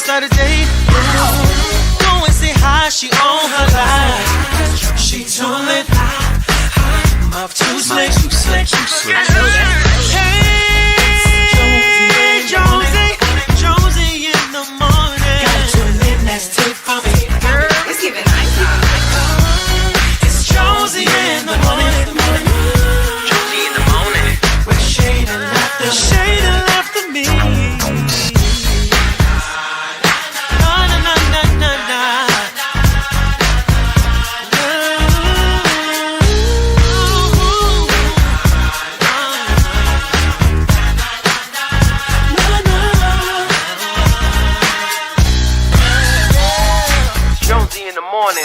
start a date. Go and say hi, she on her life. She too lit, mouth too slick. I know that. Hey, Jonesy in the morning. Got 2 minutes to for me, girl. It's giving nice. It's Jonesy in the morning. Jonesy in the morning. With shade and laughter me. Jonesy in the morning.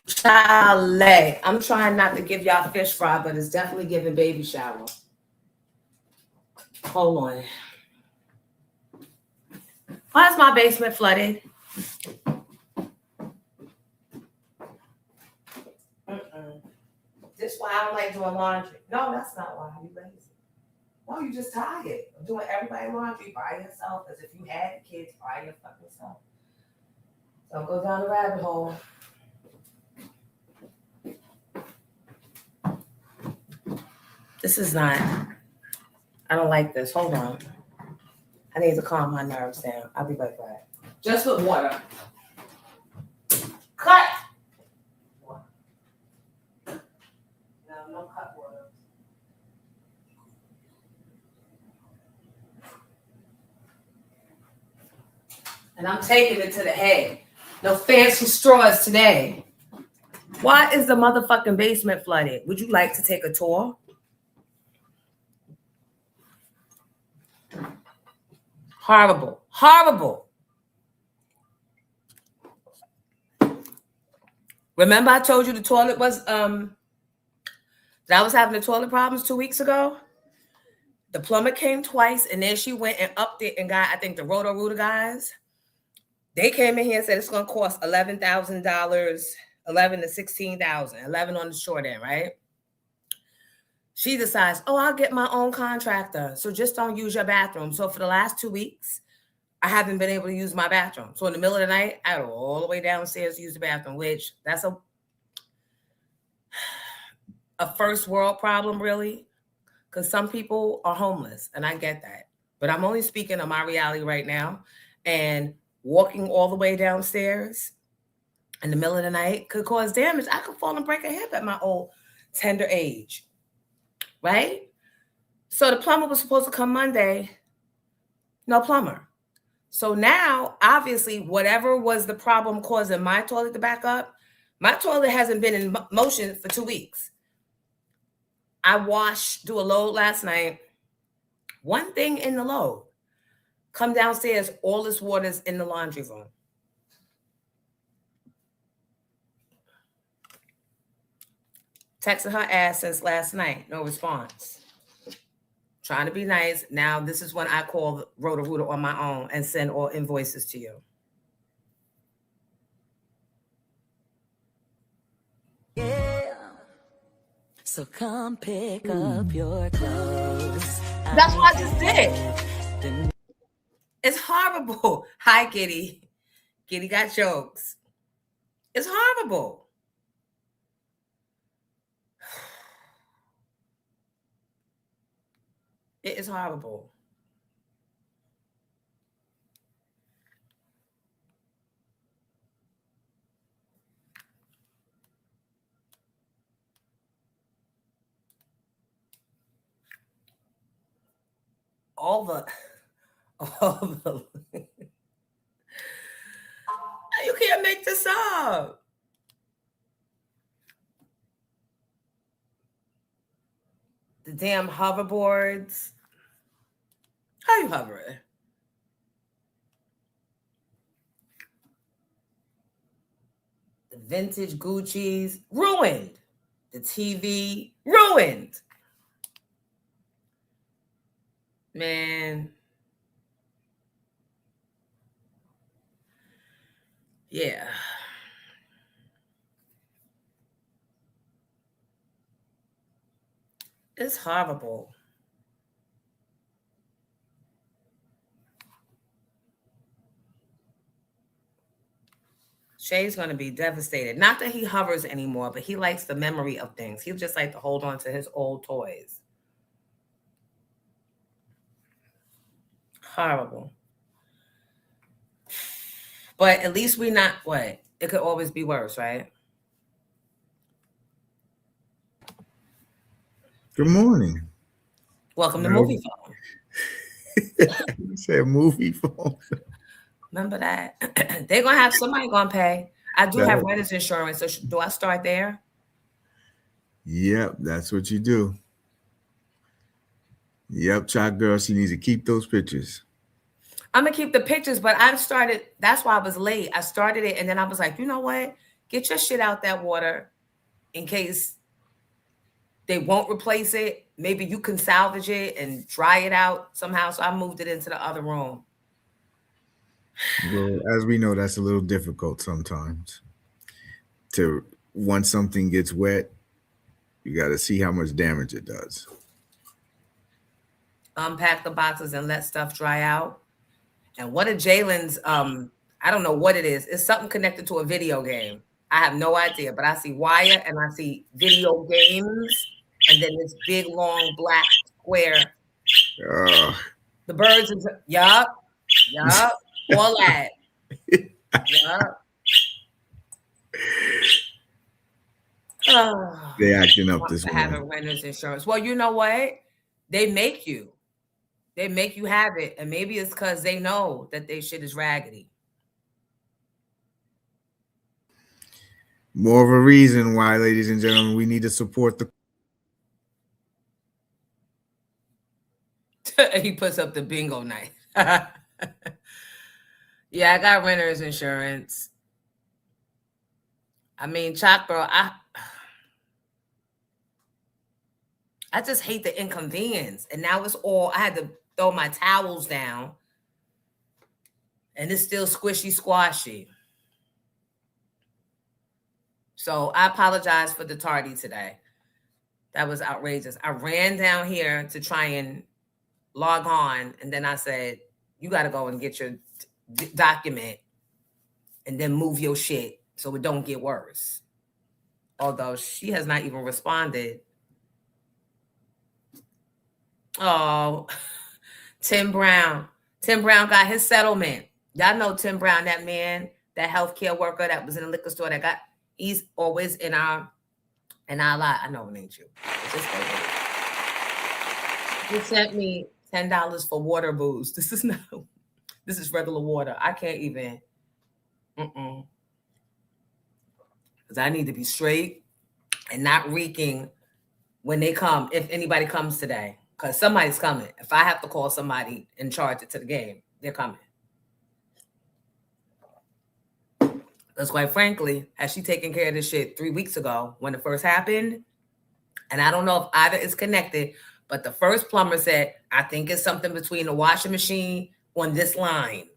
Chalet. I'm trying not to give y'all fish fry, but it's definitely giving baby shower. Hold on. Why is my basement flooded? This is why I don't like doing laundry. No, that's not why. You lazy. No, you just tired of doing everybody's laundry by yourself, as if you had kids by your fucking self. Don't go down the rabbit hole. This is not, I don't like this. Hold on. I need to calm my nerves down. I'll be right back. Just with water. Cut! No cut water. And I'm taking it to the head. No fancy straws today. Why is the motherfucking basement flooded? Would you like to take a tour? Horrible. Horrible. Remember I told you the toilet was, that I was having the toilet problems 2 weeks ago? The plumber came twice, and then she went and upped it and got, I think, the Roto-Rooter guys. They came in here and said it's going to cost $11,000, 11 to 16,000, 11 on the short end, right? She decides, oh, I'll get my own contractor. So just don't use your bathroom. So for the last 2 weeks, I haven't been able to use my bathroom. So in the middle of the night, I go all the way downstairs to use the bathroom, which that's a first world problem, really, because some people are homeless, and I get that. But I'm only speaking of my reality right now. And walking all the way downstairs in the middle of the night could cause damage. I could fall and break a hip at my old tender age, right? So the plumber was supposed to come Monday. No plumber. So now, obviously, whatever was the problem causing my toilet to back up, my toilet hasn't been in motion for 2 weeks. I do a load last night. One thing in the load. Come downstairs, all this water's in the laundry room. Texted her ass since last night, no response. Trying to be nice. Now this is when I call Roto-Rooter on my own and send all invoices to you. Yeah. So come pick up your clothes. That's what I just did. It's horrible. Hi, Kitty. Kitty got jokes. It's horrible. It is horrible. All the you can't make this up. The damn hoverboards. How you hovering? The vintage Gucci's ruined. The TV ruined. Man. Yeah. It's horrible. Shay's going to be devastated. Not that he hovers anymore, but he likes the memory of things. He'll just like to hold on to his old toys. Horrible. But at least we not what? It could always be worse, right? Good morning. Welcome to Movie Phone. You said movie phone. Remember that? They're going to have somebody going to pay. I do have renter's insurance. So do I start there? Yep, that's what you do. Yep, Chalk Girl, she needs to keep those pictures. I'm going to keep the pictures, but I've started. That's why I was late. I started it, and then I was like, you know what? Get your shit out that water in case they won't replace it. Maybe you can salvage it and dry it out somehow. So I moved it into the other room. Well, as we know, that's a little difficult sometimes. Once something gets wet, you got to see how much damage it does. Unpack the boxes and let stuff dry out. And what are Jalen's, I don't know what it is. It's something connected to a video game. I have no idea, but I see wire and I see video games. And then this big, long, black square. The birds, yup, all that. Yup. Oh, they acting up this morning. Having renter's insurance. Well, you know what? They make you have it. And maybe it's because they know that their shit is raggedy. More of a reason why, ladies and gentlemen, we need to support the. He puts up the bingo night. Yeah, I got renter's insurance. I mean, Chalk Girl, I just hate the inconvenience. And now it's all, I had to throw my towels down. And it's still squishy, squashy. So I apologize for the tardy today. That was outrageous. I ran down here to try and log on. And then I said, you got to go and get your document and then move your shit so it don't get worse. Although she has not even responded. Oh, Tim Brown. Tim Brown got his settlement. Y'all know Tim Brown, that man, that healthcare worker that was in the liquor store he's always in our lot. I know it ain't you. He sent me $10 for water booze. This is regular water. I can't even. Because I need to be straight and not reeking when they come, if anybody comes today. Because somebody's coming. If I have to call somebody and charge it to the game, they're coming. Because quite frankly, has she taken care of this shit 3 weeks ago when it first happened? And I don't know if either is connected, but the first plumber said, I think it's something between the washing machine on this line.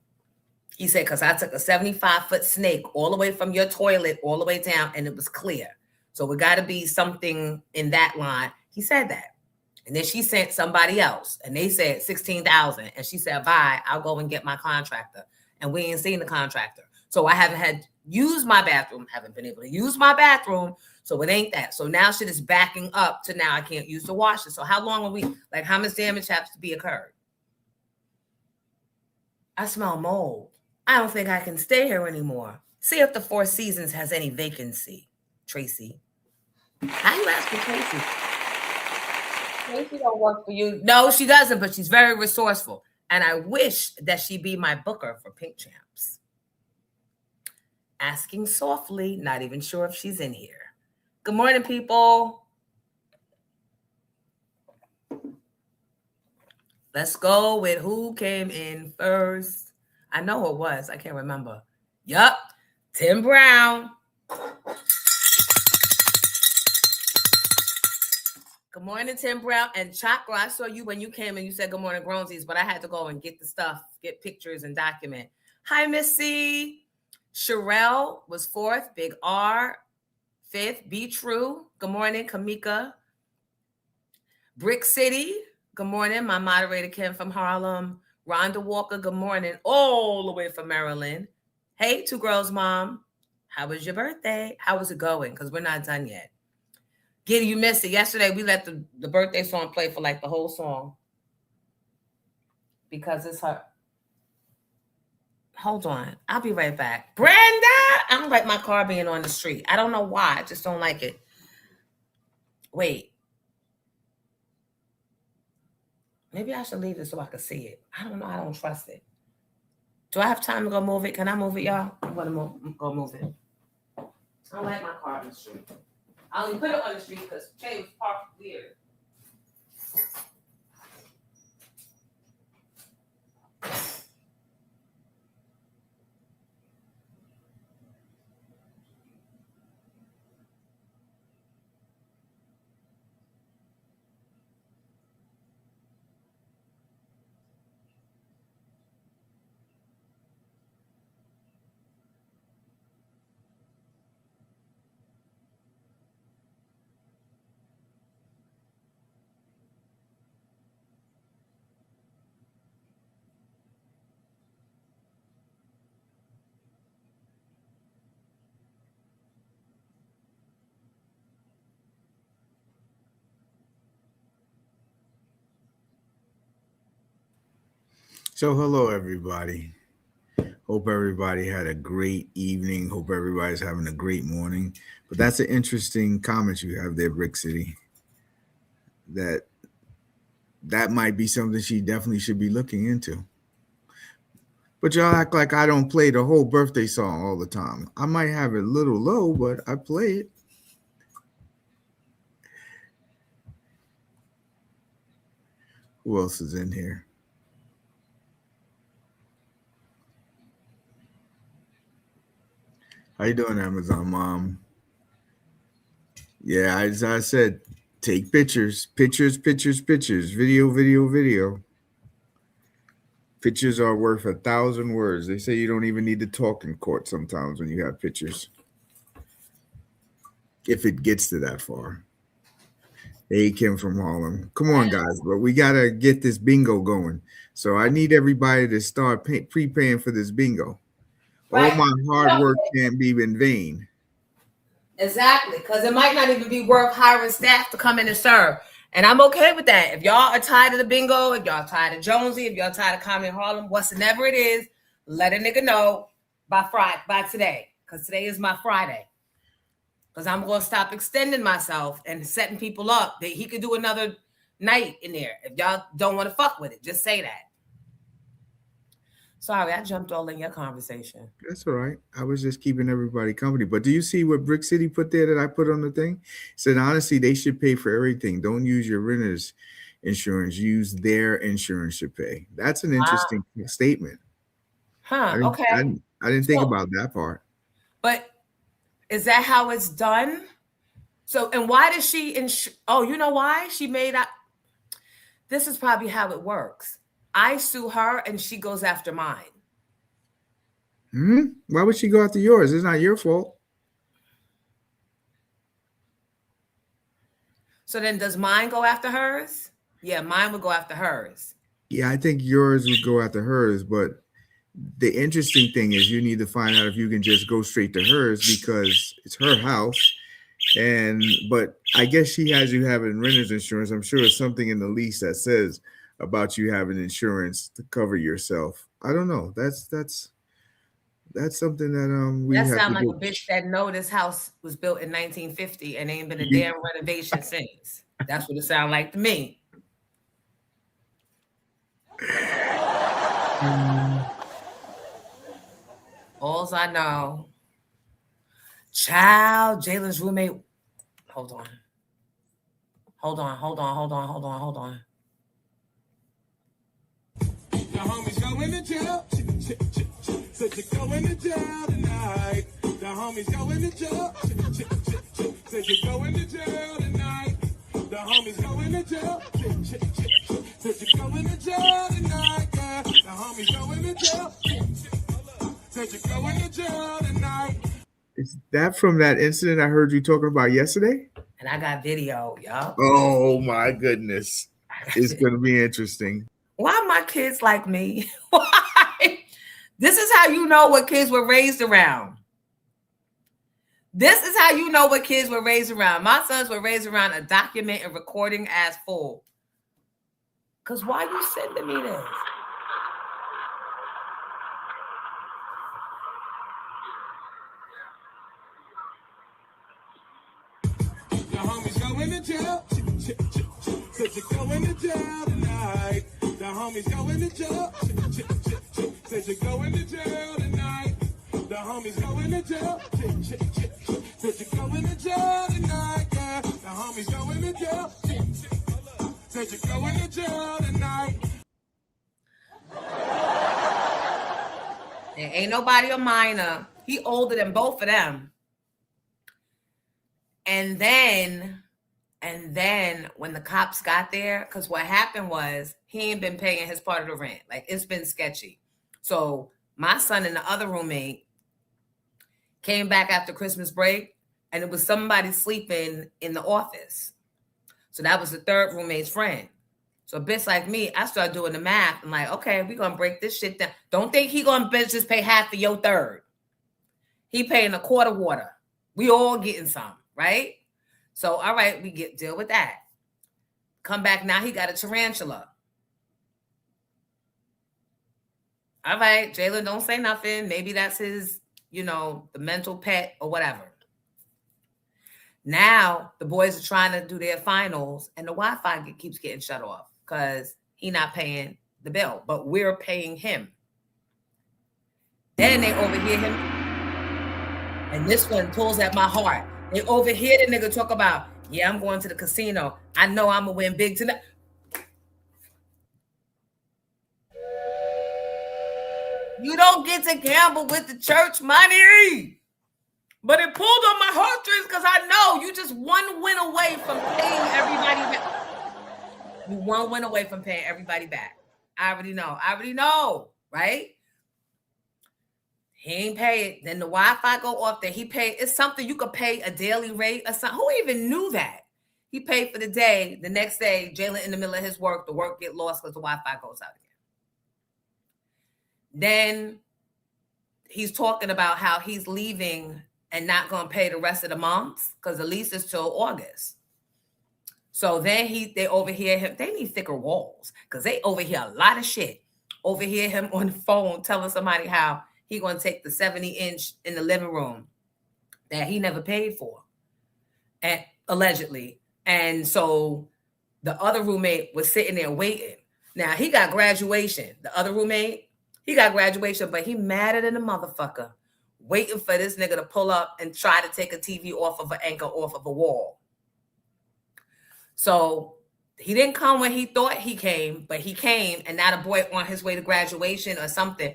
He said, because I took a 75-foot snake all the way from your toilet all the way down, and it was clear. So it got to be something in that line. He said that. And then she sent somebody else, and they said $16,000. And she said, bye, I'll go and get my contractor. And we ain't seen the contractor. So I haven't used my bathroom, haven't been able to use my bathroom. So it ain't that. So now shit is backing up to now I can't use the washer. So how long are we, like how much damage has to be occurred? I smell mold. I don't think I can stay here anymore. See if the Four Seasons has any vacancy, Tracy. How you asking Tracy? Tracy don't work for you. No, she doesn't, but she's very resourceful. And I wish that she be my booker for Pink Champs. Asking softly, not even sure if she's in here. Good morning, people. Let's go with who came in first. I know who it was. I can't remember. Yup. Tim Brown. Good morning, Tim Brown. And Chakra, I saw you when you came and you said good morning, Gronesies, but I had to go and get the stuff, get pictures and document. Hi, Missy. Sherelle was fourth. Big R, fifth. Be True. Good morning, Kamika. Brick City. Good morning, my moderator, Kim from Harlem. Rhonda Walker, good morning, all the way from Maryland. Hey, Two Girls Mom. How was your birthday? How was it going? Because we're not done yet. Giddy, you missed it. Yesterday, we let the birthday song play for like the whole song. Because it's her. Hold on. I'll be right back. Brenda! I don't like my car being on the street. I don't know why. I just don't like it. Wait. Maybe I should leave it so I can see it. I don't know. I don't trust it. Do I have time to go move it? Can I move it, y'all? I'm going to go move it. I don't like my car on the street. I only put it on the street because Jay was parked weird. So, hello, everybody. Hope everybody had a great evening. Hope everybody's having a great morning. But that's an interesting comment you have there, Brick City. That might be something she definitely should be looking into. But y'all act like I don't play the whole birthday song all the time. I might have it a little low, but I play it. Who else is in here? How you doing, Amazon Mom? Yeah, as I said, take pictures. Pictures. Video. Pictures are worth 1,000 words. They say you don't even need to talk in court sometimes when you have pictures. If it gets to that far. Hey, Kim from Harlem. Come on, guys, but we got to get this bingo going. So I need everybody to start prepaying for this bingo. Right. All my hard work can't be in vain. Exactly, because it might not even be worth hiring staff to come in and serve. And I'm okay with that. If y'all are tired of the bingo, if y'all tired of Jonesy, if y'all tired of Comedy in Harlem, whatever it is, let a nigga know by today, because today is my Friday. Because I'm going to stop extending myself and setting people up that he could do another night in there. If y'all don't want to fuck with it, just say that. Sorry, I jumped all in your conversation. That's all right. I was just keeping everybody company. But do you see what Brick City put there that I put on the thing? It said, honestly, they should pay for everything. Don't use your renter's insurance. Use their insurance to pay. That's an interesting statement. Huh, okay. I didn't think about that part. But is that how it's done? So, and why does she oh, you know why? She made up. This is probably how it works. I sue her and she goes after mine. Why would she go after yours? It's not your fault. So then does mine go after hers? Yeah, mine would go after hers. Yeah, I think yours would go after hers. But the interesting thing is you need to find out if you can just go straight to hers because it's her house. But I guess she has you having renter's insurance. I'm sure it's something in the lease that says about you having insurance to cover yourself. I don't know. That's something that we have. That sounds like a bitch that know this house was built in 1950 and ain't been a damn renovation since. That's what it sounds like to me. Alls I know, child, Jalen's roommate. Hold on. The homies going to jail. Said you're going to jail tonight. The homies going to jail. Said you're going to jail tonight. The homies going to jail. Said you're going to jail tonight. Yeah. The homies going to jail. Said you're going to jail tonight. Is that from that incident I heard you talking about yesterday? And I got video, y'all. Oh my goodness. It's going to be interesting. Why my kids like me? Why? This is how you know what kids were raised around. This is how you know what kids were raised around. My sons were raised around a document and recording ass fool. Because why you sending me this? The homies going to jail. Said you're going to jail tonight. The homies going to jail. Said you're going to jail tonight. The homies going to jail. Said you're going to jail tonight. Yeah. The homies going to jail. Said you're going to jail tonight. There ain't nobody a minor. He older than both of them. And then when the cops got there, because what happened was he ain't been paying his part of the rent. Like, it's been sketchy. So my son and the other roommate came back after Christmas break, and it was somebody sleeping in the office. So that was the third roommate's friend. So a bitch like me, I started doing the math. I'm like, okay, we're going to break this shit down. Don't think he going to just pay half of your third. He paying a quarter water. We all getting some, right? So, all right, we deal with that. Come back now, he got a tarantula. All right, Jalen, don't say nothing. Maybe that's his, the mental pet or whatever. Now, the boys are trying to do their finals, and the Wi-Fi keeps getting shut off because he's not paying the bill, but we're paying him. Then they overhear him, and this one pulls at my heart. They overhear the nigga talk about, yeah, I'm going to the casino. I know I'm going to win big tonight. You don't get to gamble with the church money. But it pulled on my heartstrings because I know you just one win away from paying everybody back. You one win away from paying everybody back. I already know, right? He ain't pay it. Then the Wi-Fi go off there. He paid. It's something you could pay a daily rate or something. Who even knew that? He paid for the day. The next day, Jalen in the middle of his work, the work get lost because the Wi-Fi goes out again. Then he's talking about how he's leaving and not going to pay the rest of the months because the lease is till August. So then they overhear him. They need thicker walls because they overhear a lot of shit. Overhear him on the phone telling somebody how he going to take the 70-inch in the living room that he never paid for, and allegedly. And so the other roommate was sitting there waiting. Now, he got graduation. The other roommate, he got graduation, but he madder than a motherfucker, waiting for this nigga to pull up and try to take a TV off of an anchor, off of a wall. So he didn't come when he thought he came, but he came, and now the boy on his way to graduation or something.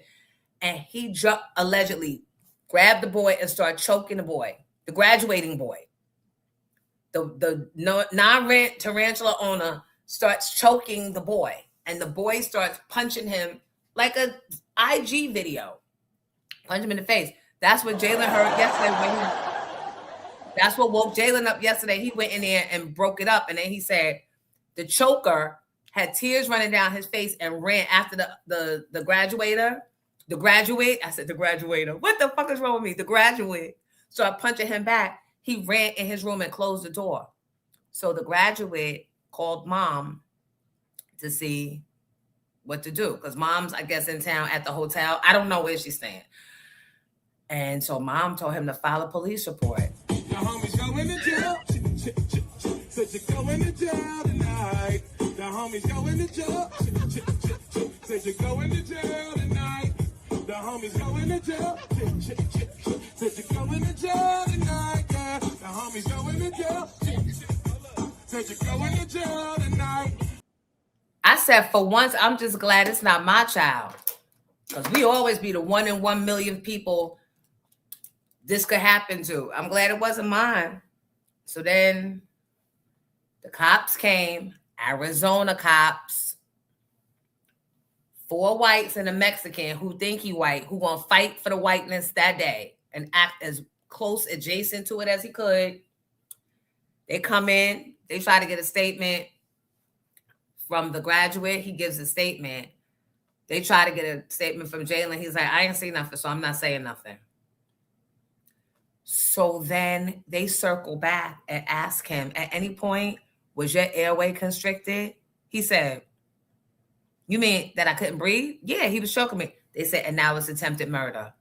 And he allegedly grabbed the boy and started choking the boy, the graduating boy. The non-rent tarantula owner starts choking the boy, and the boy starts punching him like a IG video. Punch him in the face. That's what Jalen heard yesterday. That's what woke Jalen up yesterday. He went in there and broke it up, and then he said the choker had tears running down his face and ran after the graduator. The graduate, I said the graduator. What the fuck is wrong with me? The graduate started punching him back. He ran in his room and closed the door. So the graduate called mom to see what to do. Because mom's, I guess, in town at the hotel. I don't know where she's staying. And so mom told him to file a police report. The homies going to jail. Said you're going to jail tonight. The homies going to jail. Said you're going to jail tonight. The homies going to jail. Said you're going to jail tonight. Yeah. The homies going to jail. Said you're going to jail tonight. I said, for once, I'm just glad it's not my child. Because we always be the 1 in 1 million people this could happen to. I'm glad it wasn't mine. So then the cops came, Arizona cops, 4 whites and a Mexican who think he white, who gonna fight for the whiteness that day and act as close adjacent to it as he could. They come in, they try to get a statement from the graduate. He gives a statement. They try to get a statement from Jalen. He's like, I ain't seen nothing, so I'm not saying nothing. So then they circle back and ask him, at any point, was your airway constricted? He said, you mean that I couldn't breathe? Yeah, he was choking me. They said, and now it's attempted murder.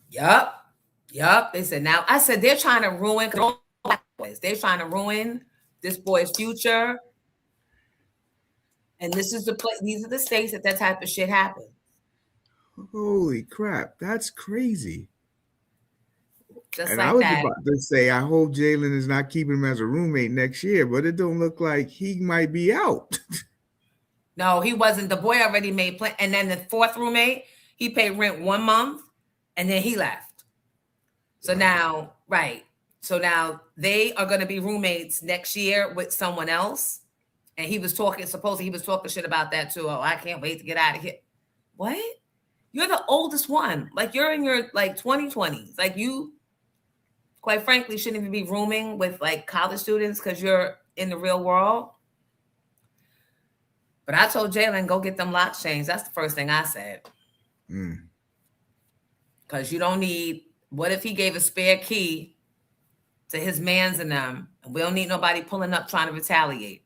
Yup. They said, now, I said, they're trying to ruin, they're trying to ruin this boy's future. And this is the place, these are the states that type of shit happens. Holy crap, that's crazy. Just and like I was that. about to say, I hope Jalen is not keeping him as a roommate next year, but it don't look like he might be out. No, he wasn't. The boy already made plan. And then the 4th roommate, he paid rent 1 month and then he left. So now, right. So now they are going to be roommates next year with someone else. And he was talking, supposedly he was talking shit about that too. Oh, I can't wait to get out of here. What? You're the oldest one. Like you're in your like 2020s. Like you, quite frankly, shouldn't even be rooming with like college students because you're in the real world. But I told Jalen, go get them locks changed. That's the first thing I said. Because you don't need, what if he gave a spare key to his mans and them, and we don't need nobody pulling up trying to retaliate.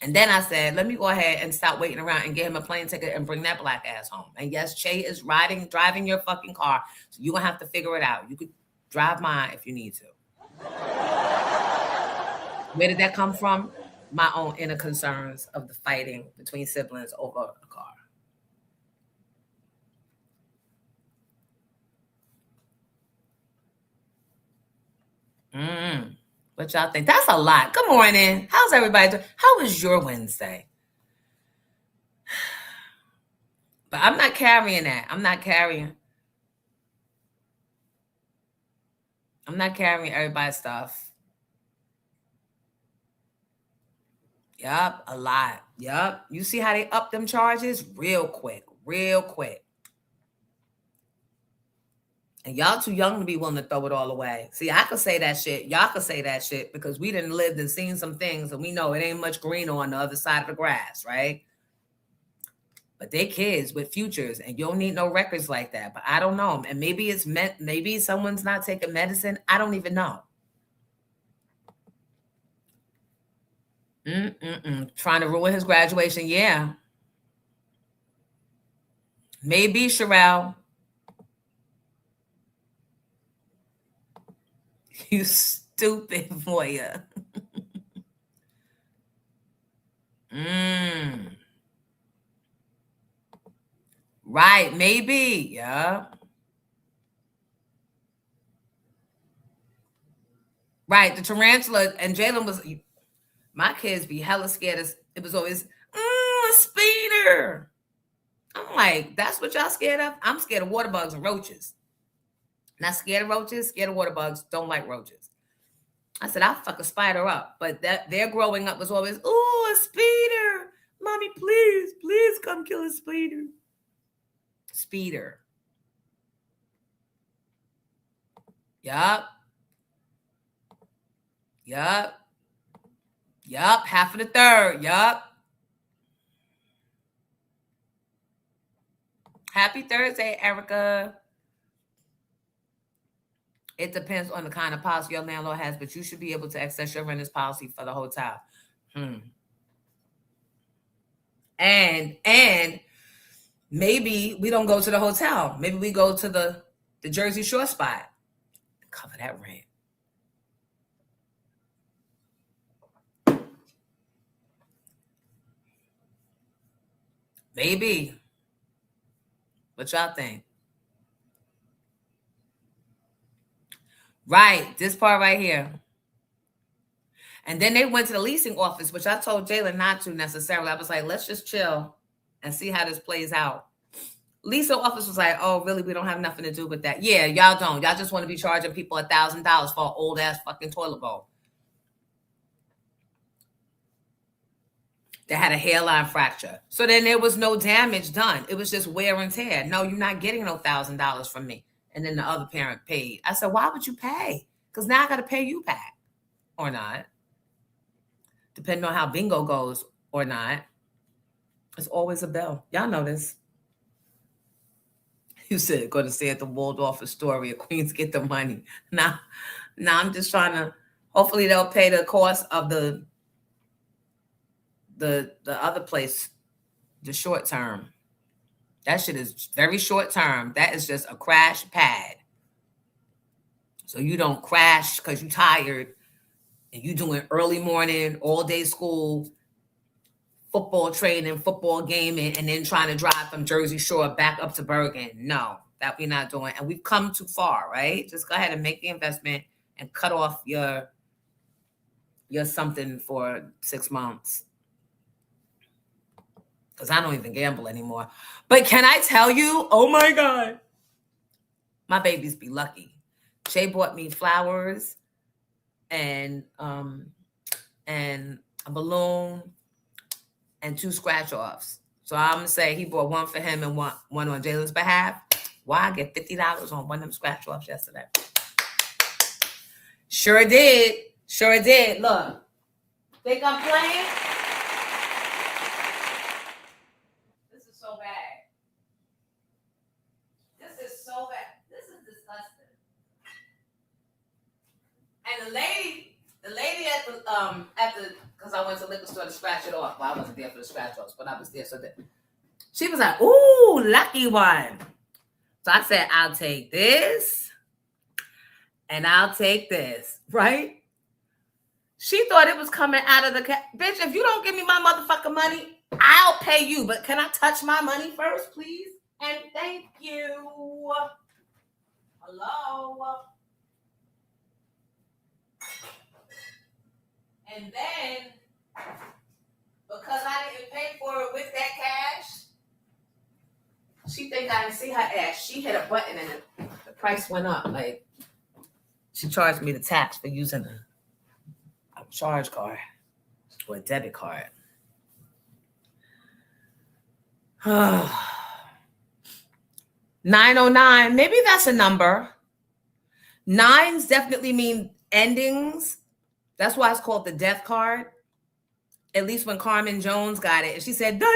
And then I said, let me go ahead and stop waiting around and get him a plane ticket and bring that black ass home. And yes, Che is driving your fucking car. So you're going to have to figure it out. You could drive mine if you need to. Where did that come from? My own inner concerns of the fighting between siblings over a car. What y'all think? That's a lot. Good morning. How's everybody doing? How was your Wednesday? But I'm not carrying that. I'm not carrying everybody's stuff. Yup, a lot. Yup. You see how they up them charges? Real quick. And y'all too young to be willing to throw it all away. See, I could say that shit. Y'all could say that shit because we didn't live and seen some things and we know it ain't much greener on the other side of the grass, right? But they kids with futures and you don't need no records like that. But I don't know. And maybe it's meant, maybe someone's not taking medicine. I don't even know. Trying to ruin his graduation. Yeah. Maybe, Sherelle. You stupid voyeur. Right, maybe. Yeah. Right, the tarantula. And Jalen was, my kids be hella scared. It was always, a speeder. I'm like, that's what y'all scared of? I'm scared of water bugs and roaches. Not scared of roaches, scared of water bugs, don't like roaches. I said, I'll fuck a spider up. But that their growing up was always, a speeder. Mommy, please come kill a speeder. Speeder. Yup. Half of the third. Yup. Happy Thursday, Erica. It depends on the kind of policy your landlord has, but you should be able to access your renter's policy for the hotel. And maybe we don't go to the hotel. Maybe we go to the Jersey Shore spot. Cover that rent. Maybe. What y'all think? Right, this part right here. And then they went to the leasing office, which I told Jalen not to necessarily. I was like, let's just chill and see how this plays out. Leasing office was like, oh, really? We don't have nothing to do with that. Yeah, y'all don't. Y'all just want to be charging people $1,000 for an old ass fucking toilet bowl that had a hairline fracture. So then there was no damage done. It was just wear and tear. No, you're not getting no $1,000 from me. And then the other parent paid. I said, why would you pay? Because now I got to pay you back or not. Depending on how bingo goes or not. It's always a bill. Y'all know this. You said, going to say at the Waldorf Astoria, Queens get the money. Now I'm just trying to, hopefully they'll pay the cost of the other place, the short term. That shit is very short term. That is just a crash pad. So you don't crash because you're tired and you doing early morning, all day school, football training, football gaming, and then trying to drive from Jersey Shore back up to Bergen. No, that we're not doing. And we've come too far, right? Just go ahead and make the investment and cut off your something for 6 months. Because I don't even gamble anymore. But can I tell you, oh my God, my babies be lucky. Shay bought me flowers and a balloon and 2 scratch-offs. So I'm going to say he bought one for him and one on Jalen's behalf. Why? I get $50 on one of them scratch-offs yesterday. Sure did. Sure did. Look. Think I'm playing? This is so bad. This is so bad. This is disgusting. And the lady at the because I went to the liquor store to scratch it off. Well, I wasn't there for the scratch offs, but I was there. So that she was like, ooh, lucky one. So I said, I'll take this and I'll take this, right? She thought it was coming out of the bitch. If you don't give me my motherfucking money, I'll pay you. But can I touch my money first, please? And thank you. Hello. And then, because I didn't pay for it with that cash, she think I didn't see her ass. She hit a button and the price went up. Like, she charged me the tax for using a charge card or a debit card. 909, maybe that's a number. 9s definitely mean endings. That's why it's called the death card. At least when Carmen Jones got it. And she said, the 9.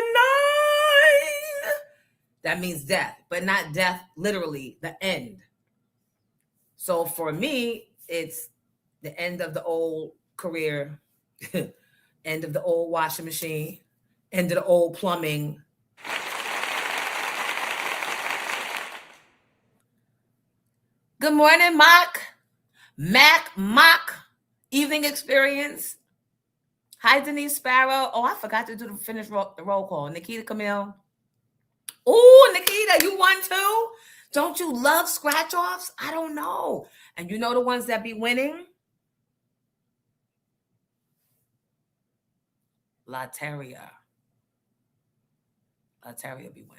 That means death, but not death literally, the end. So for me, it's the end of the old career, end of the old washing machine, end of the old plumbing. Good morning, Mock. Evening experience. Hi, Denise Sparrow. Oh, I forgot to do the roll call. Nikita Camille. Oh, Nikita, you won too? Don't you love scratch-offs? I don't know. And you know the ones that be winning? Lateria be winning.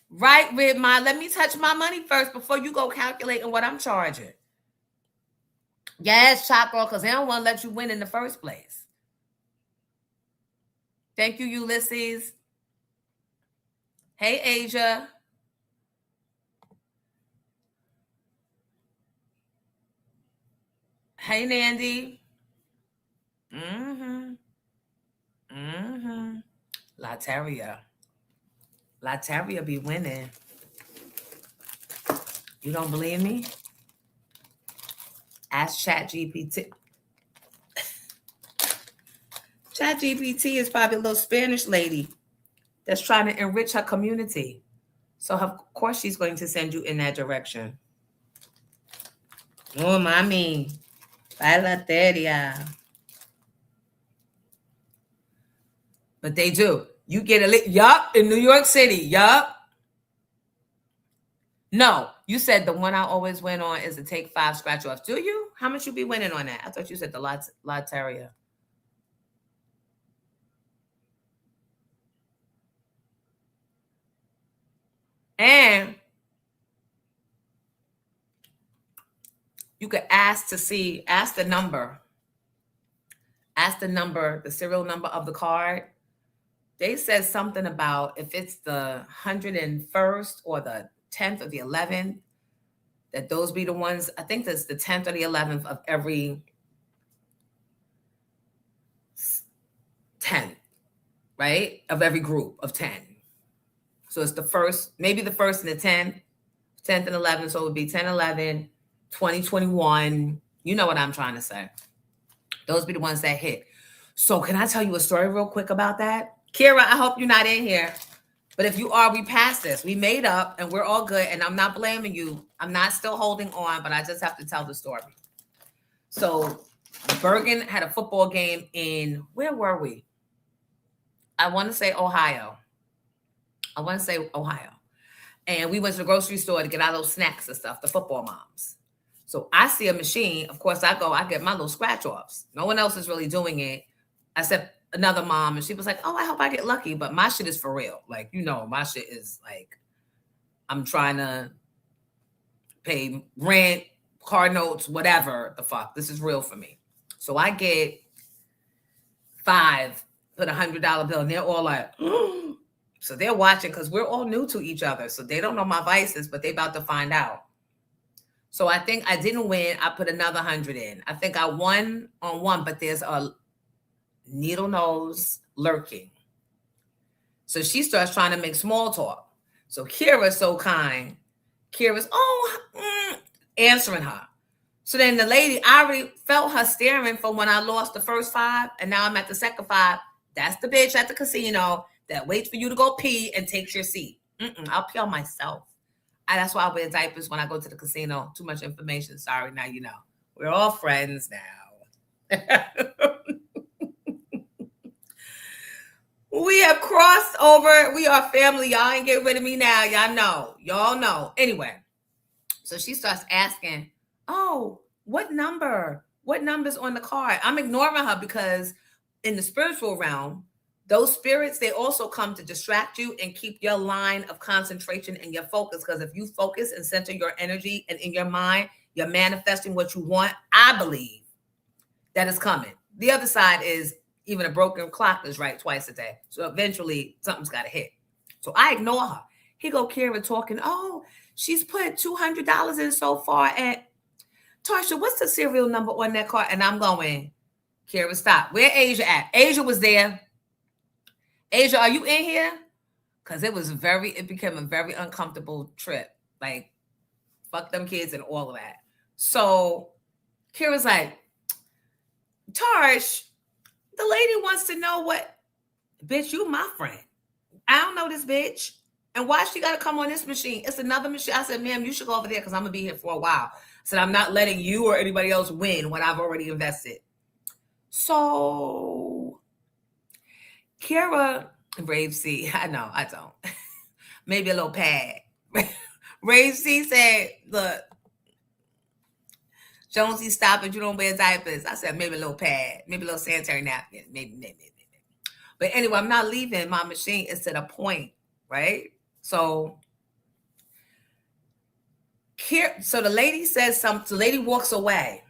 Right, Ridma. Let me touch my money first before you go calculating what I'm charging. Yes, Chop Girl, because they don't want to let you win in the first place. Thank you, Ulysses. Hey, Asia. Hey, Nandy. Lateria be winning. You don't believe me? Ask ChatGPT. ChatGPT is probably a little Spanish lady that's trying to enrich her community. So of course she's going to send you in that direction. Oh, mami. Lateria. But they do. You get yup, in New York City, yup. No, You said the one I always win on is the take 5 scratch offs. Do you? How much you be winning on that? I thought you said the Lotteria. And you could ask the number, the serial number of the card. They said something about if it's the 101st or the 10th or the 11th, that those be the ones. I think that's the 10th or the 11th of every 10, right? Of every group of 10. So it's the first, maybe the first and the 10th and 11th. So it would be 10, 11, 20, 21. You know what I'm trying to say. Those be the ones that hit. So can I tell you a story real quick about that? Kira, I hope you're not in here. But if you are, we passed this. We made up and we're all good. And I'm not blaming you. I'm not still holding on, but I just have to tell the story. So Bergen had a football game in, where were we? I want to say Ohio. And we went to the grocery store to get our little snacks and stuff, the football moms. So I see a machine. Of course, I get my little scratch offs. No one else is really doing it. I said, another mom, and she was like, oh, I hope I get lucky, but my shit is for real. Like, my shit is like, I'm trying to pay rent, car notes, whatever the fuck. This is real for me. So I get 5, put $100 bill, and they're all like, so they're watching because we're all new to each other. So they don't know my vices, but they about to find out. So I think I didn't win. I put another 100 in. I think I won on one, but there's a needle nose lurking. So she starts trying to make small talk. So Kira's so kind. Kira's, answering her. So then the lady, I already felt her staring from when I lost the first 5, and now I'm at the second 5. That's the bitch at the casino that waits for you to go pee and takes your seat. I'll pee on myself. That's why I wear diapers when I go to the casino. Too much information. Sorry, now you know. We're all friends now. We have crossed over. We are family. Y'all ain't get rid of me now. Y'all know. Anyway, so she starts asking, oh, what number? What number's on the card? I'm ignoring her because in the spiritual realm, those spirits, they also come to distract you and keep your line of concentration and your focus. Because if you focus and center your energy and in your mind, you're manifesting what you want. I believe that is coming. The other side is even a broken clock is right twice a day. So eventually something's got to hit. So I ignore her. He go Kira talking, oh, she's put $200 in so far. And Tarsha, what's the serial number on that card? And I'm going, Kira, stop. Where Asia at? Asia was there. Asia, are you in here? Because it became a very uncomfortable trip. Like, fuck them kids and all of that. So Kira's like, Tarsh, the lady wants to know what, bitch, you my friend. I don't know this bitch. And why she got to come on this machine? It's another machine. I said, ma'am, you should go over there because I'm going to be here for a while. I said, I'm not letting you or anybody else win when I've already invested. So Kira, Brave C, I know, I don't. Maybe a little pad. Brave C said, look, Jonesy, stop it. You don't wear diapers. I said, maybe a little pad, maybe a little sanitary napkin, maybe. But anyway, I'm not leaving my machine. It's at a point, right? So the lady says something. The lady walks away.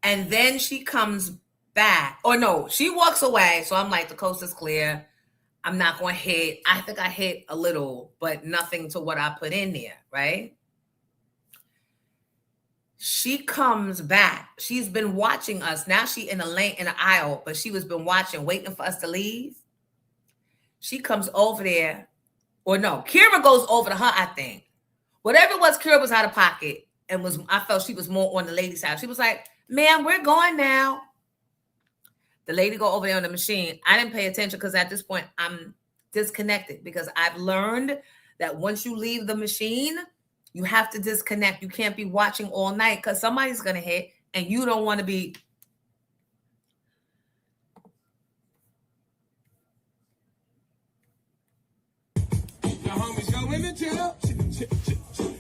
And then she comes back. Or no, she walks away. So I'm like, the coast is clear. I'm not going to hit. I think I hit a little, but nothing to what I put in there, right? She comes back. She's been watching us. Now she in the aisle, but she was been watching, waiting for us to leave. She comes over there. Or no, Kira goes over to her, I think. Whatever it was, Kira was out of pocket and I felt she was more on the lady's side. She was like, ma'am, we're going now. The lady go over there on the machine. I didn't pay attention because at this point I'm disconnected because I've learned that once you leave the machine, you have to disconnect. You can't be watching all night because somebody's going to hit and you don't want to be. The homies go in the jail.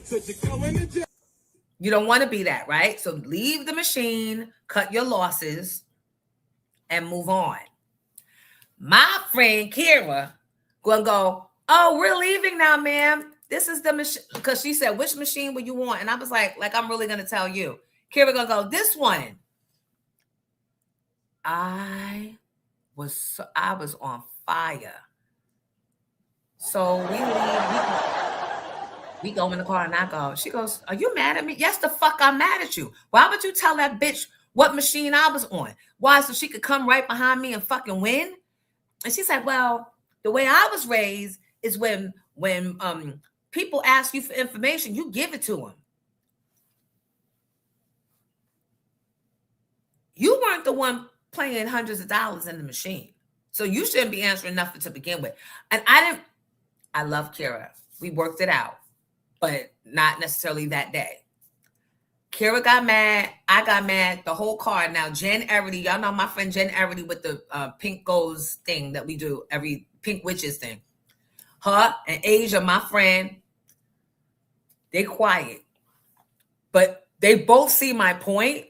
So you're going to jail. You don't want to be that, right? So leave the machine, cut your losses, and move on. My friend Kira gonna go, oh, we're leaving now, ma'am. This is the machine, because she said, which machine would you want? And I was like I'm really gonna tell you. Kira gonna go, this one. I was on fire. So we leave. We go in the car and I go. She goes, are you mad at me? Yes, the fuck I'm mad at you. Why would you tell that bitch what machine I was on? Why? So she could come right behind me and fucking win? And she said, well, the way I was raised is when people ask you for information, you give it to them. You weren't the one playing hundreds of dollars in the machine. So you shouldn't be answering nothing to begin with. And I love Kira. We worked it out, but not necessarily that day. Kira got mad. I got mad. The whole car. Now, Jen Everity, y'all know my friend Jen Everity with the pink goes thing that we do, every pink witches thing. Her and Asia, my friend, they quiet. But they both see my point,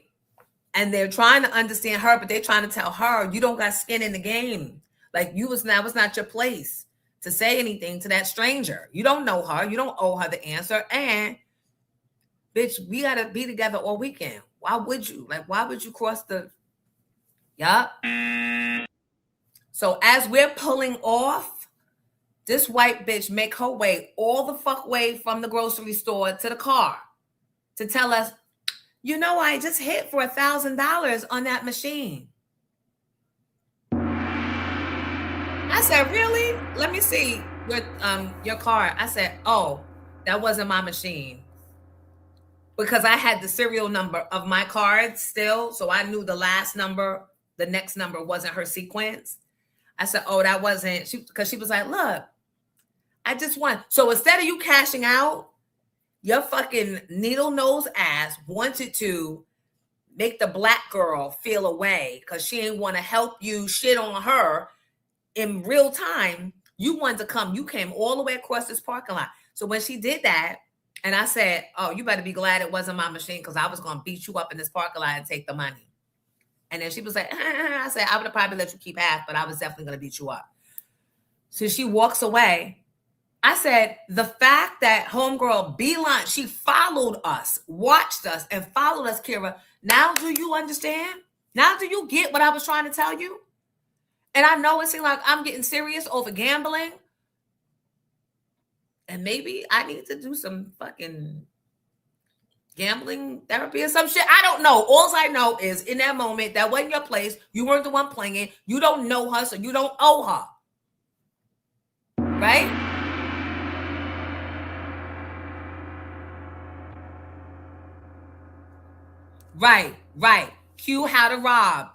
and they're trying to understand her, but they're trying to tell her, you don't got skin in the game. Like, that was not your place to say anything to that stranger. You don't know her. You don't owe her the answer. And bitch, we got to be together all weekend. Why would you? Like, why would you cross the... Yup. So as we're pulling off, this white bitch make her way all the fuck way from the grocery store to the car to tell us, you know, I just hit for $1,000 on that machine. I said, really? Let me see your card. I said, oh, that wasn't my machine. Because I had the serial number of my card still. So I knew the last number, the next number wasn't her sequence. I said, oh, that wasn't, because she was like, look, I just won. So instead of you cashing out, your fucking needle nose ass wanted to make the black girl feel away because she ain't want to help you shit on her in real time. You wanted to come. You came all the way across this parking lot. So when she did that, and I said, oh, you better be glad it wasn't my machine because I was going to beat you up in this parking lot and take the money. And then she was like, I said, I would have probably let you keep half, but I was definitely going to beat you up. So she walks away. I said, the fact that homegirl beeline, she followed us, watched us, and followed us, Kira. Now do you understand? Now do you get what I was trying to tell you? And I know it seems like I'm getting serious over gambling. And maybe I need to do some fucking gambling therapy or some shit. I don't know. All I know is in that moment, that wasn't your place. You weren't the one playing. You don't know her, so you don't owe her. Right? Right. Q, how to rob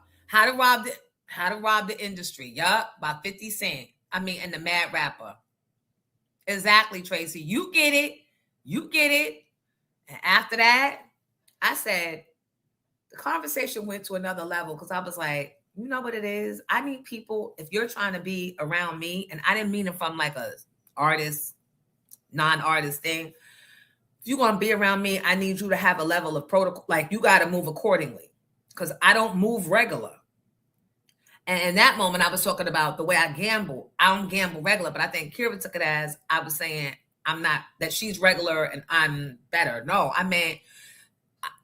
the industry. Yup, by 50 Cent. And the Mad Rapper. Exactly, Tracy. You get it. And after that, I said, the conversation went to another level because I was like, you know what it is? I need people, if you're trying to be around me, and I didn't mean it from like a artist, non-artist thing. If you're going to be around me, I need you to have a level of protocol. Like, you got to move accordingly because I don't move regular. And in that moment, I was talking about the way I gamble. I don't gamble regular, but I think Kira took it as I was saying I'm not, that she's regular and I'm better. No, I meant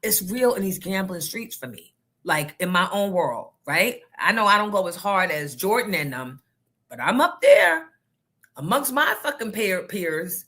it's real in these gambling streets for me, like in my own world, right? I know I don't go as hard as Jordan and them, but I'm up there amongst my fucking peers.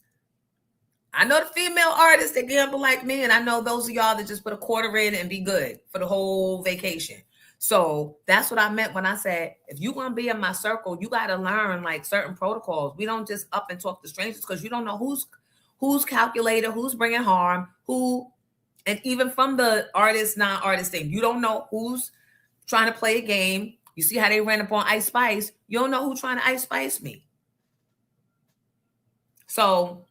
I know the female artists that gamble like me, and I know those of y'all that just put a quarter in and be good for the whole vacation. So that's what I meant when I said, if you're going to be in my circle, you got to learn like certain protocols. We don't just up and talk to strangers because you don't know who's calculated, who's bringing harm, and even from the artist, non-artist thing, you don't know who's trying to play a game. You see how they ran up on Ice Spice. You don't know who's trying to Ice Spice me. So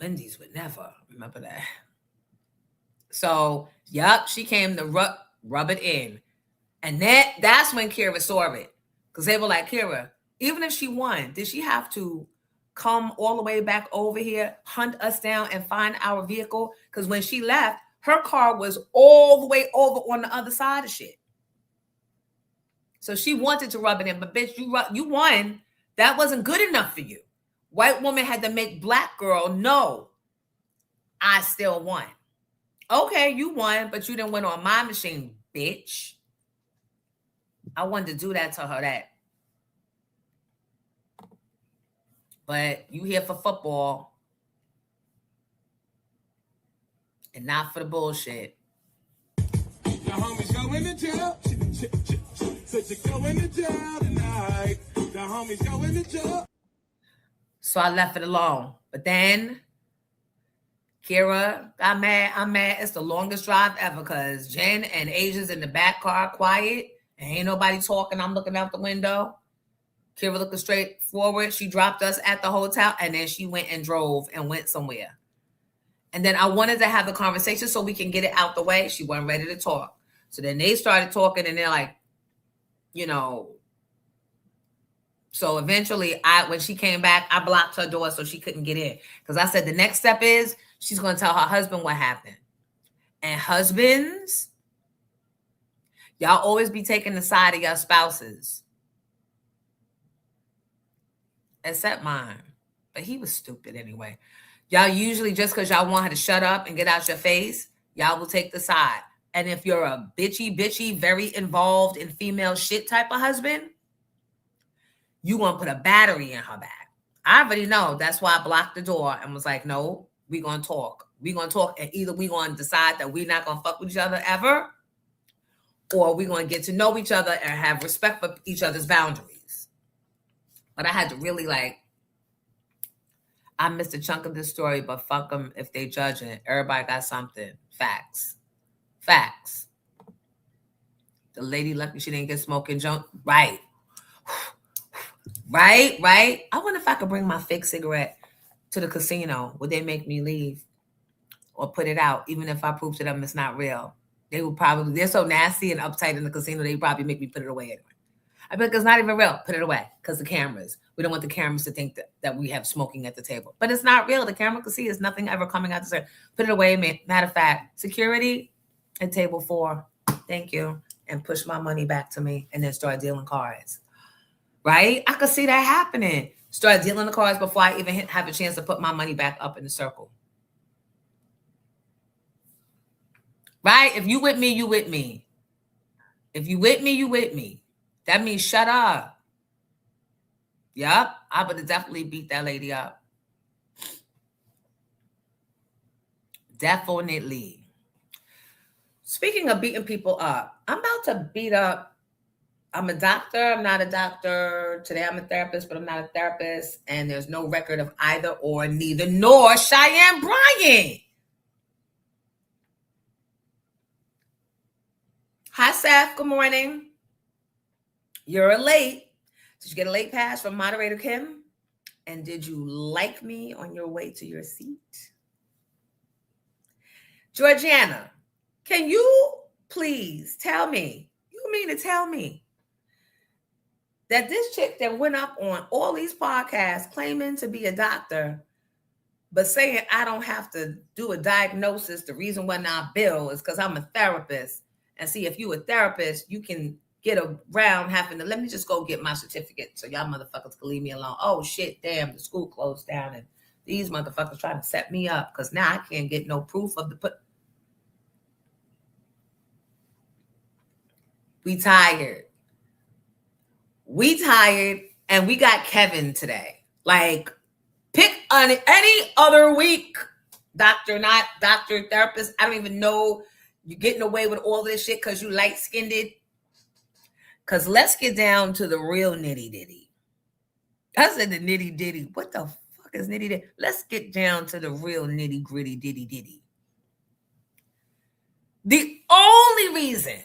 Wendy's would never remember that. So, yup, she came to rub it in. And that's when Kira saw it. Because they were like, Kira, even if she won, did she have to come all the way back over here, hunt us down, and find our vehicle. Because when she left, her car was all the way over on the other side of shit. So she wanted to rub it in, but bitch, you won. That wasn't good enough for you. White woman had to make black girl know, I still won. Okay, you won, but you didn't win on my machine, bitch. I wanted to do that to her, that. But you here for football and not for the bullshit. The homies going to jail. Said you going to jail tonight. The homies going to jail. So I left it alone. But then Kira got mad. I'm mad. It's the longest drive ever because Jen and Asia's in the back car, quiet, and ain't nobody talking. I'm looking out the window. Kira looking straight forward. She dropped us at the hotel, and then she went and drove and went somewhere. And then I wanted to have the conversation so we can get it out the way. She wasn't ready to talk. So then they started talking, and they're like, you know. So eventually, when she came back, I blocked her door so she couldn't get in. Because I said the next step is she's going to tell her husband what happened. And husbands, y'all always be taking the side of your spouses. Except mine. But he was stupid anyway. Y'all usually, just because y'all want her to shut up and get out your face, y'all will take the side. And if you're a bitchy, very involved in female shit type of husband, you gonna put a battery in her back. I already know. That's why I blocked the door and was like, no, we gonna talk. We gonna talk, and either we gonna decide that we're not gonna fuck with each other ever, or we gonna get to know each other and have respect for each other's boundaries. But I had to really I missed a chunk of this story, but fuck them if they judging it. Everybody got something. Facts. The lady lucky she didn't get smoking junk. Right. I wonder if I could bring my fake cigarette to the casino. Would they make me leave or put it out, even if I prove to them it's not real? They would probably, they're so nasty and uptight in the casino, they probably make me put it away anyway. I'd be like, it's not even real. Put it away. Because the cameras. We don't want the cameras to think that we have smoking at the table. But it's not real. The camera can see there's nothing ever coming out the table. Put it away. Matter of fact, security at table 4. Thank you. And push my money back to me and then start dealing cards. Right? I could see that happening. Start dealing the cards before I even have a chance to put my money back up in the circle. Right? If you with me, you with me. If you with me, you with me. That means shut up. Yep. I would have definitely beat that lady up. Definitely. Speaking of beating people up, I'm about to beat up. I'm a doctor. I'm not a doctor. Today I'm a therapist, but I'm not a therapist. And there's no record of either or, neither nor Cheyenne Bryant. Hi, Seth. Good morning. You're late. Did you get a late pass from Moderator Kim? And did you like me on your way to your seat? Georgiana, can you please tell me, you mean to tell me that this chick that went up on all these podcasts claiming to be a doctor, but saying I don't have to do a diagnosis, the reason why I bill is because I'm a therapist. And see, if you a therapist, you can get around having to, let me just go get my certificate so y'all motherfuckers can leave me alone. Oh, shit, damn, the school closed down and these motherfuckers trying to set me up because now I can't get no proof of the... We tired, and we got Kevin today. Like, pick on any other week, doctor, not doctor, therapist. I don't even know you're getting away with all this shit because you light-skinned. Because let's get down to the real nitty-ditty. I said the nitty-ditty. What the fuck is nitty-ditty? Let's get down to the real nitty-gritty ditty-ditty. The only reason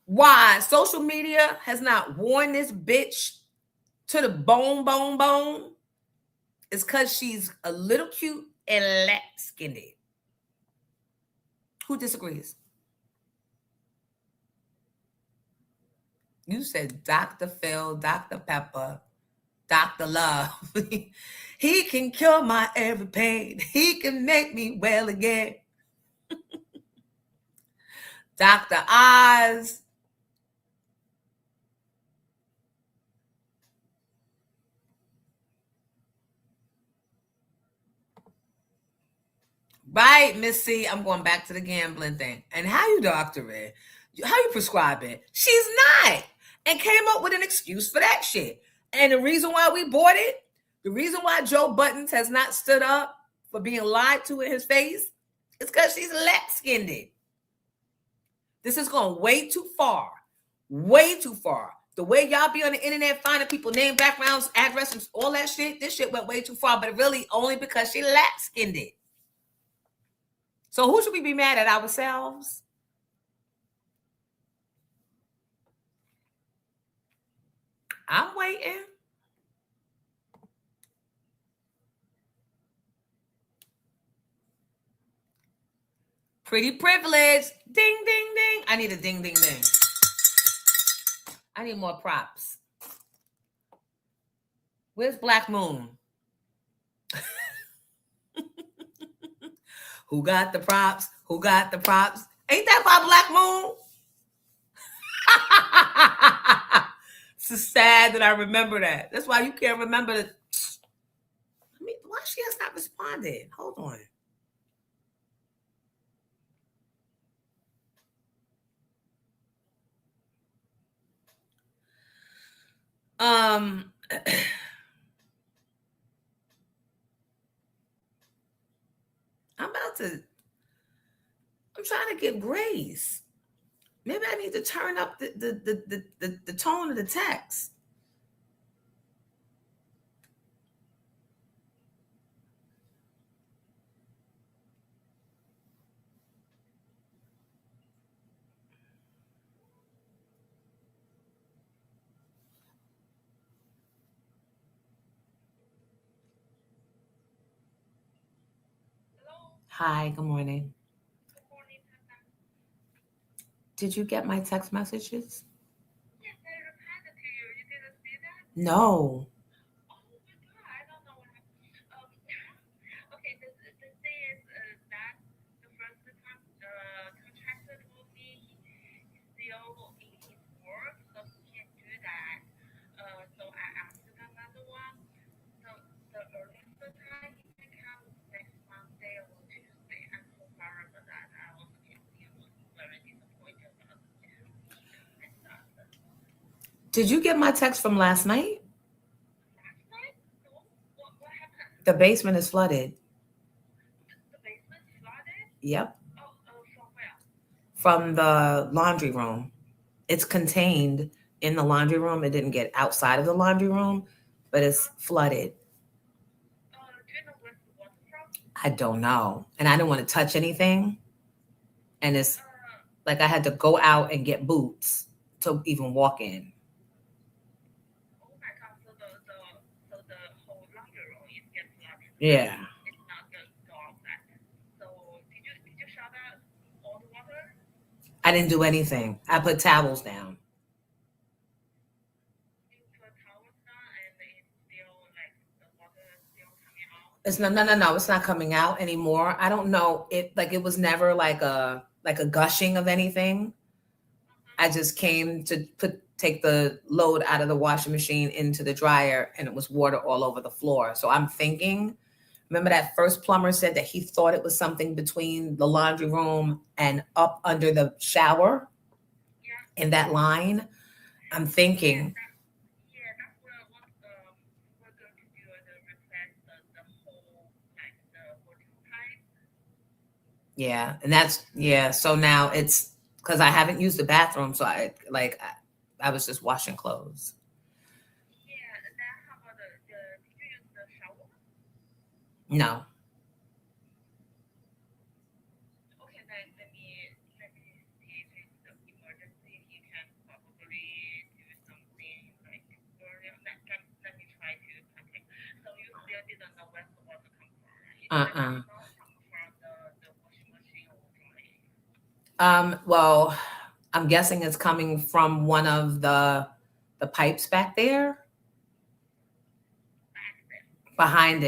why social media has not worn this bitch to the bone is because she's a little cute and light-skinned. Who disagrees? You said Dr. Phil, Dr. Pepper, Dr. Love. He can cure my every pain. He can make me well again. Dr. Oz. Right, Miss C. I'm going back to the gambling thing. And how you doctor it? How you prescribe it? She's not. And came up with an excuse for that shit. And the reason why we bought it, the reason why Joe Buttons has not stood up for being lied to in his face, is because she's lap-skinned. This is going way too far. Way too far. The way y'all be on the internet finding people name, backgrounds, addresses, all that shit, this shit went way too far, but really only because she lap-skinned it. So who should we be mad at, ourselves? I'm waiting. Pretty privilege. Ding, ding, ding. I need a ding, ding, ding. I need more props. Where's Black Moon? Who got the props? Who got the props? Ain't that by Black Moon? It's sad that I remember that. That's why you can't remember the. I mean, why she has not responded? Hold on. I'm trying to give grace. Maybe I need to turn up the tone of the text. Hi, good morning. Did you get my text messages? Yes, I replied to you. You didn't see that? No. Oh my God, I don't know what happened. Okay, the thing is that the first contractor told me he's still in his work, so he can't do that. So I asked another one. So the earliest time he can come next Monday or Tuesday. I'm so sorry about that. I also can't see you. Very disappointed about it. Did you get my text from last night? Last night? No. What happened? The basement is flooded. The basement flooded? Yep. Oh, from where? From the laundry room. It's contained in the laundry room. It didn't get outside of the laundry room, but it's flooded. Do you know where's the water from? I don't know. And I didn't want to touch anything. And it's like I had to go out and get boots to even walk in. Oh my God! So the whole laundry room is getting flooded. Yeah. It's not just go outside. So did you shut out all the water? I didn't do anything. I put towels down. You put towels down and it's still like the water is still coming out. It's no. It's not coming out anymore. I don't know. It was never like a gushing of anything. I just came to take the load out of the washing machine into the dryer, and it was water all over the floor. So I'm thinking, remember that first plumber said that he thought it was something between the laundry room and up under the shower in that line. I'm thinking. Yeah, that's what we're going to do is replace the whole like the water pipe. Yeah, and that's so now it's because I haven't used the bathroom, so I was just washing clothes. Yeah, and then how about did you use the shower? No. Okay, then let me see if it's the emergency. He can probably do something like earlier. Let me try to contact. So you still didn't know where the water comes from, right? It's not from the washing machine or drying. Well, I'm guessing it's coming from one of the pipes back there. behind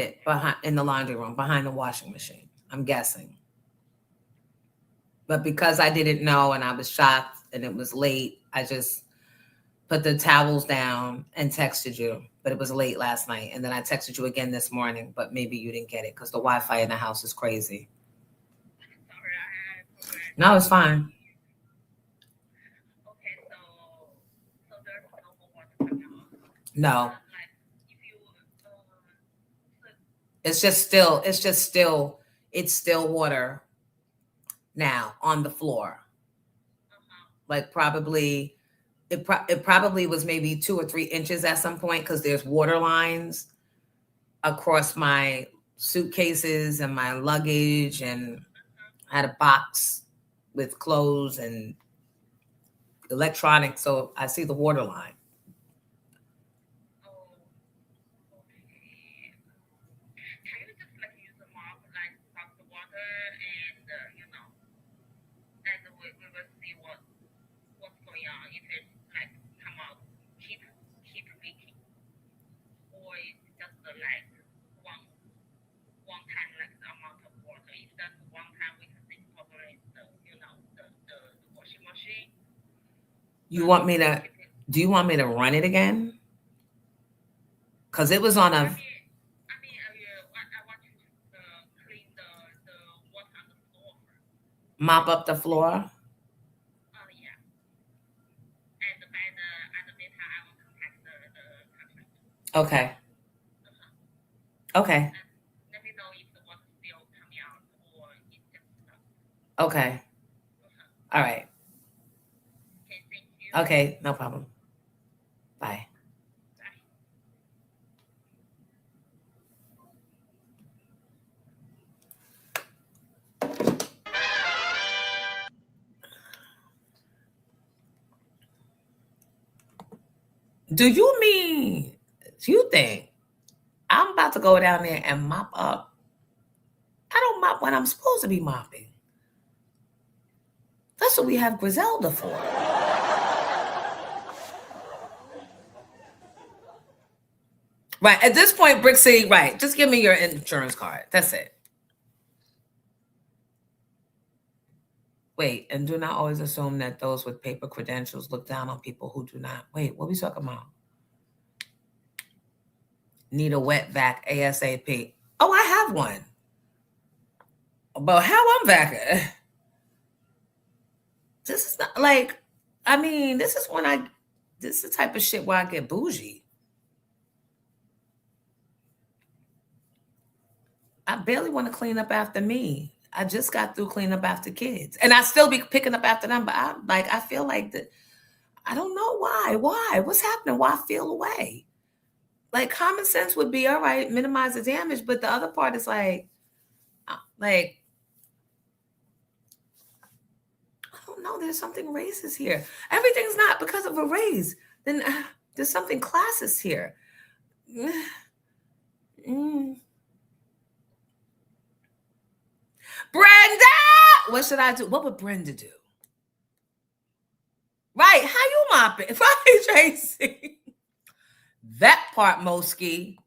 in the laundry room, behind the washing machine, I'm guessing. But because I didn't know and I was shocked and it was late, I just put the towels down and texted you. But it was late last night. And then I texted you again this morning, but maybe you didn't get it because the Wi-Fi in the house is crazy. Sorry, I forgot. No, it's fine. Okay, so there's no more water coming out. No, Like if you it's still water now on the floor. Like probably, it probably was maybe 2 or 3 inches at some point because there's water lines across my suitcases and my luggage, and I had a box with clothes and electronics, so I see the water line. oh, okay. Can you just like use a mop, like stop the water, and and we will see what's going on. If it like come out, keep leaking, or it's just like one time like the amount of water. If that's one time, we can incorporate the washing machine. You want me to? Do you want me to run it again? Because it was on a. I want you to clean the water on the floor. Mop up the floor. Yeah. And by the meantime, I will contact the contractor. Okay. Okay. Let me know if the water is still coming out or it's just stopped. Okay. All right. Okay, thank you. Okay. No problem. Bye. Bye. Do you think I'm about to go down there and mop up? I don't mop when I'm supposed to be mopping. That's what we have Griselda for. Right. At this point, Brixie, right. Just give me your insurance card. That's it. Wait, and do not always assume that those with paper credentials look down on people who do not. Wait, what are we talking about? Need a wet vac ASAP. Oh, I have one. But how I'm vacing? This is not like, I mean, this is the type of shit where I get bougie. I barely want to clean up after me. I just got through cleaning up after kids. And I still be picking up after them, but I feel like that. I don't know why. Why? What's happening? Why I feel away? Like common sense would be, all right, minimize the damage. But the other part is like, I don't know. There's something racist here. Everything's not because of a race. Then there's something classist here. Brenda! What should I do? What would Brenda do? Right. How you mopping? Right, Tracy. That part, Moski.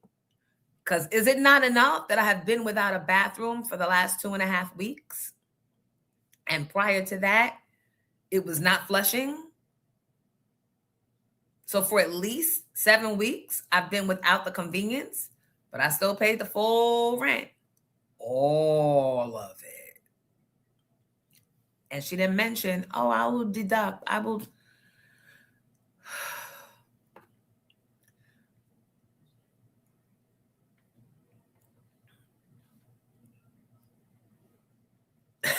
Because is it not enough that I have been without a bathroom for the last 2.5 weeks? And prior to that, it was not flushing. So for at least 7 weeks, I've been without the convenience, but I still paid the full rent. All of it. And she didn't mention, oh, I will deduct. I will.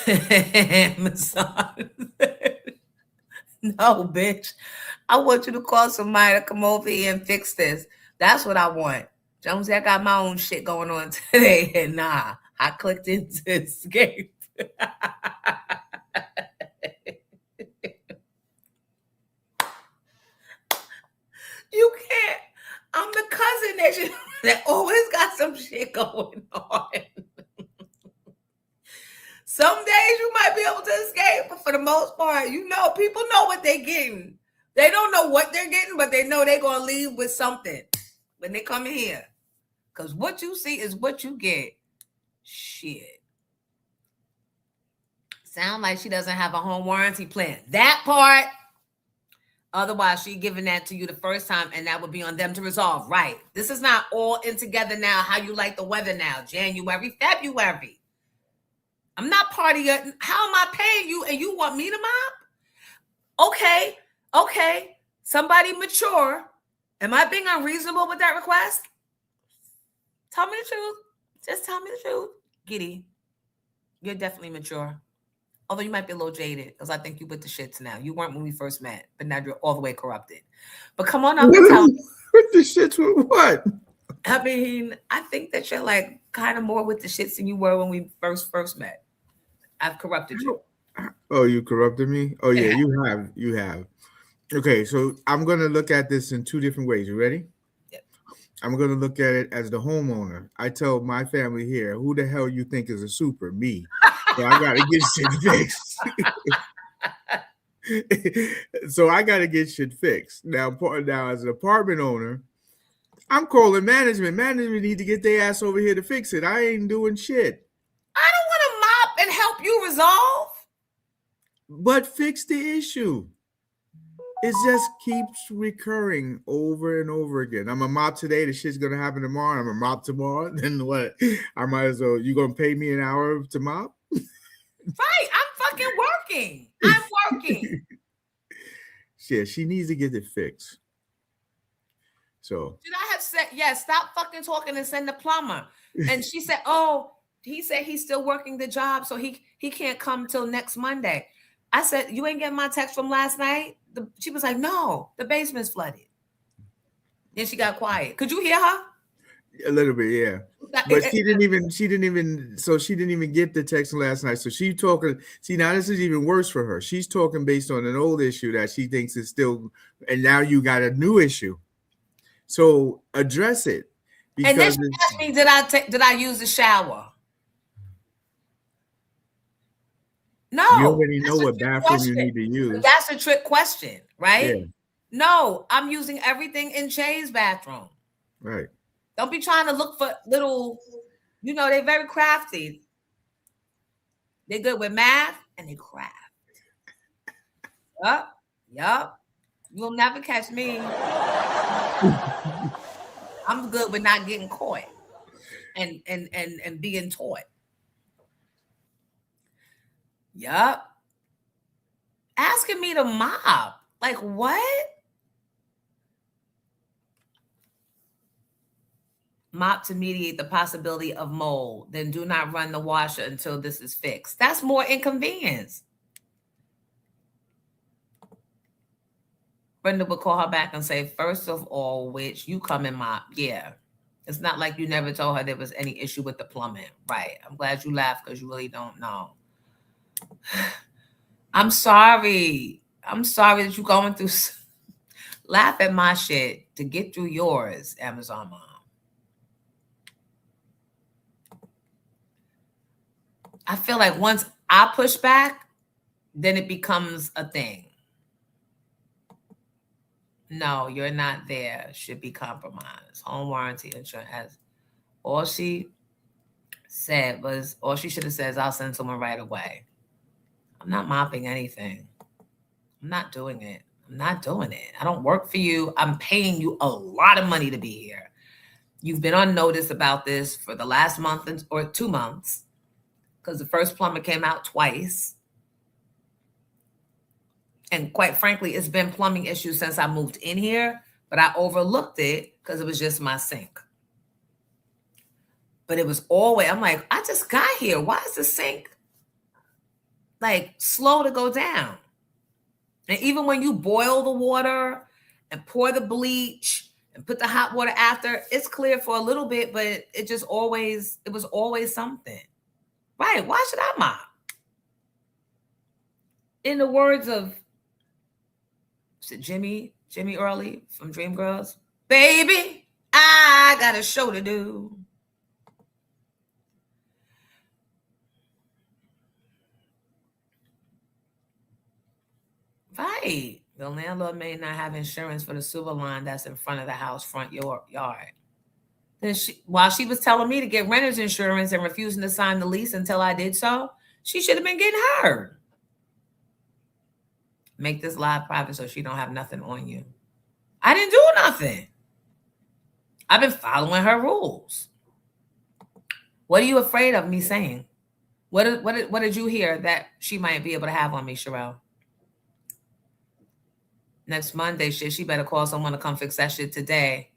Amazon. No, bitch. I want you to call somebody to come over here and fix this. That's what I want. Jonesy, I got my own shit going on today. And nah, I clicked into escape. You can't. I'm the cousin that always got some shit going on. Some days you might be able to escape, but for the most part, people know what they're getting. They don't know what they're getting, but they know they're going to leave with something when they come in here. Because what you see is what you get. Shit. Sound like she doesn't have a home warranty plan. That part. Otherwise, she giving that to you the first time, and that would be on them to resolve. Right. This is not all in together now. How you like the weather now? January, February. I'm not part of your. How am I paying you, and you want me to mop? Okay. Somebody mature. Am I being unreasonable with that request? Tell me the truth. Just tell me the truth. Giddy, you're definitely mature. Although you might be a little jaded, because I think you with the shits now. You weren't when we first met, but now you're all the way corrupted. But come on up and tell me. With the shits with what? I mean, I think that you're like kind of more with the shits than you were when we first met. I've corrupted you. Oh, you corrupted me? Oh, yeah, you have. Okay, so I'm going to look at this in two different ways. You ready? Yep. I'm going to look at it as the homeowner. I tell my family here, who the hell you think is a super? Me. So I got to get shit fixed. So I got to get shit fixed. Now, as an apartment owner, I'm calling management. Management need to get their ass over here to fix it. I ain't doing shit. I don't want to mop and help you resolve. But fix the issue. It just keeps recurring over and over again. I'm a mop today. The shit's gonna happen tomorrow. I'm a mop tomorrow. Then what? I might as well. You gonna pay me an hour to mop? Right. I'm fucking working. I'm working. Shit, she needs to get it fixed. So Should I have said, yes, stop fucking talking and send the plumber? And she said, oh, he said he's still working the job, so he can't come till next Monday. I said, you ain't getting my text from last night? She was like, no, the basement's flooded. Then she got quiet. Could you hear her? a little bit, yeah. But she didn't even get the text last night. So she talking. See, now this is even worse for her. She's talking based on an old issue that she thinks is still, and now you got a new issue. So address it. And then she asked me, did I use the shower? No. You already know what bathroom you need to use. That's a trick question, right? Yeah. No, I'm using everything in Shay's bathroom. Right. Don't be trying to look for little, they're very crafty. They're good with math and they craft. Yup. You'll never catch me. I'm good with not getting caught and being taught. Yup. Asking me to mop. Like what? Mop to mediate the possibility of mold. Then do not run the washer until this is fixed. That's more inconvenience. Brenda would call her back and say, first of all, which you come and mop. Yeah. It's not like you never told her there was any issue with the plumbing. Right. I'm glad you laughed because you really don't know. I'm sorry. I'm sorry that you're going through. Laugh at my shit to get through yours, Amazon Mom. I feel like once I push back, then it becomes a thing. No, you're not there. Should be compromised. Home warranty insurance has all she should have said is I'll send someone right away. I'm not mopping anything. I'm not doing it. I don't work for you. I'm paying you a lot of money to be here. You've been on notice about this for the last month or 2 months because the first plumber came out twice. And quite frankly, it's been plumbing issues since I moved in here, but I overlooked it because it was just my sink. But it was always, I'm like, I just got here. Why is the sink like slow to go down? And even when you boil the water and pour the bleach and put the hot water after, it's clear for a little bit, but it was always something. Right. Why should I mop? In the words of, is it Jimmy Early from Dreamgirls? Baby, I got a show to do. Right. The landlord may not have insurance for the sewer line that's in front of the house front yard. Then while she was telling me to get renter's insurance and refusing to sign the lease until I did so, she should have been getting heard. Make this live private so she don't have nothing on you. I didn't do nothing. I've been following her rules. What are you afraid of me saying? What did you hear that she might be able to have on me, Sherelle? Next Monday, shit, she better call someone to come fix that shit today.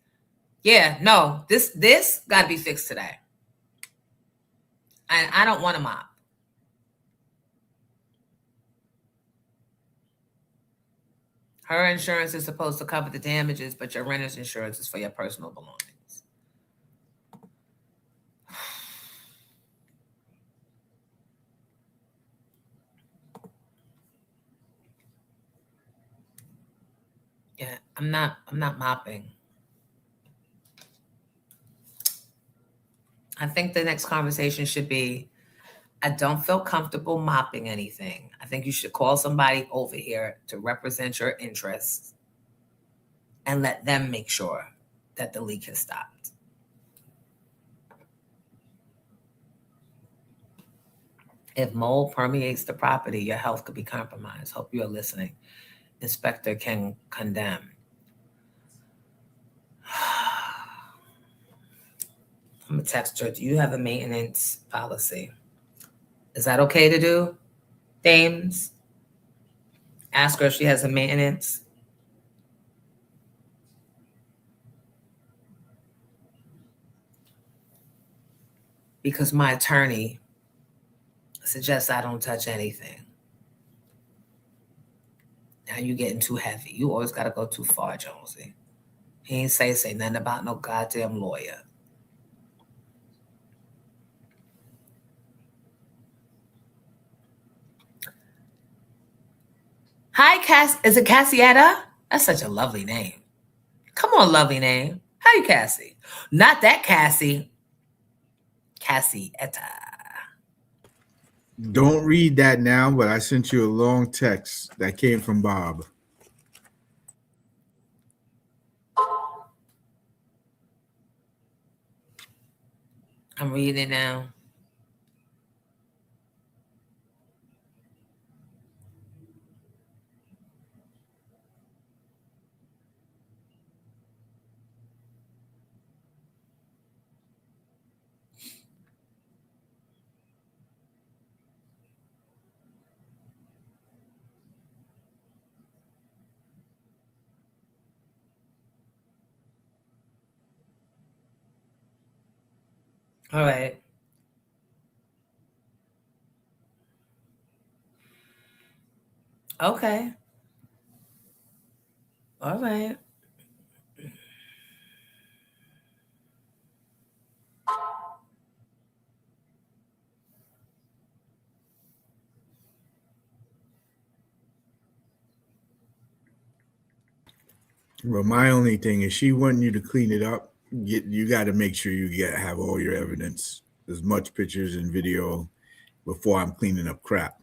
Yeah, no, this got to be fixed today. And I don't want to mop. Her insurance is supposed to cover the damages, but your renter's insurance is for your personal belongings. Yeah, I'm not mopping. I think the next conversation should be, I don't feel comfortable mopping anything. I think you should call somebody over here to represent your interests and let them make sure that the leak has stopped. If mold permeates the property, your health could be compromised. Hope you're listening. Inspector can condemn. I'm going to text her. Do you have a maintenance policy? Is that okay to do, Dames? Ask her if she has a maintenance. Because my attorney suggests I don't touch anything. Now you're getting too heavy. You always got to go too far, Jonesy. He ain't say nothing about no goddamn lawyer. Hi, Cass. Is it Cassietta? That's such a lovely name. Come on, lovely name. Hi, Cassie. Not that Cassie. Cassietta. Don't read that now, but I sent you a long text that came from Bob. I'm reading it now. All right. Okay. All right. Well, my only thing is she wanting you to clean it up. You got to make sure you have all your evidence, as much pictures and video before I'm cleaning up crap.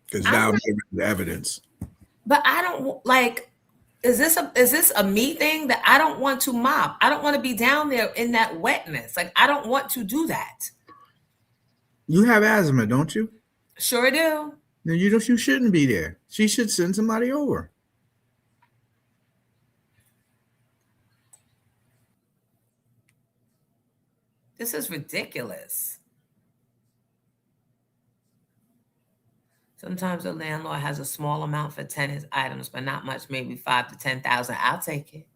Because now I'm giving the evidence. But I don't like. Is this a me thing that I don't want to mop? I don't want to be down there in that wetness. Like I don't want to do that. You have asthma, don't you? Sure do. Then you shouldn't be there. She should send somebody over. This is ridiculous. Sometimes the landlord has a small amount for tenant items, but not much, maybe 5,000 to 10,000. I'll take it.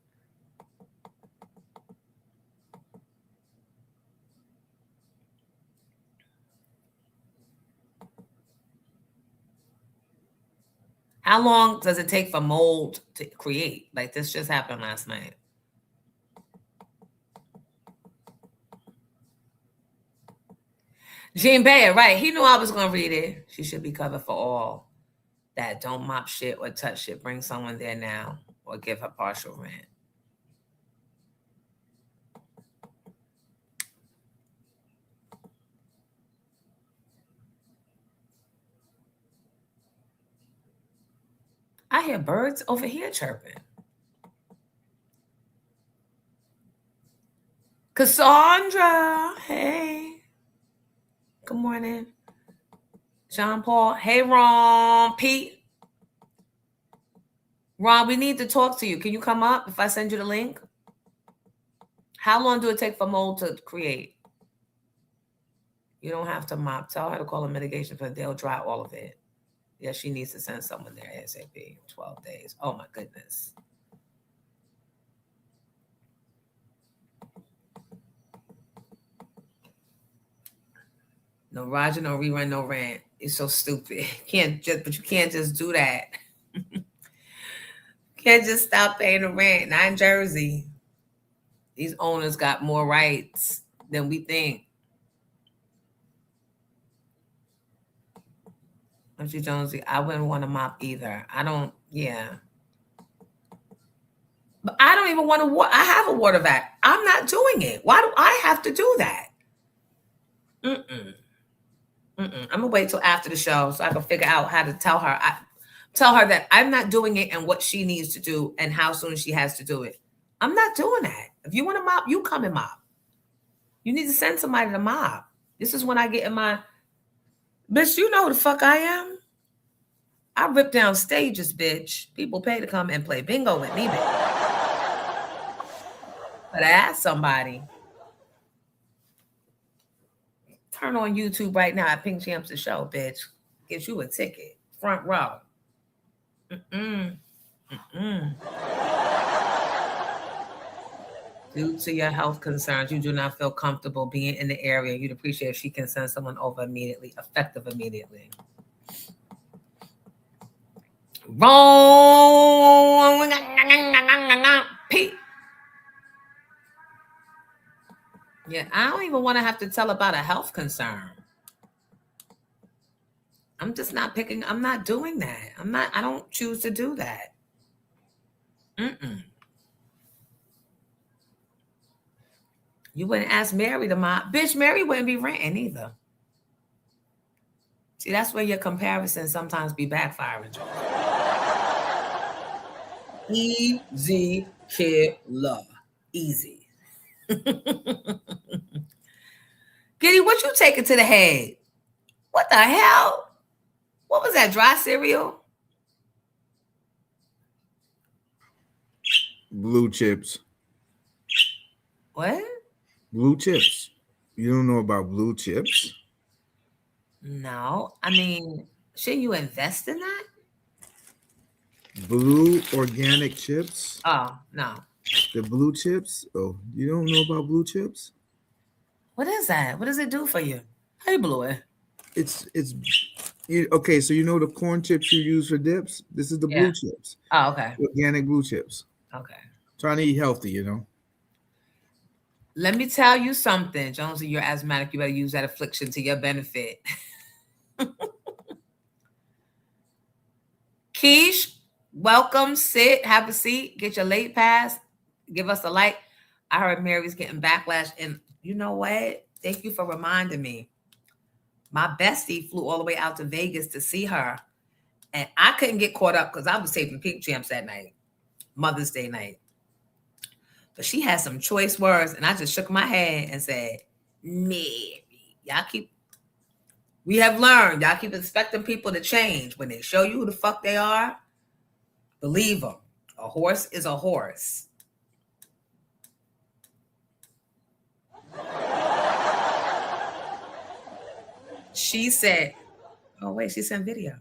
How long does it take for mold to create? Like this just happened last night. Jean Bayer, right. He knew I was going to read it. She should be covered for all that. Don't mop shit or touch shit. Bring someone there now or give her partial rent. I hear birds over here chirping. Cassandra, hey. Good morning. Jean Paul, hey, Ron. Pete. Ron, we need to talk to you. Can you come up if I send you the link? How long do it take for mold to create? You don't have to mop. Tell her to call a mitigation for they'll dry all of it. Yeah, she needs to send someone there ASAP. 12 days. Oh my goodness. No Roger, no rerun, no rant. It's so stupid. But you can't just do that. Can't just stop paying the rent. Not in Jersey. These owners got more rights than we think. Auntie Jonesy, I wouldn't want to mop either. I don't, yeah. But I don't even want to, I have a water vac. I'm not doing it. Why do I have to do that? I'm going to wait till after the show so I can figure out how to tell her. Tell her that I'm not doing it and what she needs to do and how soon she has to do it. I'm not doing that. If you want to mop, you come and mop. You need to send somebody to mop. This is when I get in my, bitch, you know who the fuck I am? I rip down stages, bitch. People pay to come and play bingo with me, bitch. But I asked somebody. Turn on YouTube right now at Pink Champs the show, bitch. Get you a ticket. Front row. Due to your health concerns, you do not feel comfortable being in the area. You'd appreciate if she can send someone over immediately, effective immediately. Wrong. Pete. Yeah, I don't even want to have to tell about a health concern. I'm just not picking. I'm not doing that. I don't choose to do that. You wouldn't ask Mary to mop. Bitch, Mary wouldn't be renting either. See, that's where your comparisons sometimes be backfiring. Easy killer. Easy. Giddy, what you taking to the head? What the hell? What was that, dry cereal? Blue chips. What? Blue chips. You don't know about blue chips? No. I mean, shouldn't you invest in that? Blue organic chips? Oh, no. The blue chips? Oh, you don't know about blue chips? What is that? What does it do for you? How you blew it? Okay, so you know the corn chips you use for dips? This is the blue chips. Oh, okay. Organic blue chips. Okay. Trying to eat healthy, you know. Let me tell you something, Jonesy. You're asthmatic. You better use that affliction to your benefit. Keish, welcome. Sit. Have a seat. Get your late pass. Give us a like. I heard Mary's getting backlash. And you know what? Thank you for reminding me. My bestie flew all the way out to Vegas to see her. And I couldn't get caught up because I was taping Pink Champs that night. Mother's Day night. But she had some choice words, and I just shook my head and said, Mary, we have learned, y'all keep expecting people to change. When they show you who the fuck they are, believe them. A horse is a horse. She said, oh, wait, she sent video.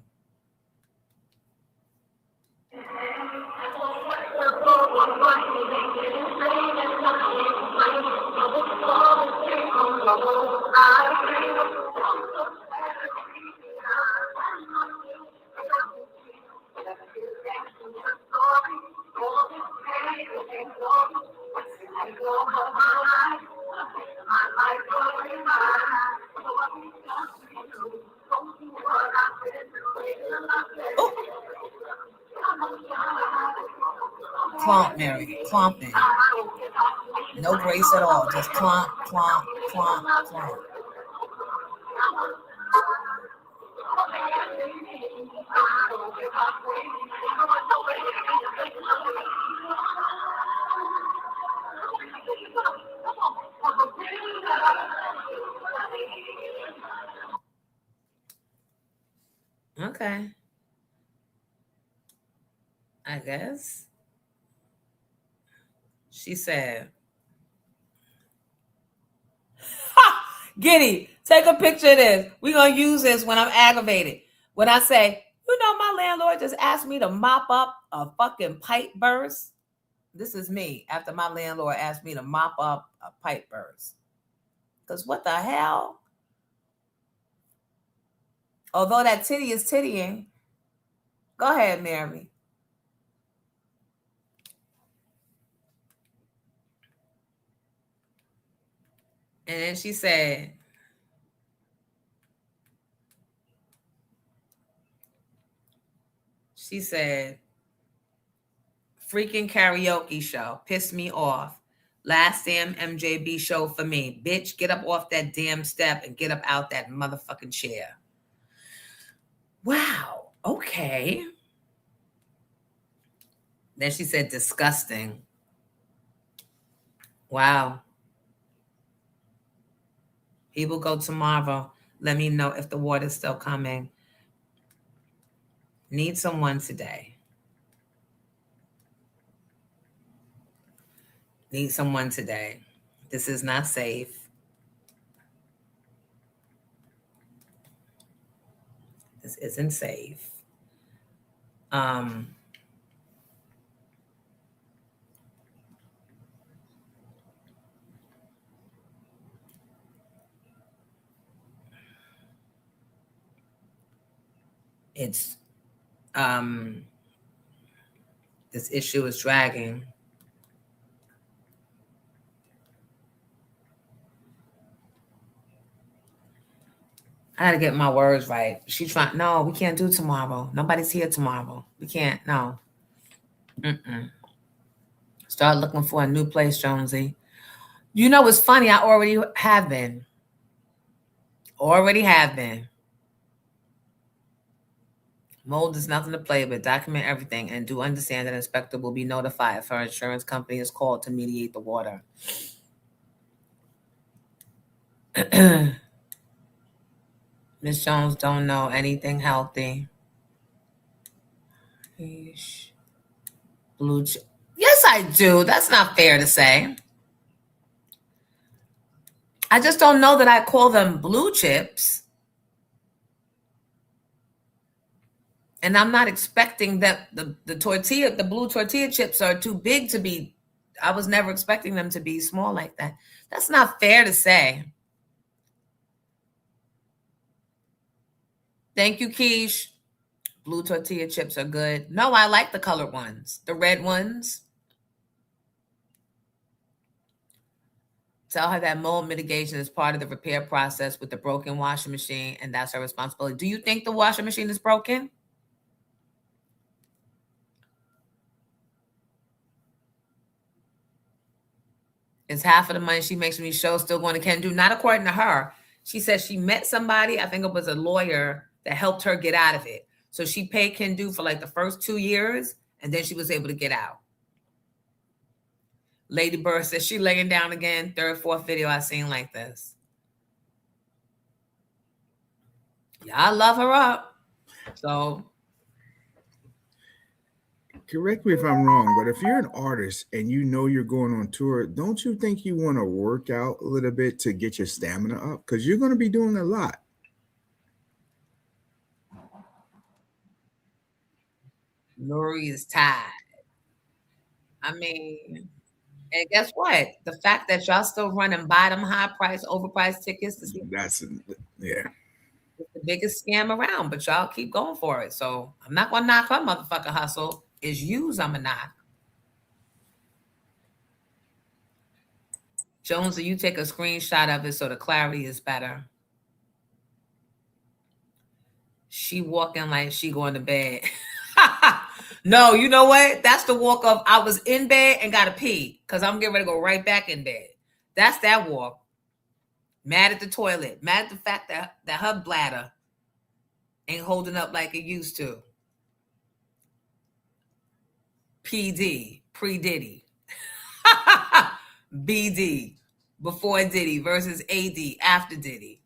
Clomp, Mary, clomping. No grace at all. Just clomp, clomp, clomp, clomp. Okay. I guess. She said, Giddy, take a picture of this. We're going to use this when I'm aggravated. When I say, my landlord just asked me to mop up a fucking pipe burst. This is me after my landlord asked me to mop up a pipe burst. Because what the hell? Although that titty is tittying. Go ahead, Mary. And then she said, freaking karaoke show pissed me off. Last damn MJB show for me. Bitch, get up off that damn step and get up out that motherfucking chair. Wow. Okay. Then she said, disgusting. Wow. He will go tomorrow. Let me know if the water's still coming. Need someone today. Need someone today. This is not safe. This isn't safe. It's this issue is dragging. I gotta get my words right. She's trying. No, we can't do tomorrow. Nobody's here tomorrow. We can't. No. Start looking for a new place, Jonesy. You know what's funny? I already have been. Mold is nothing to play with. Document everything and do understand that an inspector will be notified if her insurance company is called to mediate the water. Miss Jones don't know anything healthy. Blue chip. Yes, I do. That's not fair to say. I just don't know that I call them blue chips. And I'm not expecting that the blue tortilla chips are too big to be. I was never expecting them to be small like that. That's not fair to say. Thank you, Keish. Blue tortilla chips are good. No, I like the colored ones. The red ones. Tell her that mold mitigation is part of the repair process with the broken washing machine, and that's her responsibility. Do you think the washing machine is broken? Is half of the money she makes from these shows still going to Ken do? Not according to her. She says she met somebody, I think it was a lawyer, that helped her get out of it. So she paid Ken do for like the first 2 years, and then she was able to get out. Lady Bird says she laying down again. Third, fourth video I seen like this. Yeah, I love her up. So correct me if I'm wrong, but if you're an artist and you know you're going on tour, don't you think you want to work out a little bit to get your stamina up? Because you're going to be doing a lot. Lori is tired. I mean, and guess what? The fact that y'all still running bottom high price, overpriced tickets to see That's yeah. it's the biggest scam around, but y'all keep going for it. So I'm not gonna knock her motherfucking hustle. It's yous I'm gonna knock. Jonesy, you take a screenshot of it so the clarity is better. She walking like she going to bed. No, you know what? That's the walk of I was in bed and got to pee because I'm getting ready to go right back in bed. That's that walk. Mad at the toilet. Mad at the fact that her bladder ain't holding up like it used to. PD, pre-Diddy. BD, before Diddy versus AD, after Diddy.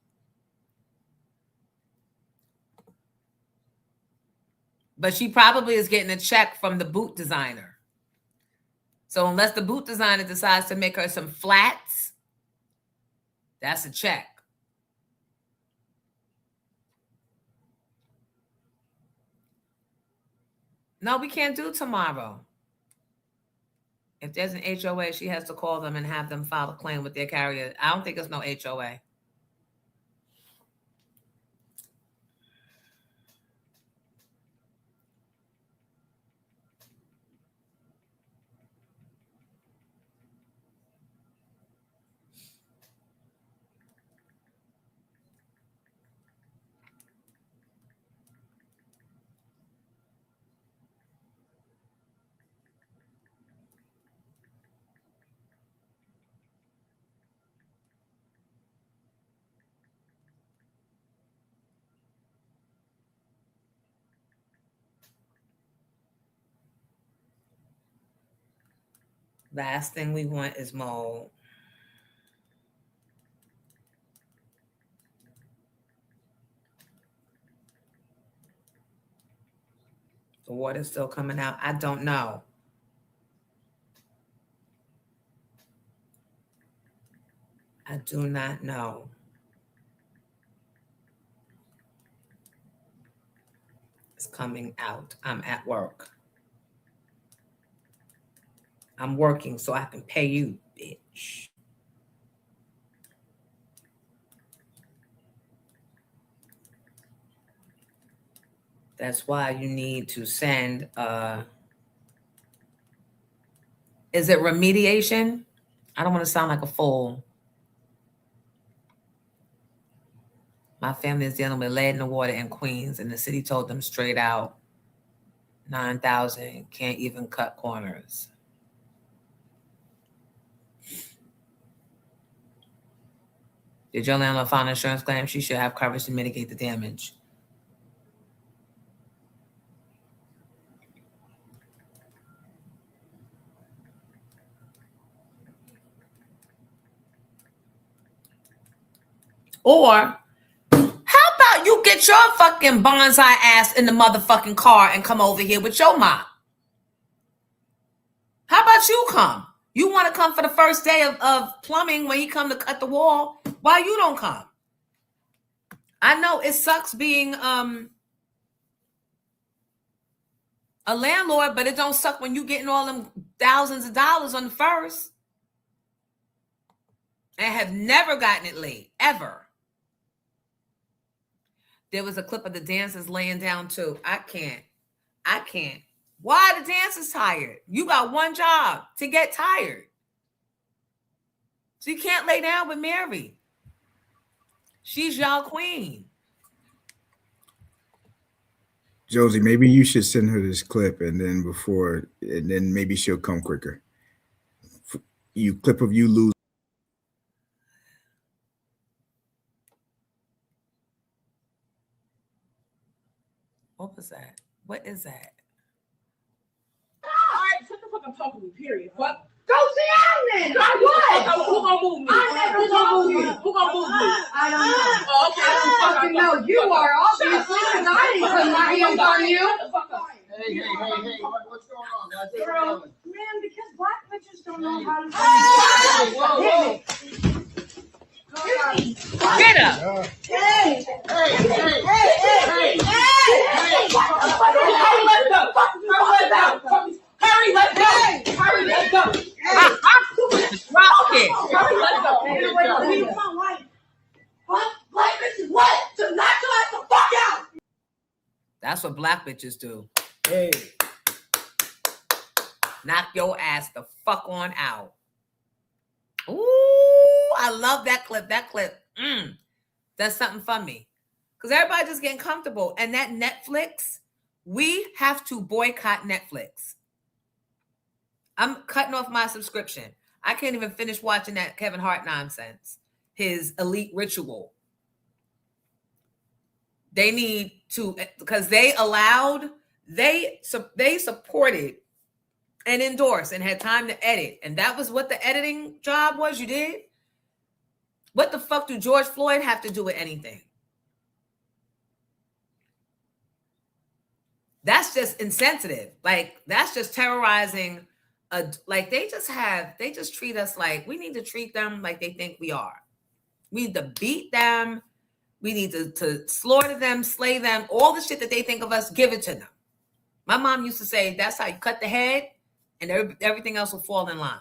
But she probably is getting a check from the boot designer. So unless the boot designer decides to make her some flats, that's a check. No, we can't do tomorrow. If there's an HOA, she has to call them and have them file a claim with their carrier. I don't think there's no HOA. Last thing we want is mold. The water's still coming out. I don't know. I do not know. It's coming out. I'm at work. I'm working so I can pay you, bitch. That's why you need to send, is it remediation? I don't want to sound like a fool. My family is dealing with lead in the water in Queens, and the city told them straight out, 9,000, can't even cut corners. Did your landlord file an insurance claim? She should have coverage to mitigate the damage. Or how about you get your fucking bonsai ass in the motherfucking car and come over here with your mop? How about you come? You want to come for the first day of plumbing when you come to cut the wall? Why you don't come? I know it sucks being a landlord, but it don't suck when you getting all them thousands of dollars on the first and have never gotten it late, ever. There was a clip of the dancers laying down too. I can't. Why are the dancers tired? You got one job, to get tired. So you can't lay down with Mary. She's y'all queen. Josie, maybe you should send her this clip, and then maybe she'll come quicker. You clip of you lose. What was that? What is that? All right, shut the fuck up talking to me, period. What? Go sit down then. What? Who gonna move me? Who gonna move you? Who gonna move me? I don't know. Oh, okay. I don't fucking know. You are obviously because I didn't put my hands on you. Shut the fuck up. Hey, what's going on, guys? Bro, man, because black bitches don't know how to. Whoa. Get up. Hey! Hurry, let's go. Drop kick. Black bitches, what? To knock your ass the fuck out! That's what black bitches do. Hey. Knock your ass the fuck on out. Ooh, I love that clip. That's something for me. Because everybody just getting comfortable. And that Netflix, we have to boycott Netflix. I'm cutting off my subscription. I can't even finish watching that Kevin Hart nonsense. His elite ritual. They need to, because they supported and endorsed and had time to edit. And that was what the editing job was. You did? What the fuck do George Floyd have to do with anything? That's just insensitive. Like, that's just terrorizing. Like, they just treat us like we need to treat them like they think we are. We need to beat them. We need to slaughter them, slay them, all the shit that they think of us, give it to them. My mom used to say, that's how you cut the head, and everything else will fall in line.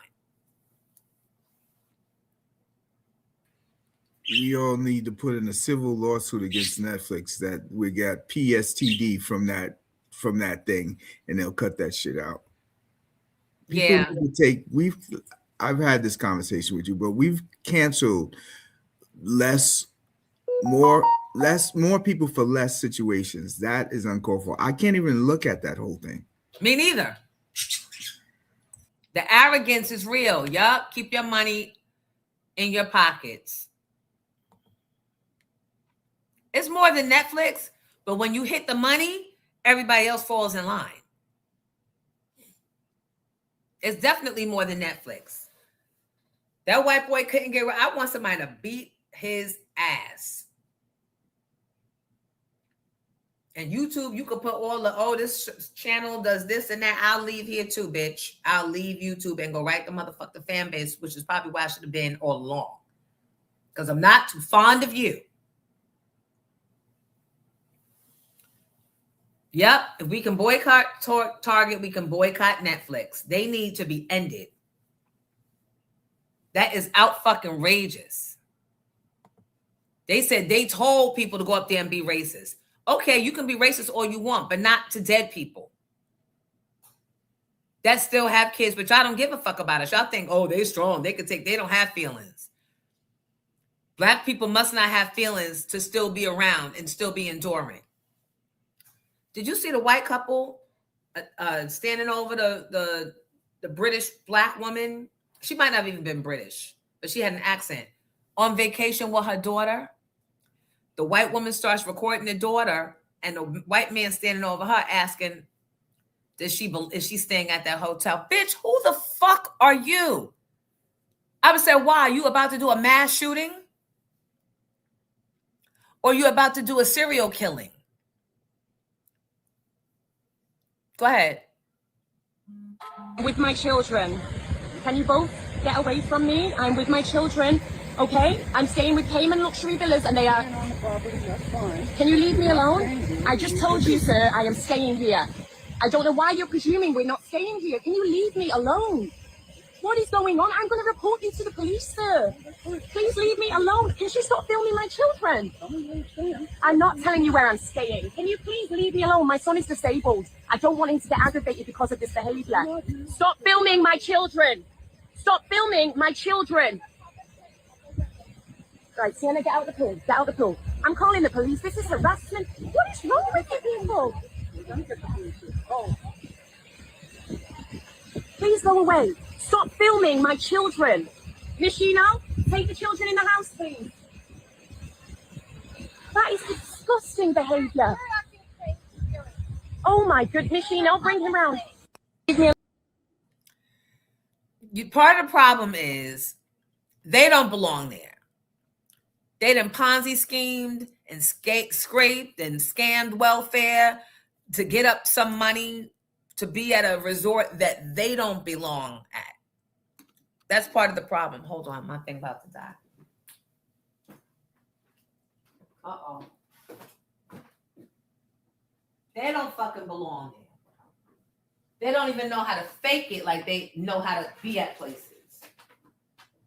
We all need to put in a civil lawsuit against Netflix that we got PSTD from that thing, and they'll cut that shit out. People need to I've had this conversation with you, but we've canceled more people for less situations. That is uncalled for. I can't even look at that whole thing. Me neither. The arrogance is real. Yup. Keep your money in your pockets. It's more than Netflix, but when you hit the money, everybody else falls in line. It's definitely more than Netflix. That white boy couldn't get right. I want somebody to beat his ass. And YouTube, you could put all the, this channel does this and that. I'll leave here too, bitch. I'll leave YouTube and go right to motherfucking fan base, which is probably why I should have been all along. Because I'm not too fond of you. Yep. If we can boycott Target, we can boycott Netflix. They need to be ended. That is out fucking rageous. They said they told people to go up there and be racist. Okay, you can be racist all you want, but not to dead people that still have kids, but y'all don't give a fuck about it. Y'all think, oh, they strong. They don't have feelings. Black people must not have feelings to still be around and still be enduring. Did you see the white couple standing over the British black woman? She might not have even been British, but she had an accent. On vacation with her daughter. The white woman starts recording the daughter, and the white man standing over her asking, is she staying at that hotel? Bitch, who the fuck are you? I would say, why? You about to do a mass shooting? Or you about to do a serial killing? Go ahead. With my children. Can you both get away from me? I'm with my children, okay? I'm staying with Cayman Luxury Villas and they are... Can you leave me alone? I just told you, sir, I am staying here. I don't know why you're presuming we're not staying here. Can you leave me alone? What is going on? I'm going to report you to the police, sir. Please leave me alone. Can you stop filming my children? I'm not telling you where I'm staying. Can you please leave me alone? My son is disabled. I don't want him to get aggravated because of this behavior. Stop filming my children. Stop filming my children. Right, Sienna, get out of the pool. Get out of the pool. I'm calling the police. This is harassment. What is wrong with you people? Please go away. Stop filming my children. Miss Shino, take the children in the house, please. That is disgusting behavior. Oh my goodness, Miss Shino, bring him round. Part of the problem is they don't belong there. They done Ponzi schemed and scraped and scammed welfare to get up some money to be at a resort that they don't belong at. That's part of the problem. Hold on, my thing about to die. Uh-oh. They don't fucking belong there. They don't even know how to fake it like they know how to be at places.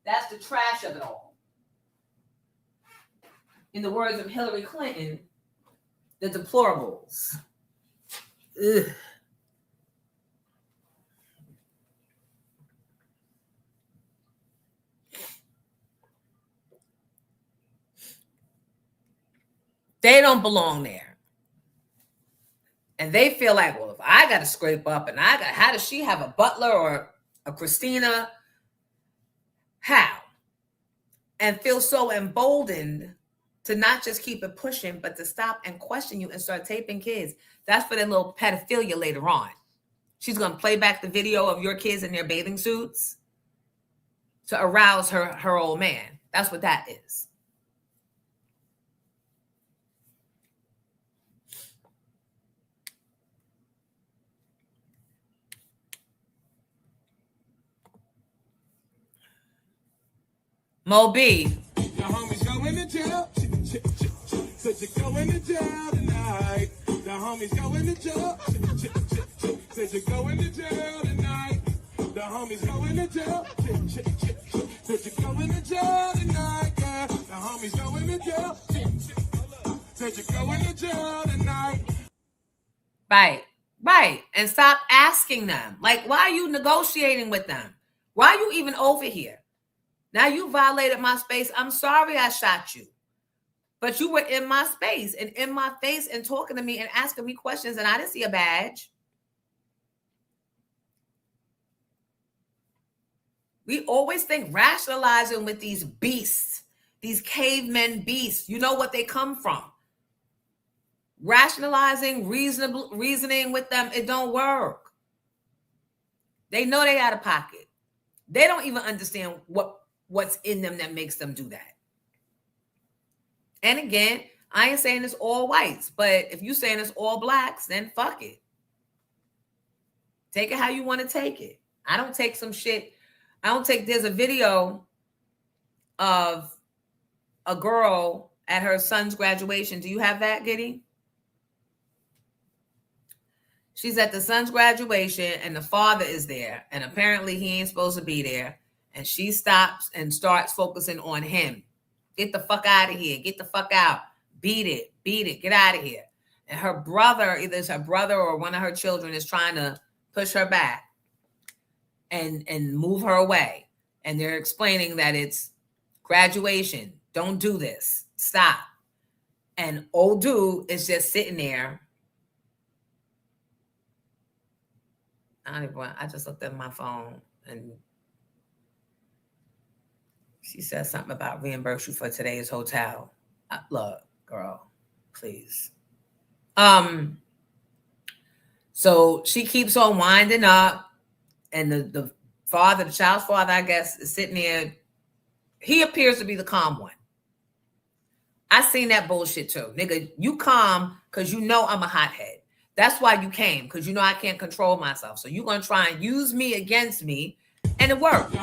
That's the trash of it all. In the words of Hillary Clinton, the deplorables. Ugh. They don't belong there. And they feel like, well, if I got to scrape up and how does she have a butler or a Christina? How? And feel so emboldened to not just keep it pushing, but to stop and question you and start taping kids. That's for their little pedophilia later on. She's going to play back the video of your kids in their bathing suits to arouse her old man. That's what that is. Moby. The homies going to jail. Said you're going to jail tonight. The homies going to jail. Said you're going to jail tonight. The homies going to jail. Said you're going to jail tonight. Yeah. The homies going to jail. Said you're going to jail tonight. Right. And stop asking them. Like, why are you negotiating with them? Why are you even over here? Now you violated my space. I'm sorry I shot you. But you were in my space and in my face and talking to me and asking me questions, and I didn't see a badge. We always think rationalizing with these beasts, these cavemen beasts. You know what they come from. Rationalizing, reasoning with them, it don't work. They know they out of pocket. They don't even understand what's in them that makes them do that. And again, I ain't saying it's all whites, but if you're saying it's all blacks, then fuck it. Take it how you want to take it. I don't take some shit. There's a video of a girl at her son's graduation. Do you have that, Giddy? She's at the son's graduation and the father is there. And apparently he ain't supposed to be there. And she stops and starts focusing on him. Get the fuck out of here. Get the fuck out. Beat it. Get out of here. And her brother, either it's her brother or one of her children, is trying to push her back and move her away. And they're explaining that it's graduation. Don't do this. Stop. And old dude is just sitting there. I just looked at my phone and she said something about reimburse you for today's hotel. Look, girl, please. So she keeps on winding up, and the child's father, I guess, is sitting there. He appears to be the calm one. I seen that bullshit too. Nigga, you calm because you know I'm a hothead. That's why you came, because you know I can't control myself. So you're going to try and use me against me, and it worked.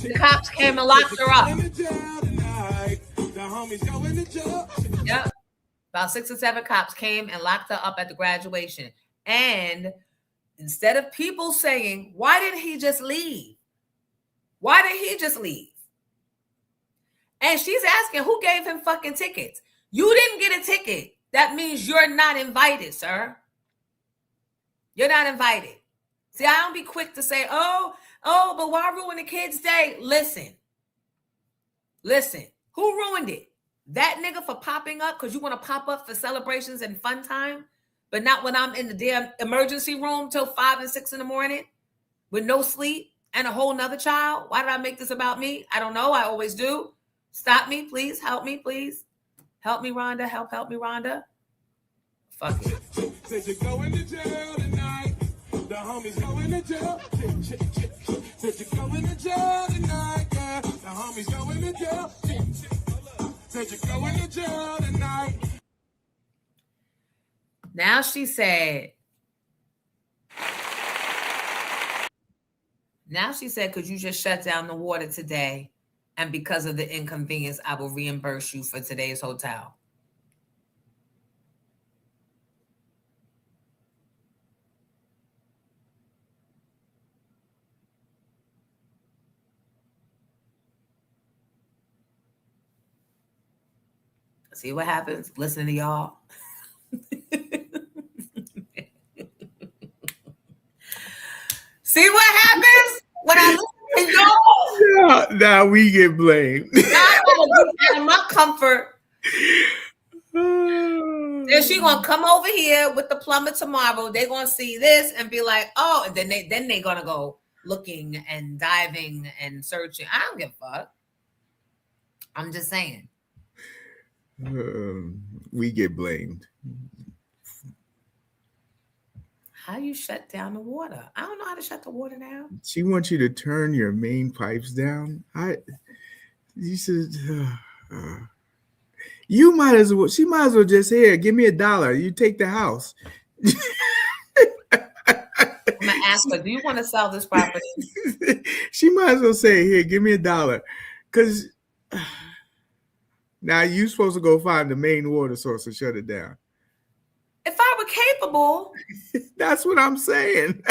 The cops came and locked her up. Yep. About 6 or 7 cops came and locked her up at the graduation. And instead of people saying, why didn't he just leave? Why did he just leave? And she's asking, who gave him fucking tickets? You didn't get a ticket. That means you're not invited, sir. You're not invited. See, I don't be quick to say, oh, but why ruin the kids' day? Listen. Who ruined it? That nigga for popping up because you want to pop up for celebrations and fun time, but not when I'm in the damn emergency room till 5 and 6 in the morning with no sleep and a whole nother child. Why did I make this about me? I don't know. I always do. Stop me, please. Help me, please. Help me, Rhonda. Help me, Rhonda. Fuck it. Said you're going to jail tonight. The homies going to jail. Said you're going to jail tonight. Yeah. The homies going to jail. Said you're going to jail tonight. Now she said, could you just shut down the water today? And because of the inconvenience, I will reimburse you for today's hotel. See what happens? Listen to y'all. See what happens when I listen to y'all? Now we get blamed. Now I gotta get out of my comfort. Then she gonna come over here with the plumber tomorrow. They're gonna see this and be like, oh, and then they gonna go looking and diving and searching. I don't give a fuck. I'm just saying. We get blamed. How you shut down the water? I don't know how to shut the water down. She wants you to turn your main pipes down. She said, you might as well. She might as well just give me $1. You take the house. I'm gonna ask her, do you want to sell this property? She might as well say, here, give me $1. Because now you're supposed to go find the main water source and shut it down. If I were capable. That's what I'm saying.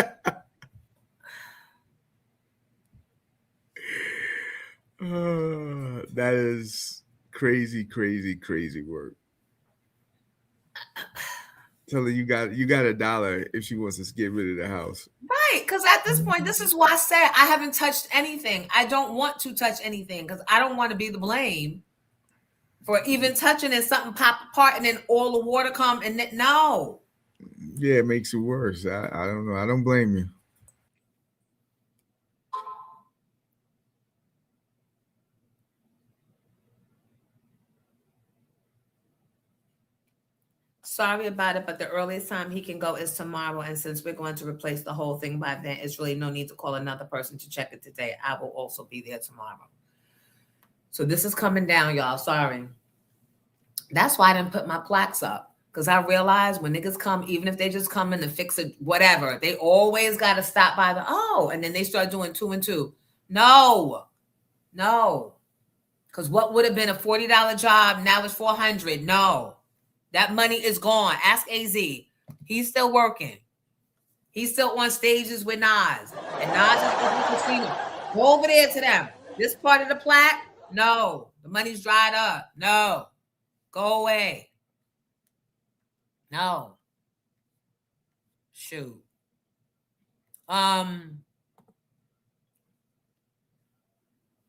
That is crazy, crazy, crazy work. Tell her you got $1 if she wants to get rid of the house. Right, because at this point, this is why I said I haven't touched anything. I don't want to touch anything because I don't want to be the blame for even touching it. Something pop apart and then all the water come and then, no. Yeah, it makes it worse. I don't know. I don't blame you. Sorry about it, but the earliest time he can go is tomorrow. And since we're going to replace the whole thing by then, it's really no need to call another person to check it today. I will also be there tomorrow. So this is coming down, y'all. Sorry. That's why I didn't put my plaques up. Because I realized when niggas come, even if they just come in to fix it, whatever, they always got to stop by and then they start doing 2 and 2. No. Because what would have been a $40 job, now it's $400. No. That money is gone. Ask AZ. He's still working. He's still on stages with Nas. And Nas is in the casino. Go over there to them. This part of the plaque, no. The money's dried up. No. Go away. No. Shoot.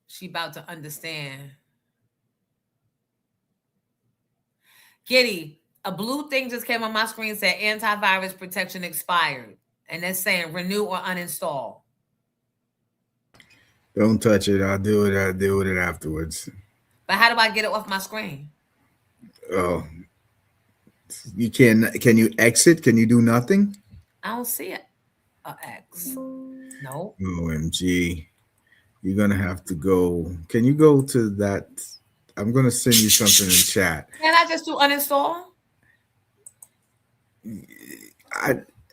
She about to understand. Giddy, a blue thing just came on my screen, said antivirus protection expired. And it's saying renew or uninstall. Don't touch it. I'll deal with it afterwards. But how do I get it off my screen? Oh. You can you exit? Can you do nothing? I don't see it. X. No. OMG. You're going to have to go. Can you go to that? I'm going to send you something in chat. Can I just do uninstall?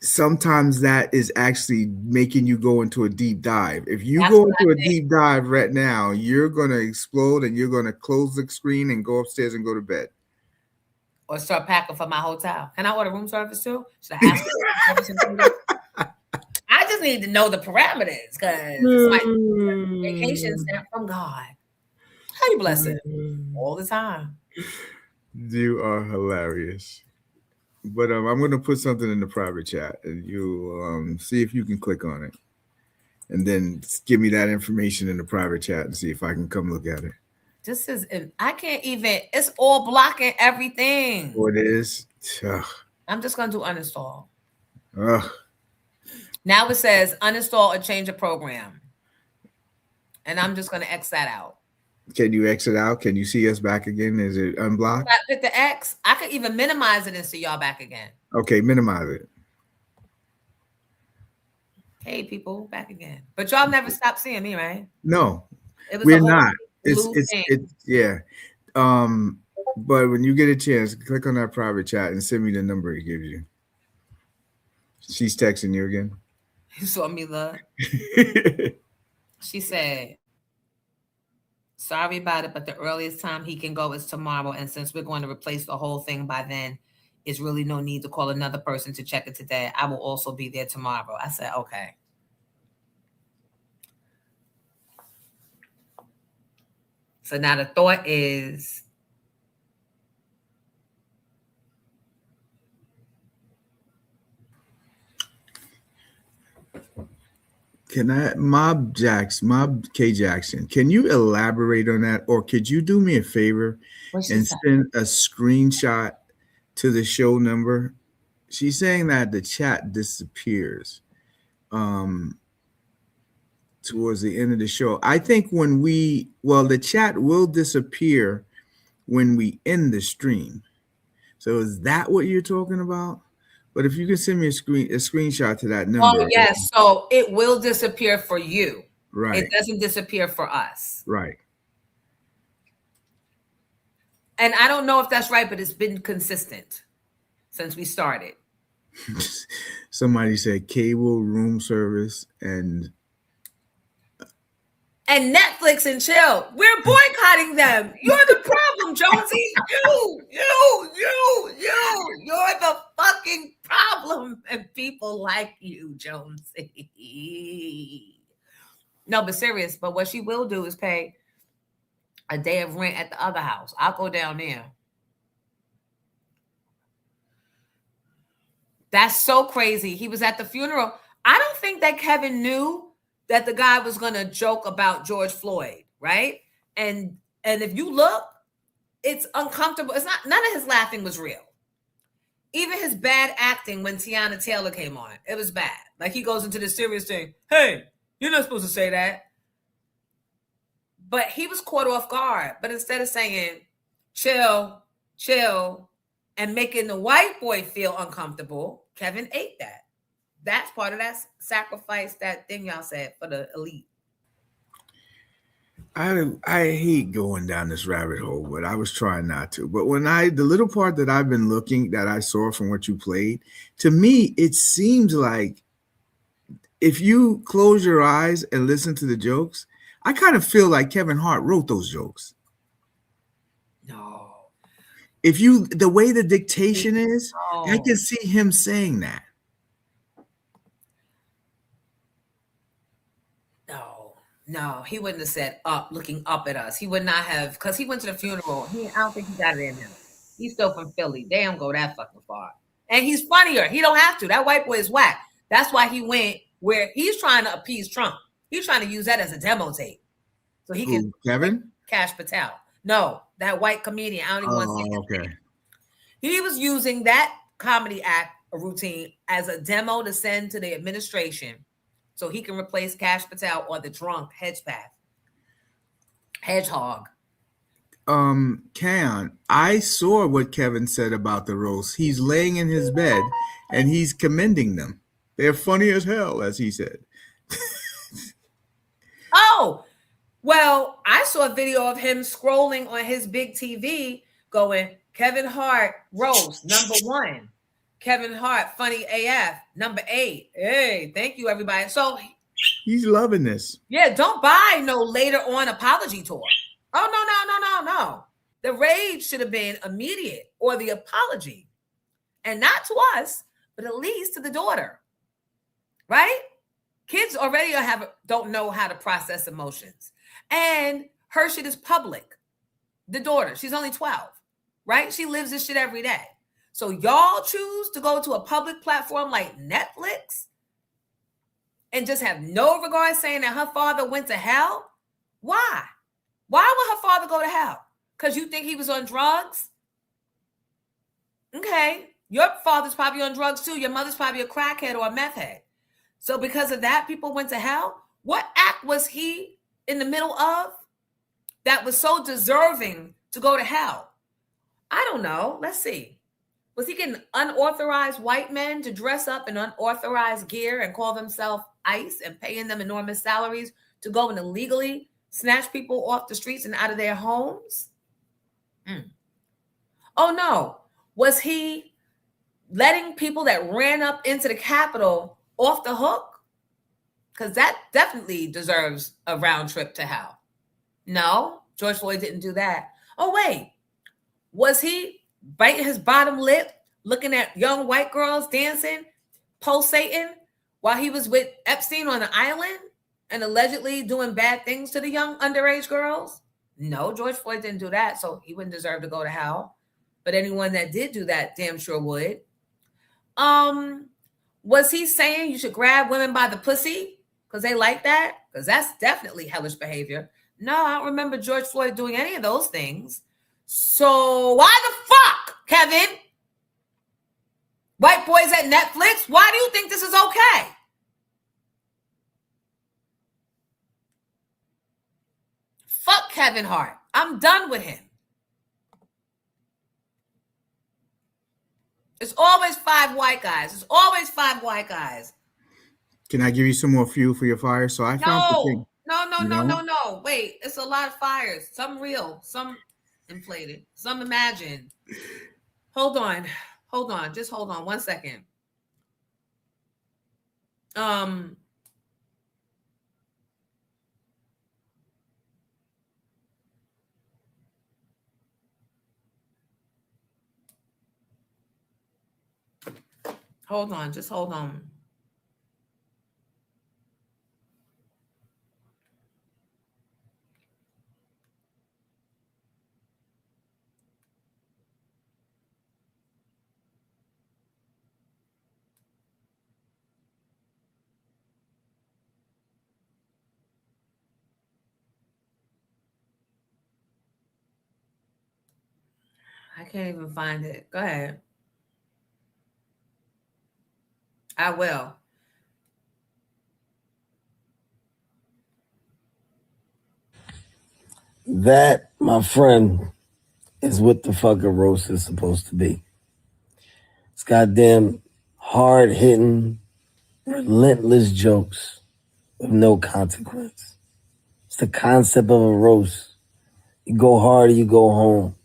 Sometimes that is actually making you go into a deep dive. If you go into a deep dive right now, you're going to explode and you're going to close the screen and go upstairs and go to bed. Or start packing for my hotel. Can I order room service too? Should I ask for service? I just need to know the parameters because it's like vacation sent from God. How you bless it all the time. You are hilarious. But I'm going to put something in the private chat and you see if you can click on it. And then give me that information in the private chat and see if I can come look at it. This is, I can't even, it's all blocking everything. Oh, it is? Ugh. I'm just going to do uninstall. Ugh. Now it says uninstall or change a program. And I'm just going to X that out. Can you exit out? Can you see us back again? Is it unblocked? I click the X. I could even minimize it and see y'all back again. Okay, minimize it. Hey, people, back again. But y'all never stopped seeing me, right? No, it was we're not. It's yeah. But when you get a chance, click on that private chat and send me the number it gives you. She's texting you again. You saw me, love. She said, sorry about it, but the earliest time he can go is tomorrow. And since we're going to replace the whole thing by then, it's really no need to call another person to check it today. I will also be there tomorrow. I said, okay. So now the thought is, can I, Mob K Jackson, can you elaborate on that? Or could you do me a favor and send a screenshot to the show number? She's saying that the chat disappears towards the end of the show. I think when the chat will disappear when we end the stream. So is that what you're talking about? But if you can send me a screenshot to that number. Oh, yes. So it will disappear for you. Right. It doesn't disappear for us. Right. And I don't know if that's right, but it's been consistent since we started. Somebody said cable, room service, and Netflix and chill. We're boycotting them. You're the problem, Jonesy. You're the fucking problem, and people like you, Jonesy. No, but serious. But what she will do is pay a day of rent at the other house. I'll go down there. That's so crazy. He was at the funeral. I don't think that Kevin knew that the guy was going to joke about George Floyd, right? And if you look, it's uncomfortable. It's not, none of his laughing was real. Even his bad acting when Tiana Taylor came on, it was bad. Like he goes into the serious thing. Hey, you're not supposed to say that. But he was caught off guard. But instead of saying, chill, and making the white boy feel uncomfortable, Kevin ate that. That's part of that sacrifice, that thing y'all said for the elite. I hate going down this rabbit hole, but I was trying not to. But when the little part that I've been looking, that I saw from what you played, to me, it seems like if you close your eyes and listen to the jokes, I kind of feel like Kevin Hart wrote those jokes. No. The way the dictation is, I can see him saying that. No, he wouldn't have said looking up at us. He would not have, because he went to the funeral. I don't think he got it in him. He's still from Philly. They don't go that fucking far. And he's funnier. He don't have to. That white boy is whack. That's why he went where he's trying to appease Trump. He's trying to use that as a demo tape. So he can Kevin? Cash Patel. No, that white comedian. I don't even want to say okay. He was using that comedy act routine as a demo to send to the administration so he can replace Cash Patel or the drunk hedgehog. Can, I saw what Kevin said about the roast. He's laying in his bed and he's commending them. They're funny as hell, as he said. Oh, well, I saw a video of him scrolling on his big TV going, Kevin Hart roast, number 1. Kevin Hart, funny AF, number 8. Hey, thank you, everybody. So he's loving this. Yeah, don't buy no later on apology tour. Oh, no. The rage should have been immediate, or the apology. And not to us, but at least to the daughter. Right? Kids already don't know how to process emotions. And her shit is public. The daughter, she's only 12, right? She lives this shit every day. So y'all choose to go to a public platform like Netflix and just have no regard saying that her father went to hell? Why? Why would her father go to hell? Because you think he was on drugs? Okay. Your father's probably on drugs too. Your mother's probably a crackhead or a meth head. So because of that, people went to hell? What act was he in the middle of that was so deserving to go to hell? I don't know. Let's see. Was he getting unauthorized white men to dress up in unauthorized gear and call themselves ICE and paying them enormous salaries to go and illegally snatch people off the streets and out of their homes? Oh, no. Was he letting people that ran up into the Capitol off the hook? Because that definitely deserves a round trip to hell. No, George Floyd didn't do that. Oh, wait. Was he biting his bottom lip, looking at young white girls dancing, pulsating, while he was with Epstein on the island and allegedly doing bad things to the young underage girls? No, George Floyd didn't do that, so he wouldn't deserve to go to hell. But anyone that did do that damn sure would. Was he saying you should grab women by the pussy because they like that? Because that's definitely hellish behavior. No, I don't remember George Floyd doing any of those things. So why the fuck, Kevin? White boys at Netflix? Why do you think this is okay? Fuck Kevin Hart. I'm done with him. It's always 5 white guys. It's always 5 white guys. Can I give you some more fuel for your fire? So I found the thing. No. Wait, it's a lot of fires. Some real, some inflated, some imagined. Hold on. Just hold on 1 second. Hold on, just hold on. I can't even find it. Go ahead. I will. That, my friend, is what the fucking roast is supposed to be. It's goddamn hard-hitting, relentless jokes with no consequence. It's the concept of a roast. You go hard or you go home.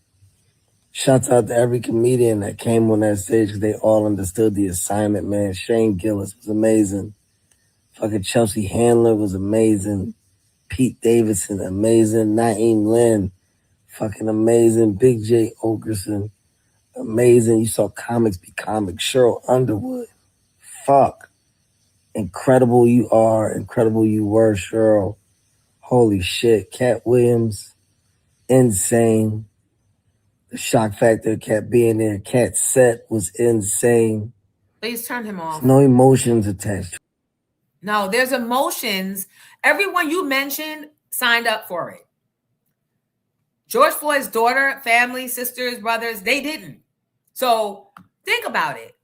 Shouts out to every comedian that came on that stage because they all understood the assignment, man. Shane Gillis was amazing. Fucking Chelsea Handler was amazing. Pete Davidson, amazing. Naeem Lynn, fucking amazing. Big J. Okerson, amazing. You saw comics be comics. Cheryl Underwood, fuck. Incredible you are. Incredible you were, Cheryl. Holy shit. Cat Williams, insane. The shock factor kept being there. Cat's set was insane. Please turn him off. There's no emotions attached. No, there's emotions. Everyone you mentioned signed up for it. George Floyd's daughter, family, sisters, brothers, they didn't. So think about it.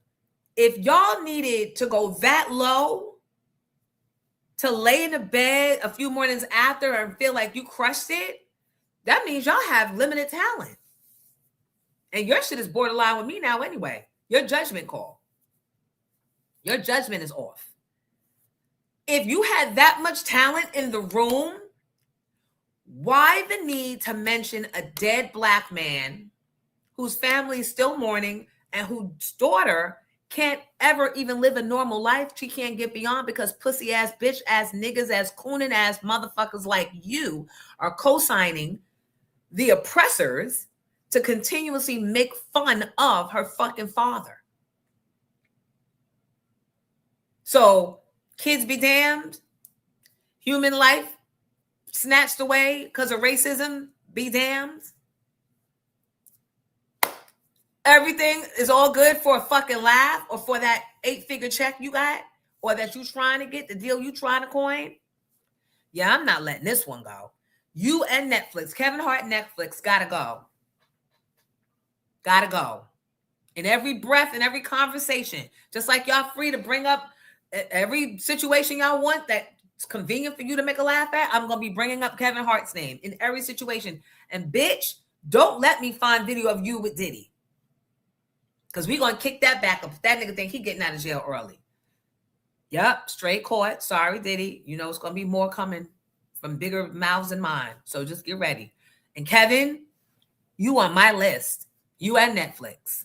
If y'all needed to go that low to lay in the bed a few mornings after and feel like you crushed it, that means y'all have limited talent. And your shit is borderline with me now anyway. Your judgment call. Your judgment is off. If you had that much talent in the room, why the need to mention a dead black man whose family is still mourning and whose daughter can't ever even live a normal life? She can't get beyond because pussy ass, bitch ass, niggas ass, cooning ass motherfuckers like you are co-signing the oppressors to continuously make fun of her fucking father. So kids be damned, human life snatched away because of racism, be damned. Everything is all good for a fucking laugh or for that 8-figure check you got or that you trying to get, the deal you trying to coin. Yeah, I'm not letting this one go. You and Netflix, Kevin Hart Netflix, gotta go. Gotta go. In every breath, in every conversation, just like y'all free to bring up every situation y'all want that's convenient for you to make a laugh at, I'm going to be bringing up Kevin Hart's name in every situation. And bitch, don't let me find video of you with Diddy. Because we're going to kick that back up. That nigga think he getting out of jail early. Yep, straight caught. Sorry, Diddy. You know it's going to be more coming from bigger mouths than mine. So just get ready. And Kevin, you on my list. You and Netflix.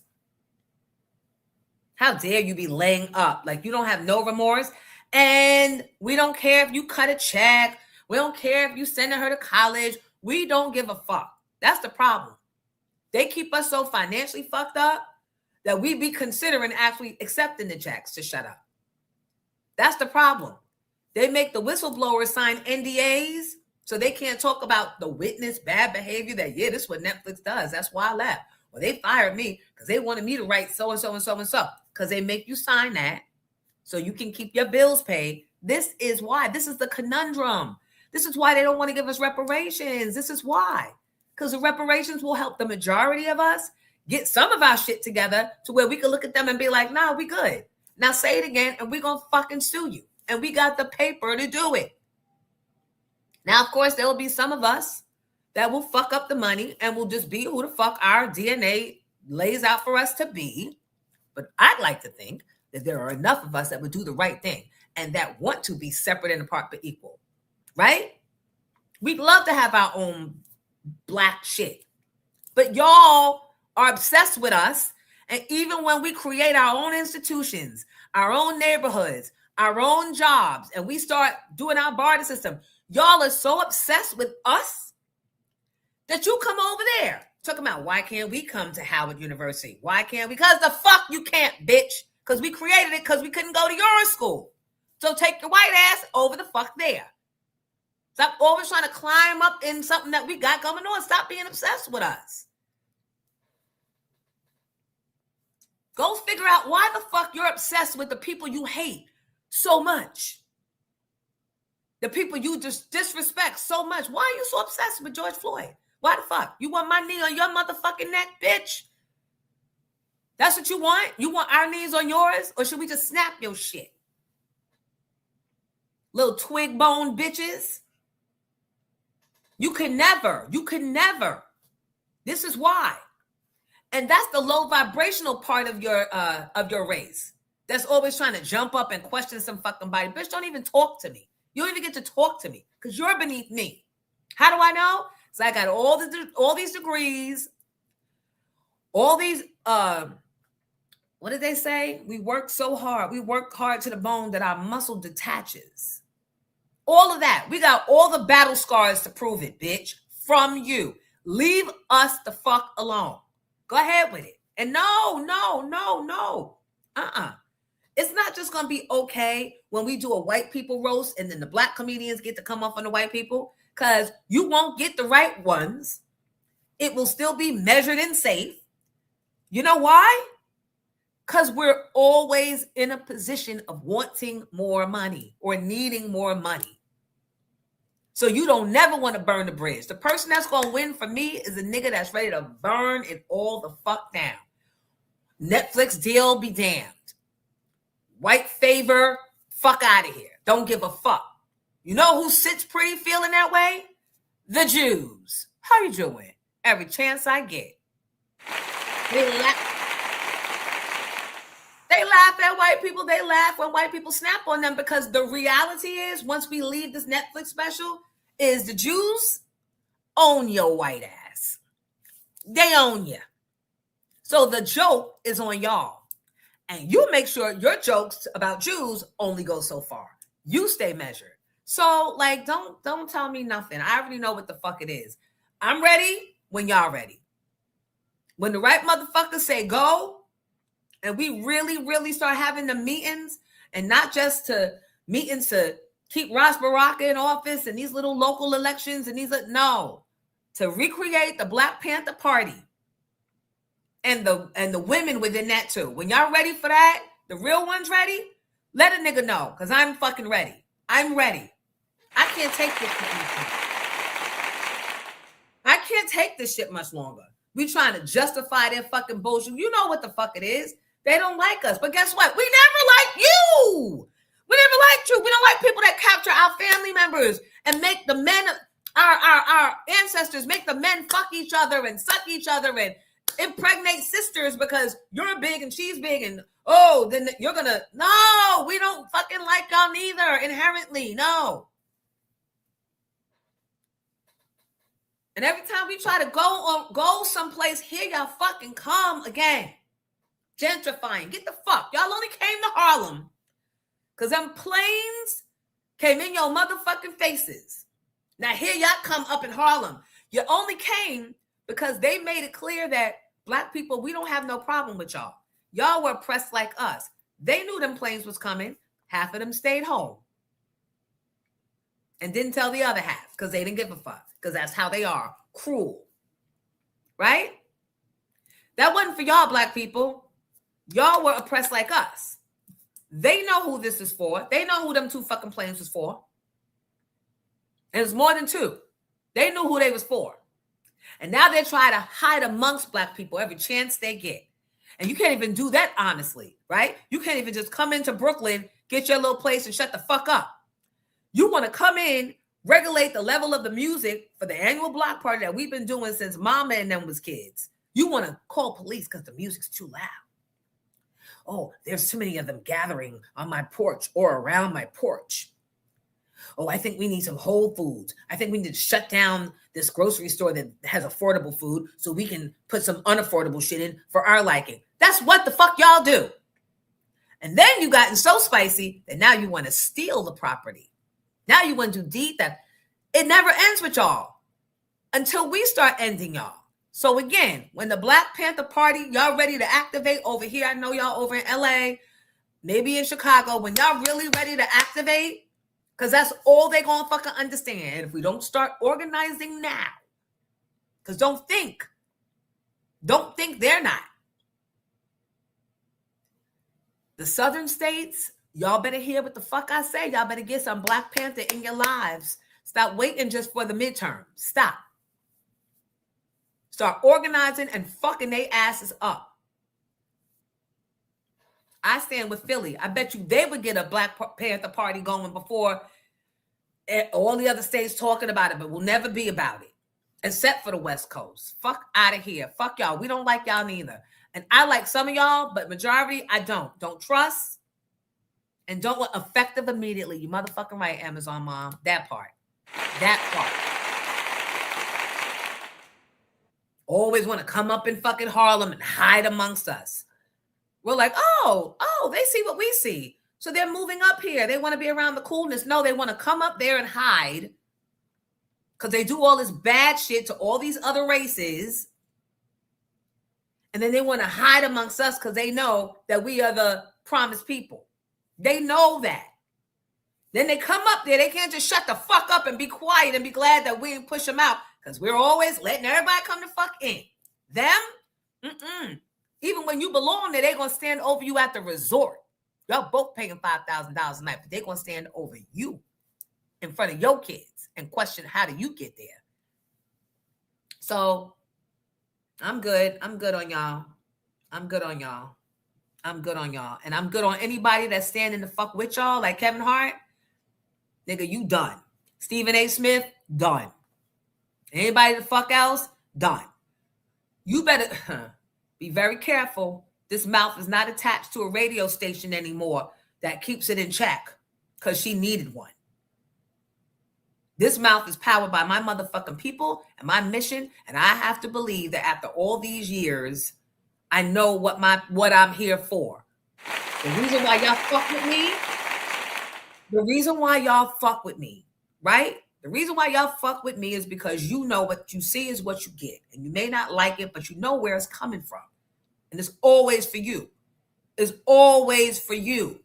How dare you be laying up like you don't have no remorse? And we don't care if you cut a check. We don't care if you sending her to college. We don't give a fuck. That's the problem. They keep us so financially fucked up that we be considering actually accepting the checks to shut up. That's the problem. They make the whistleblowers sign NDAs so they can't talk about the witness bad behavior that, yeah, this is what Netflix does. That's why I left. Well, they fired me because they wanted me to write so-and-so and so-and-so because they make you sign that so you can keep your bills paid. This is why. This is the conundrum. This is why they don't want to give us reparations. This is why. Because the reparations will help the majority of us get some of our shit together to where we can look at them and be like, nah, we good. Now say it again and we're going to fucking sue you. And we got the paper to do it. Now, of course, there will be some of us that will fuck up the money and will just be who the fuck our DNA lays out for us to be. But I'd like to think that there are enough of us that would do the right thing and that want to be separate and apart but equal, right? We'd love to have our own black shit. But y'all are obsessed with us. And even when we create our own institutions, our own neighborhoods, our own jobs, and we start doing our barter system, y'all are so obsessed with us that you come over there talking about, why can't we come to Howard University? Why can't we? Because the fuck you can't, bitch. Because we created it because we couldn't go to your school. So take your white ass over the fuck there. Stop always trying to climb up in something that we got going on. Stop being obsessed with us. Go figure out why the fuck you're obsessed with the people you hate so much. The people you just disrespect so much. Why are you so obsessed with George Floyd? Why the fuck? You want my knee on your motherfucking neck, bitch? That's what you want? You want our knees on yours? Or should we just snap your shit? Little twig bone bitches. You can never. This is why. And that's the low vibrational part of your race. That's always trying to jump up and question some fucking body. Bitch, don't even talk to me. You don't even get to talk to me because you're beneath me. How do I know? So I got all these degrees, all these, what did they say? We work so hard. We work hard to the bone that our muscle detaches. All of that. We got all the battle scars to prove it, bitch, from you. Leave us the fuck alone. Go ahead with it. And no. It's not just going to be okay when we do a white people roast and then the black comedians get to come off on the white people, because you won't get the right ones. It will still be measured and safe. You know why? Because we're always in a position of wanting more money or needing more money. So you don't never want to burn the bridge. The person that's going to win for me is a nigga that's ready to burn it all the fuck down. Netflix deal be damned. White favor, fuck out of here. Don't give a fuck. You know who sits pretty feeling that way? The Jews. How you doing? Every chance I get. They laugh at white people. They laugh when white people snap on them, because the reality is, once we leave this Netflix special, is the Jews own your white ass. They own you. So the joke is on y'all. And you make sure your jokes about Jews only go so far. You stay measured. So, like, don't tell me nothing. I already know what the fuck it is. I'm ready when y'all ready. When the right motherfuckers say go, and we really start having the meetings, and not just to meetings to keep Ross Baraka in office and these little local elections and to recreate the Black Panther Party and the women within that too. When y'all ready for that, the real ones ready, let a nigga know, because I'm fucking ready. I'm ready. I can't take this shit much longer. I can't take this shit much longer. We trying to justify their fucking bullshit. You know what the fuck it is. They don't like us. But guess what? We never liked you. We never liked you. We don't like people that capture our family members and make the men, our ancestors, make the men fuck each other and suck each other and impregnate sisters because you're big and she's big, and then you're gonna. No, we don't fucking like y'all neither, inherently. No. And every time we try to go someplace, here y'all fucking come again. Gentrifying. Get the fuck. Y'all only came to Harlem because them planes came in your motherfucking faces. Now here y'all come up in Harlem. You only came because they made it clear that Black people, we don't have no problem with y'all. Y'all were oppressed like us. They knew them planes was coming. Half of them stayed home and didn't tell the other half because they didn't give a fuck, because that's how they are. Cruel. Right? That wasn't for y'all, Black people. Y'all were oppressed like us. They know who this is for. They know who them 2 fucking planes was for. And it's more than 2. They knew who they was for. And now they try to hide amongst Black people every chance they get. And you can't even do that honestly, right? You can't even just come into Brooklyn, get your little place, and shut the fuck up. You want to come in, regulate the level of the music for the annual block party that we've been doing since Mama and them was kids. You want to call police because the music's too loud. Oh, there's too many of them gathering on my porch or around my porch. Oh, I think we need some Whole Foods. I think we need to shut down this grocery store that has affordable food so we can put some unaffordable shit in for our liking. That's what the fuck y'all do. And then you gotten so spicy that now you want to steal the property. Now you want to do deed theft. It never ends with y'all until we start ending y'all. So again, when the Black Panther Party, y'all ready to activate over here, I know y'all over in LA, maybe in Chicago, when y'all really ready to activate, because that's all they gonna fucking understand. And if we don't start organizing now, because don't think they're not. The southern states, y'all better hear what the fuck I say. Y'all better get some Black Panther in your lives. Stop waiting just for the midterm. Stop. Start organizing and fucking their asses up. I stand with Philly. I bet you they would get a Black Panther Party going before all the other states talking about it, but will never be about it, except for the West Coast. Fuck out of here. Fuck y'all. We don't like y'all neither. And I like some of y'all, but majority, I don't. Don't trust and don't want effective immediately. You motherfucking right, Amazon mom. That part. That part. Always want to come up in fucking Harlem and hide amongst us. We're like, oh, they see what we see. So they're moving up here. They want to be around the coolness. No, they want to come up there and hide because they do all this bad shit to all these other races. And then they want to hide amongst us because they know that we are the promised people. They know that. Then they come up there. They can't just shut the fuck up and be quiet and be glad that we didn't push them out because we're always letting everybody come the fuck in. Them? Even when you belong there, they're going to stand over you at the resort. Y'all both paying $5,000 a night, but they're going to stand over you in front of your kids and question, how do you get there? So I'm good. I'm good on y'all. I'm good on y'all. I'm good on y'all. And I'm good on anybody that's standing the fuck with y'all, like Kevin Hart. Nigga, you done. Stephen A. Smith, done. Anybody the fuck else, done. You better be very careful. This mouth is not attached to a radio station anymore that keeps it in check because she needed one. This mouth is powered by my motherfucking people and my mission. And I have to believe that after all these years, I know what I'm here for. The reason why y'all fuck with me, right? The reason why y'all fuck with me is because you know what you see is what you get. And you may not like it, but you know where it's coming from. And it's always for you. It's always for you.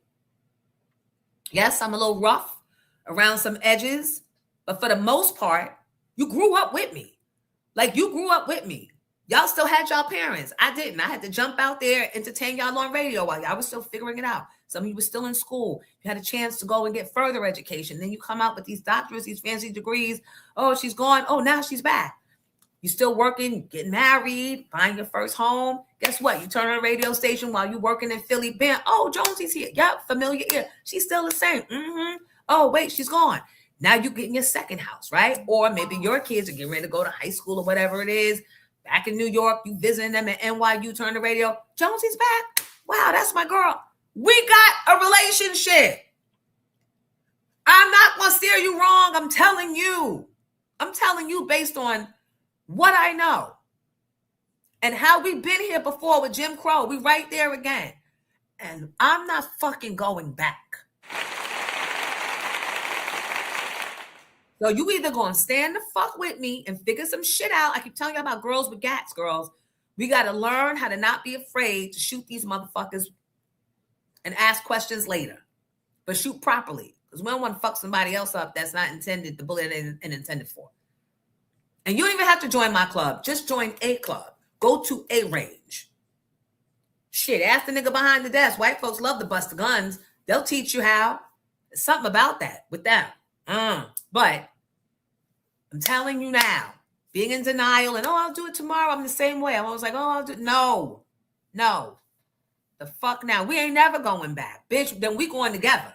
Yes, I'm a little rough around some edges, but for the most part, you grew up with me. Like, you grew up with me. Y'all still had y'all parents. I didn't. I had to jump out there, entertain y'all on radio while y'all was still figuring it out. Some of you were still in school. You had a chance to go and get further education. Then you come out with these doctorates, these fancy degrees. Oh, she's gone. Oh, now she's back. You still working, getting married, buying your first home. Guess what? You turn on a radio station while you working in Philly. Bam. Oh, Jonesy's here. Yep, familiar ear. She's still the same. Oh, wait, she's gone. Now you getting your second house, right? Or maybe your kids are getting ready to go to high school or whatever it is. Back in New York, you visiting them at NYU, turn the radio. Jonesy's back. Wow, that's my girl. We got a relationship. I'm not going to steer you wrong. I'm telling you. I'm telling you based on what I know and how we've been here before with Jim Crow. We right there again. And I'm not fucking going back. So you either going to stand the fuck with me and figure some shit out. I keep telling you about girls with gats, girls. We got to learn how to not be afraid to shoot these motherfuckers and ask questions later. But shoot properly. Because we don't want to fuck somebody else up that's not intended, the bullet isn't intended for. And you don't even have to join my club. Just join a club. Go to a range. Shit, ask the nigga behind the desk. White folks love to bust the guns. They'll teach you how. There's something about that with them. But I'm telling you now, being in denial and, I'll do it tomorrow. I'm the same way. I'm always like, I'll do it. No. The fuck now. We ain't never going back. Bitch, then we going together.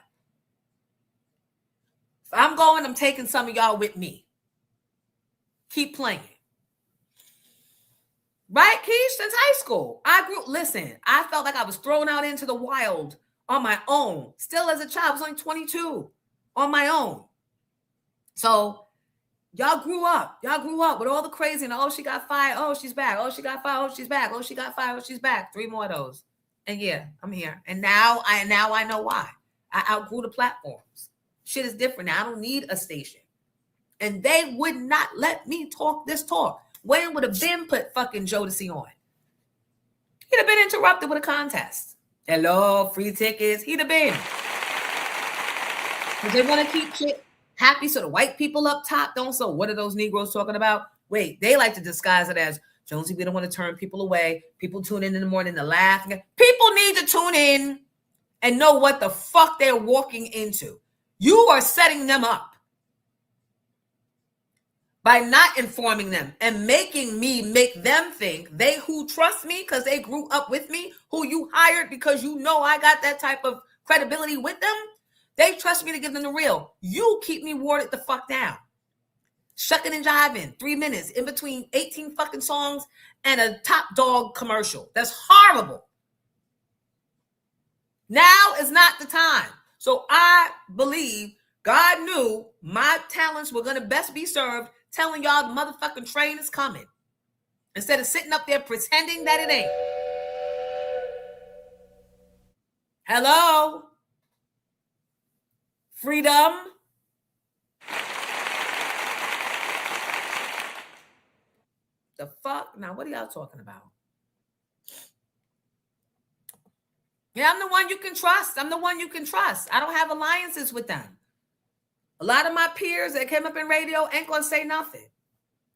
If I'm going, I'm taking some of y'all with me. Keep playing. Right, Keish? Since high school. Listen, I felt like I was thrown out into the wild on my own. Still as a child, I was only 22 on my own. So y'all grew up. Y'all grew up with all the crazy and she got fired. Oh, she's back. Oh, she got fired. Oh, she's back. Oh, she got fired. Oh, she's back. 3 more of those. And yeah, I'm here. And now I know why. I outgrew the platforms. Shit is different now. I don't need a station. And they would not let me talk this talk. Wayne would have been put fucking Jonesy on. He'd have been interrupted with a contest. Hello, free tickets. He'd have been. Because they want to keep shit happy so the white people up top don't. So what are those Negroes talking about? Wait, they like to disguise it as, Jonesy, we don't want to turn people away. People tune in the morning to laugh. People need to tune in and know what the fuck they're walking into. You are setting them up by not informing them and making me make them think they who trust me because they grew up with me, who you hired because you know I got that type of credibility with them. They trust me to give them the real. You keep me watered the fuck down. Shucking and jiving, 3 minutes in between 18 fucking songs and a Top Dog commercial. That's horrible. Now is not the time. So I believe God knew my talents were going to best be served telling y'all the motherfucking train is coming. Instead of sitting up there pretending that it ain't. Hello? Freedom? The fuck? Now, what are y'all talking about? Yeah, I'm the one you can trust. I'm the one you can trust. I don't have alliances with them. A lot of my peers that came up in radio ain't going to say nothing.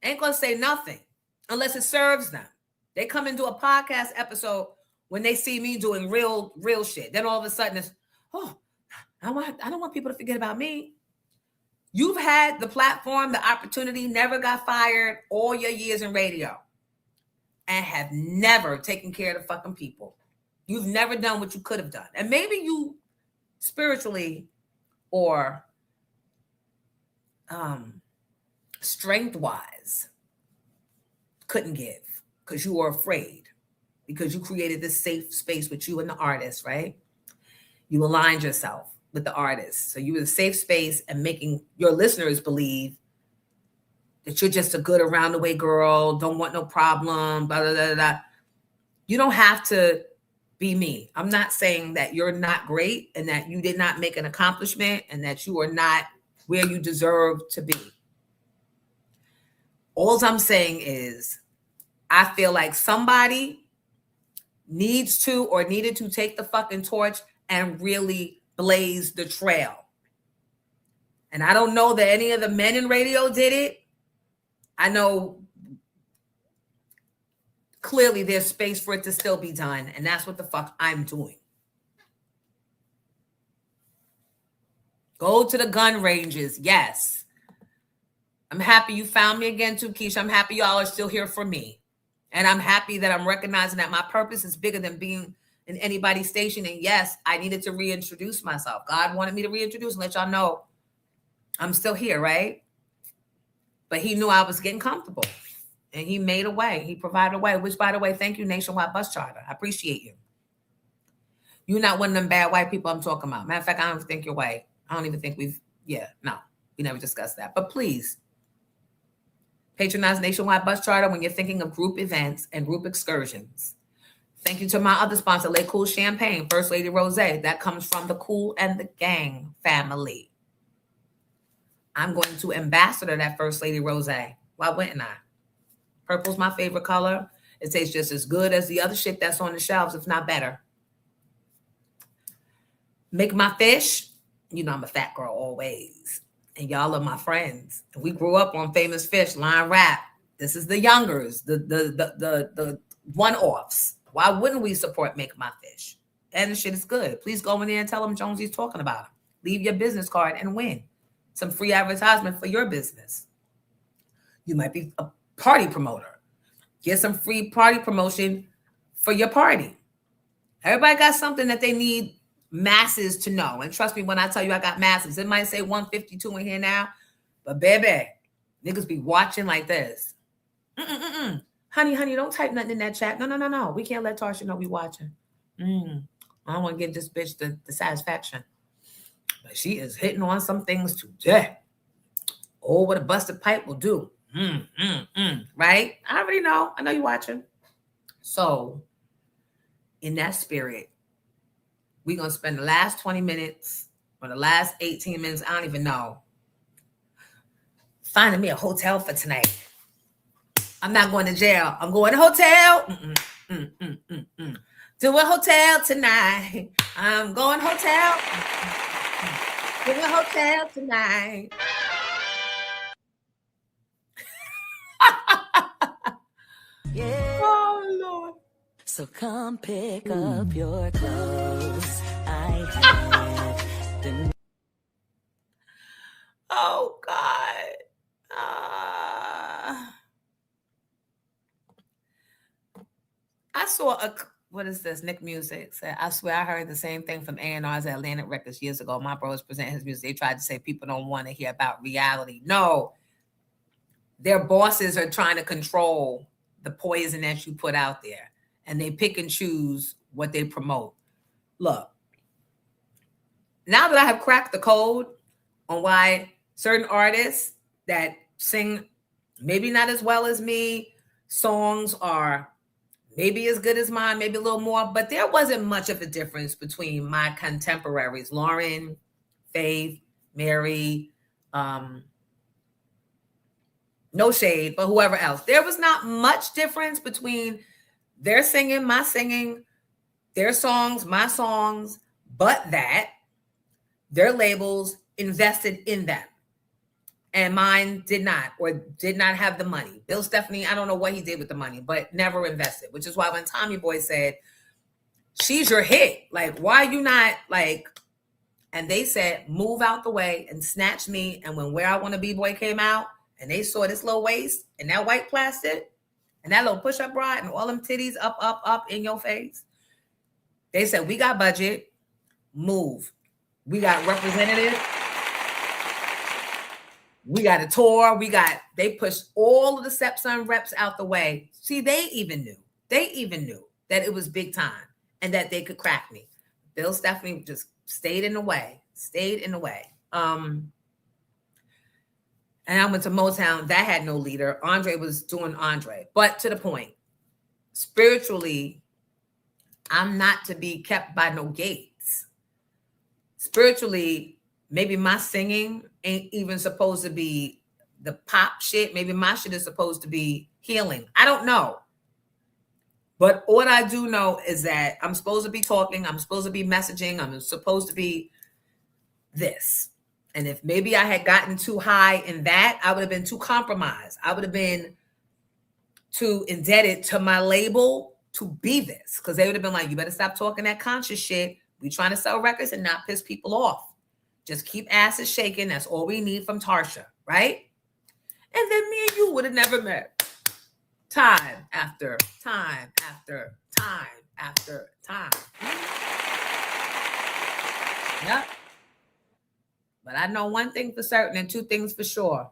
Ain't going to say nothing unless it serves them. They come into a podcast episode when they see me doing real shit. Then all of a sudden it's, oh, I don't want people to forget about me. You've had the platform, the opportunity, never got fired all your years in radio and have never taken care of the fucking people. You've never done what you could have done. And maybe you spiritually or strength-wise couldn't give because you were afraid, because you created this safe space with you and the artist, right? You aligned yourself with the artist. So you were a safe space and making your listeners believe that you're just a good around the way girl, don't want no problem, blah, blah, blah, blah. You don't have to be me. I'm not saying that you're not great and that you did not make an accomplishment and that you are not where you deserve to be. All I'm saying is I feel like somebody needs to or needed to take the fucking torch and really blaze the trail. And I don't know that any of the men in radio did it. I know clearly there's space for it to still be done. And that's what the fuck I'm doing. Go to the gun ranges. Yes. I'm happy you found me again too, Keisha. I'm happy y'all are still here for me. And I'm happy that I'm recognizing that my purpose is bigger than being in anybody's station. And yes, I needed to reintroduce myself. God wanted me to reintroduce and let y'all know I'm still here, right? But he knew I was getting comfortable. And he made a way. He provided a way, which, by the way, thank you, Nationwide Bus Charter. I appreciate you. You're not one of them bad white people I'm talking about. Matter of fact, I don't think you're white. I don't even think we never discussed that. But please, patronize Nationwide Bus Charter when you're thinking of group events and group excursions. Thank you to my other sponsor, Le Cool Champagne, First Lady Rosé. That comes from the Cool and the Gang family. I'm going to ambassador that First Lady Rosé. Why wouldn't I? Purple's my favorite color. It tastes just as good as the other shit that's on the shelves, if not better. Make my fish. You know I'm a fat girl always. And y'all are my friends. We grew up on Famous Fish, Line Rap. This is the youngers, the one-offs. Why wouldn't we support Make My Fish? And the shit is good. Please go in there and tell them Jonesy's talking about it. Leave your business card and win some free advertisement for your business. You might be a party promoter. Get some free party promotion for your party. Everybody got something that they need masses to know. And trust me when I tell you I got masses. It might say 152 in here now, but baby, niggas be watching like this. Honey, don't type nothing in that chat. No. We can't let Tarsha know we watching. I don't want to give this bitch the satisfaction. But she is hitting on some things today. Oh, what a busted pipe will do. Right? I already know. I know you watching. So in that spirit, we're going to spend the last 20 minutes or the last 18 minutes, I don't even know, finding me a hotel for tonight. I'm not going to jail. I'm going to hotel. To a hotel tonight. I'm going hotel. To a hotel tonight. Yeah. Oh, Lord. So come pick up your clothes. I had the Oh, God. I saw what is this? Nick Music said, I swear I heard the same thing from A&Rs at Atlantic Records years ago. My bros present his music. They tried to say people don't want to hear about reality. No, their bosses are trying to control the poison that you put out there, and they pick and choose what they promote. Look, now that I have cracked the code on why certain artists that sing maybe not as well as me, songs are maybe as good as mine, maybe a little more, but there wasn't much of a difference between my contemporaries, Lauren, Faith, Mary, no shade, but whoever else. There was not much difference between their singing, my singing, their songs, my songs, but that their labels invested in them. And mine did not, or did not have the money. Bill Stephanie, I don't know what he did with the money, but never invested, which is why when Tommy Boy said, she's your hit, like, why are you not like, and they said, move out the way and snatch me. And when Where I Want to Be Boy came out and they saw this little waist and that white plastic and that little push-up bra and all them titties up in your face, they said, we got budget, move. We got representatives. We got a tour. They pushed all of the stepson reps out the way. See, they even knew that it was big time and that they could crack me. Bill Stephanie just stayed in the way. And I went to Motown. That had no leader. Andre was doing Andre. But to the point, spiritually, I'm not to be kept by no gates. Spiritually, maybe my singing ain't even supposed to be the pop shit. Maybe my shit is supposed to be healing. I don't know. But what I do know is that I'm supposed to be talking. I'm supposed to be messaging. I'm supposed to be this. And if maybe I had gotten too high in that, I would have been too compromised. I would have been too indebted to my label to be this. Because they would have been like, you better stop talking that conscious shit. We trying to sell records and not piss people off. Just keep asses shaking. That's all we need from Tarsha, right? And then me and you would have never met. Time after time after time after time. Yep. But I know one thing for certain and two things for sure.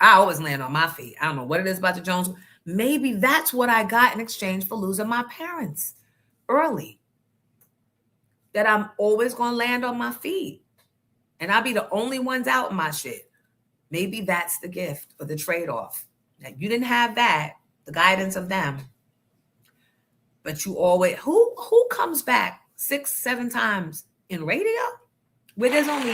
I always land on my feet. I don't know what it is about the Jones. Maybe that's what I got in exchange for losing my parents early. That I'm always going to land on my feet. And I'll be the only ones out in my shit. Maybe that's the gift or the trade-off. That you didn't have that, the guidance of them. But you always, who comes back 6-7 times in radio? Where there's only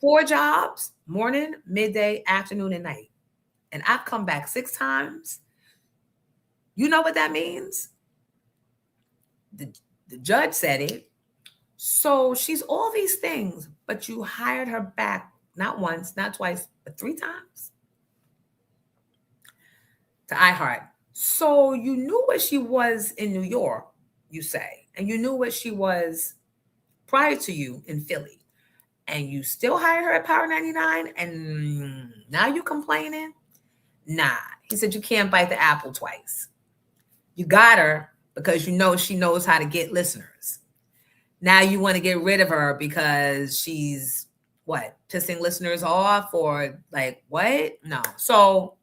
4 jobs, morning, midday, afternoon, and night. And I've come back 6 times. You know what that means? The judge said it. So she's all these things, but you hired her back not once, not twice, but 3 times to iHeart. So you knew what she was in New York, you say, and you knew what she was prior to you in Philly, and you still hired her at Power 99, and now you complaining? Nah, he said you can't bite the apple twice. You got her because you know she knows how to get listeners. Now you want to get rid of her because she's what? Pissing listeners off or like what? No. So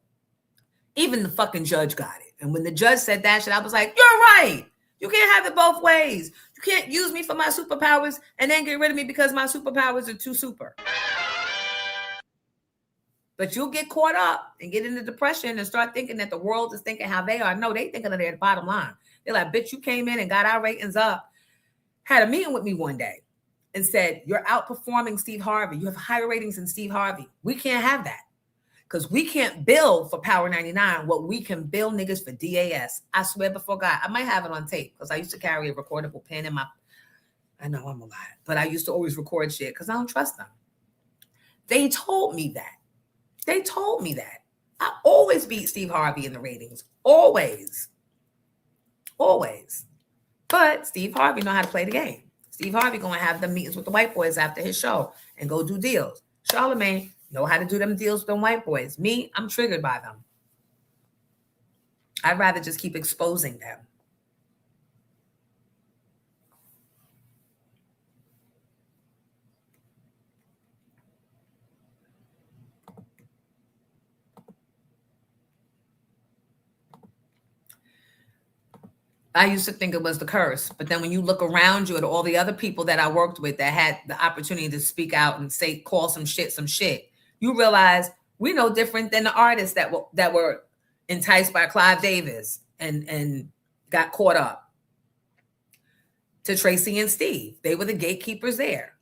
even the fucking judge got it. And when the judge said that shit, I was like, you're right. You can't have it both ways. You can't use me for my superpowers and then get rid of me because my superpowers are too super. But you'll get caught up and get into depression and start thinking that the world is thinking how they are. No, they thinking of their bottom line. They're like, bitch, you came in and got our ratings up. Had a meeting with me one day and said, you're outperforming Steve Harvey. You have higher ratings than Steve Harvey. We can't have that. Because we can't bill for Power 99 what we can bill niggas for DAS. I swear before God, I might have it on tape because I used to carry a recordable pen in my, I know I'm a lie, but I used to always record shit because I don't trust them. They told me that. They told me that. I always beat Steve Harvey in the ratings. Always. Always. But Steve Harvey know how to play the game. Steve Harvey going to have them meetings with the white boys after his show and go do deals. Charlamagne know how to do them deals with them white boys. Me, I'm triggered by them. I'd rather just keep exposing them. I used to think it was the curse, but then when you look around you at all the other people that I worked with that had the opportunity to speak out and say, call some shit, you realize we no different than the artists that were enticed by Clive Davis and got caught up. To Tracy and Steve, they were the gatekeepers there.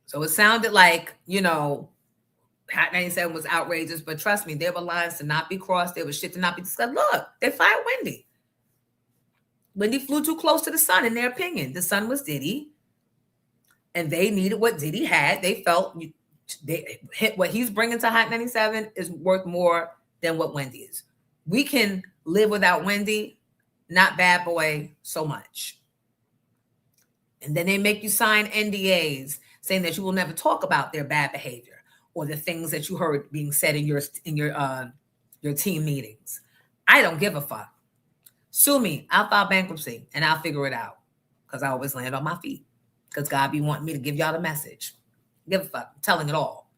So it sounded like, you know, Hot 97 was outrageous, but trust me, there were lines to not be crossed. There was shit to not be discussed. Look, they fired Wendy. Wendy flew too close to the sun, in their opinion. The sun was Diddy, and they needed what Diddy had. They felt what he's bringing to Hot 97 is worth more than what Wendy is. We can live without Wendy, not Bad Boy so much. And then they make you sign NDAs saying that you will never talk about their bad behavior or the things that you heard being said in your team meetings. I don't give a fuck. Sue me. I'll file bankruptcy and I'll figure it out because I always land on my feet because God be wanting me to give y'all the message. Give a fuck. I'm telling it all.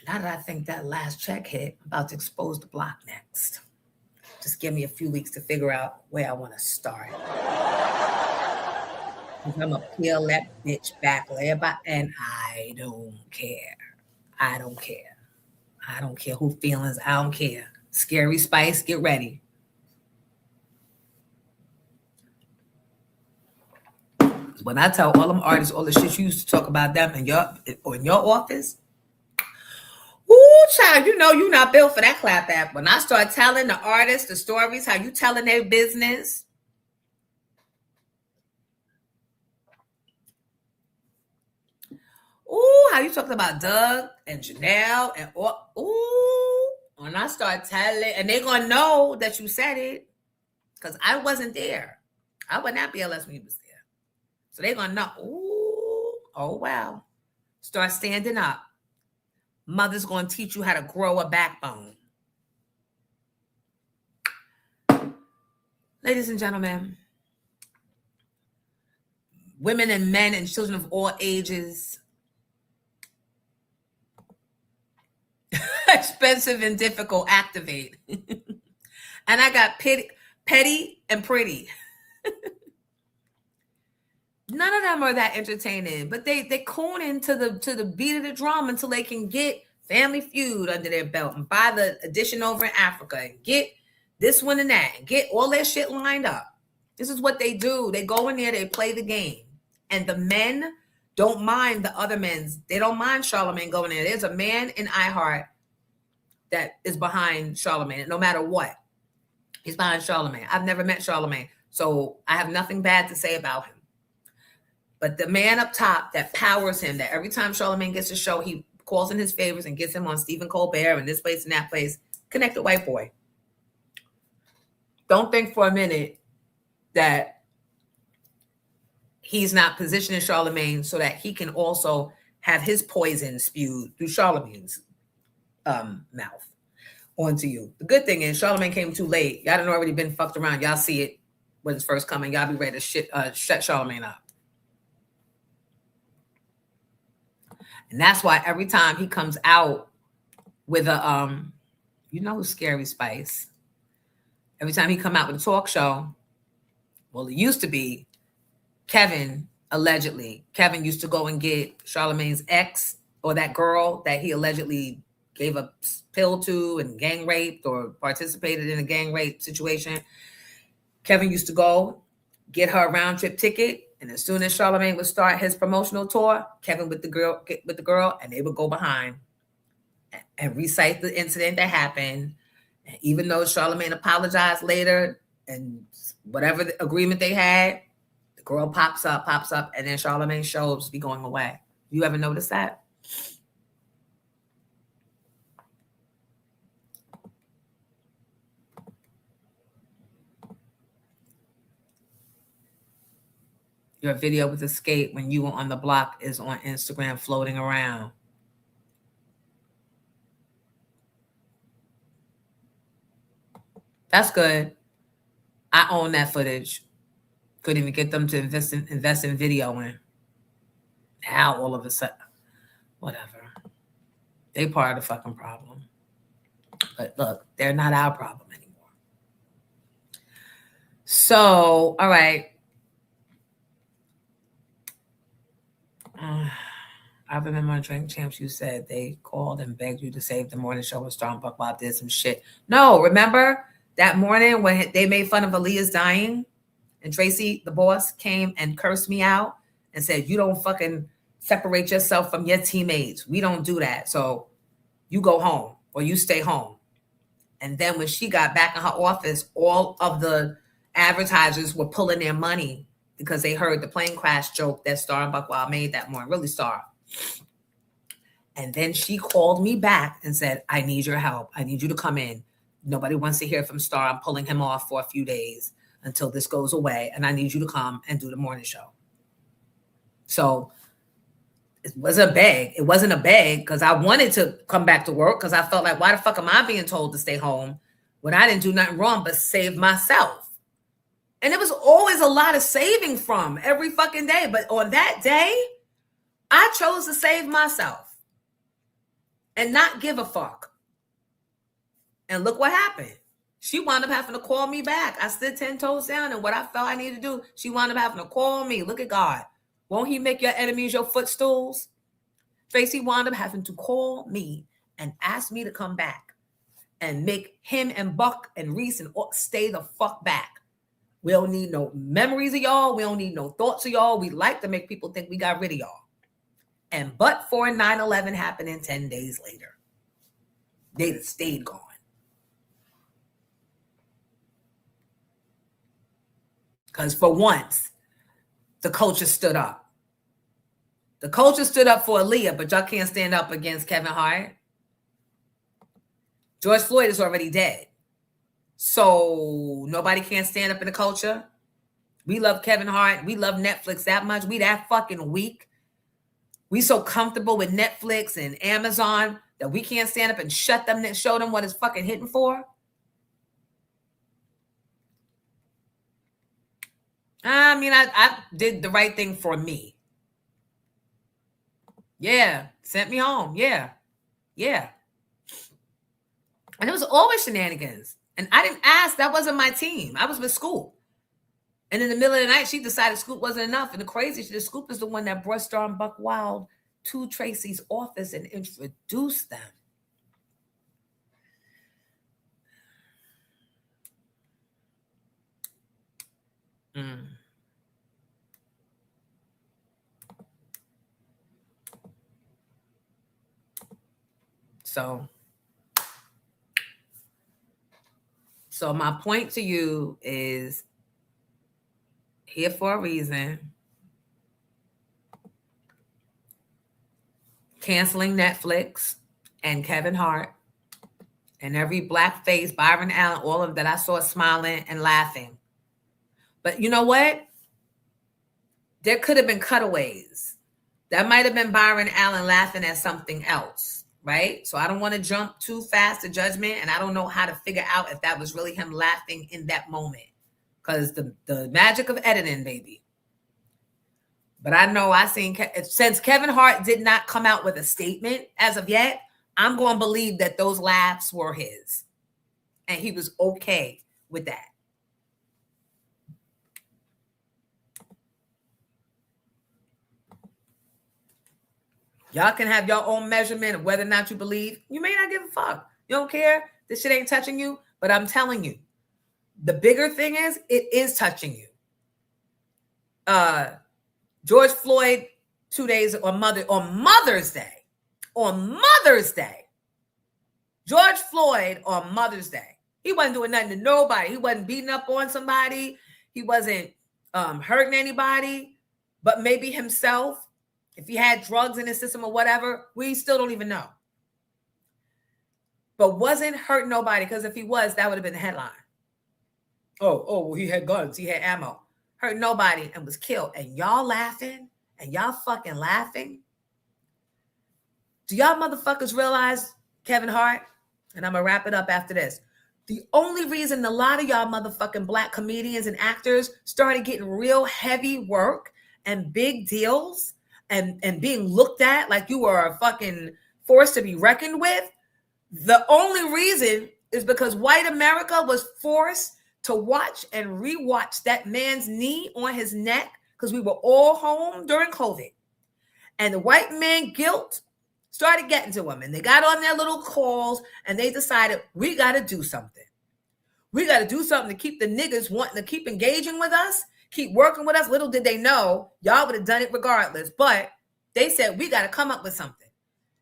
Now that I think that last check hit, I'm about to expose the block next. Just give me a few weeks to figure out where I want to start. I'm going to peel that bitch back, and I don't care. I don't care. I don't care who feelings. I don't care. Scary Spice, get ready. When I tell all them artists all the shit you used to talk about them in your office, ooh, child, you know you're not built for that clap app. When I start telling the artists the stories, how you telling their business, ooh, how you talking about Doug and Janelle and ooh, when I start telling, and they're gonna know that you said it because I wasn't there. I wasn't at BLS when you was there. So they're going to know, ooh, oh, wow. Start standing up. Mother's going to teach you how to grow a backbone. Ladies and gentlemen, women and men and children of all ages, expensive and difficult, activate. And I got petty and pretty. None of them are that entertaining, but they cooning to the beat of the drum until they can get Family Feud under their belt and buy the edition over in Africa and get this one and that and get all their shit lined up. This is what they do. They go in there, they play the game. And the men don't mind the other men's. They don't mind Charlamagne going in. There's a man in iHeart that is behind Charlamagne, no matter what. He's behind Charlamagne. I've never met Charlamagne, so I have nothing bad to say about him. But the man up top that powers him, that every time Charlamagne gets a show, he calls in his favors and gets him on Stephen Colbert and this place and that place. Connected white boy. Don't think for a minute that he's not positioning Charlamagne so that he can also have his poison spewed through Charlamagne's mouth onto you. The good thing is Charlamagne came too late. Y'all done already been fucked around. Y'all see it when it's first coming. Y'all be ready to shut Charlamagne up. And that's why every time he comes out with a, you know who's Scary Spice? Every time he come out with a talk show, well, it used to be Kevin, allegedly. Kevin used to go and get Charlamagne's ex or that girl that he allegedly gave a pill to and gang raped or participated in a gang rape situation, Kevin used to go get her a round trip ticket. And as soon as Charlamagne would start his promotional tour, Kevin with the girl, and they would go behind and recite the incident that happened. And even though Charlamagne apologized later and whatever the agreement they had, the girl pops up, and then Charlamagne shows be going away. You ever notice that? Your video with Escape when you were on the block is on Instagram floating around. That's good. I own that footage. Couldn't even get them to invest in videoing. Now all of a sudden, whatever. They part of the fucking problem. But look, they're not our problem anymore. So, all right. I remember on Drink Champs, you said they called and begged you to save the morning show with Star and Buck Bob did some shit. No, remember that morning when they made fun of Aaliyah's dying and Tracy, the boss, came and cursed me out and said, you don't fucking separate yourself from your teammates. We don't do that. So you go home or you stay home. And then when she got back in her office, all of the advertisers were pulling their money because they heard the plane crash joke that Star and Buck Wild made that morning. Really, Star. And then she called me back and said, I need your help. I need you to come in. Nobody wants to hear from Star. I'm pulling him off for a few days until this goes away. And I need you to come and do the morning show. So it wasn't a beg. It wasn't a beg because I wanted to come back to work because I felt like, why the fuck am I being told to stay home when I didn't do nothing wrong but save myself? And it was always a lot of saving from every fucking day. But on that day, I chose to save myself and not give a fuck. And look what happened. She wound up having to call me back. I stood 10 toes down and what I felt I needed to do, she wound up having to call me. Look at God. Won't he make your enemies your footstools? Tracy wound up having to call me and ask me to come back and make him and Buck and Reese and stay the fuck back. We don't need no memories of y'all. We don't need no thoughts of y'all. We like to make people think we got rid of y'all. And but for 9/11 happening 10 days later, they'd stayed gone. Because for once, the culture stood up. The culture stood up for Aaliyah, but y'all can't stand up against Kevin Hart. George Floyd is already dead. So nobody can stand up in the culture. We love Kevin Hart. We love Netflix that much. We that fucking weak. We so comfortable with Netflix and Amazon that we can't stand up and show them what it's fucking hitting for. I mean, I did the right thing for me. Yeah. Sent me home. Yeah. Yeah. And it was always shenanigans. And I didn't ask. That wasn't my team. I was with Scoop. And in the middle of the night, she decided Scoop wasn't enough. And the crazy shit is Scoop is the one that brought Star and Buck Wild to Tracy's office and introduced them. So my point to you is here for a reason. Canceling Netflix and Kevin Hart and every black face, Byron Allen, all of that I saw smiling and laughing. But you know what? There could have been cutaways. That might have been Byron Allen laughing at something else, right? So I don't want to jump too fast to judgment, and I don't know how to figure out if that was really him laughing in that moment because the magic of editing, baby. But I know I seen, since Kevin Hart did not come out with a statement as of yet, I'm going to believe that those laughs were his. And he was okay with that. Y'all can have your own measurement of whether or not you believe. You may not give a fuck. You don't care. This shit ain't touching you. But I'm telling you, the bigger thing is, it is touching you. George Floyd, 2 days on Mother's Day. On Mother's Day. George Floyd on Mother's Day. He wasn't doing nothing to nobody. He wasn't beating up on somebody. He wasn't hurting anybody, but maybe himself. If he had drugs in his system or whatever, we still don't even know. But wasn't hurting nobody, because if he was, that would have been the headline. Well, he had guns, he had ammo. Hurt nobody and was killed. And y'all laughing, and y'all fucking laughing. Do y'all motherfuckers realize, Kevin Hart, and I'm gonna wrap it up after this, the only reason a lot of y'all motherfucking black comedians and actors started getting real heavy work and big deals and being looked at like you were a fucking force to be reckoned with, the only reason is because white America was forced to watch and rewatch that man's knee on his neck, because we were all home during COVID. And the white man guilt started getting to them, and they got on their little calls and they decided, we got to do something. We got to do something to keep the niggas wanting to keep engaging with us, keep working with us. Little did they know, y'all would have done it regardless. But they said, we got to come up with something.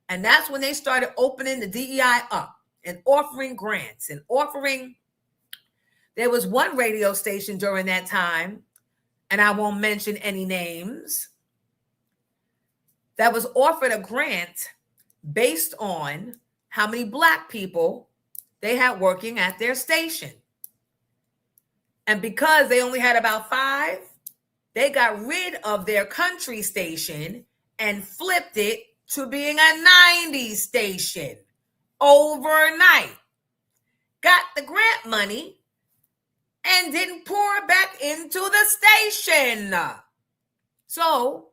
And that's when they started opening the DEI up and offering grants and offering. There was one radio station during that time, and I won't mention any names, that was offered a grant based on how many black people they had working at their station. And because they only had about 5, they got rid of their country station and flipped it to being a 90s station overnight. Got the grant money and didn't pour back into the station. So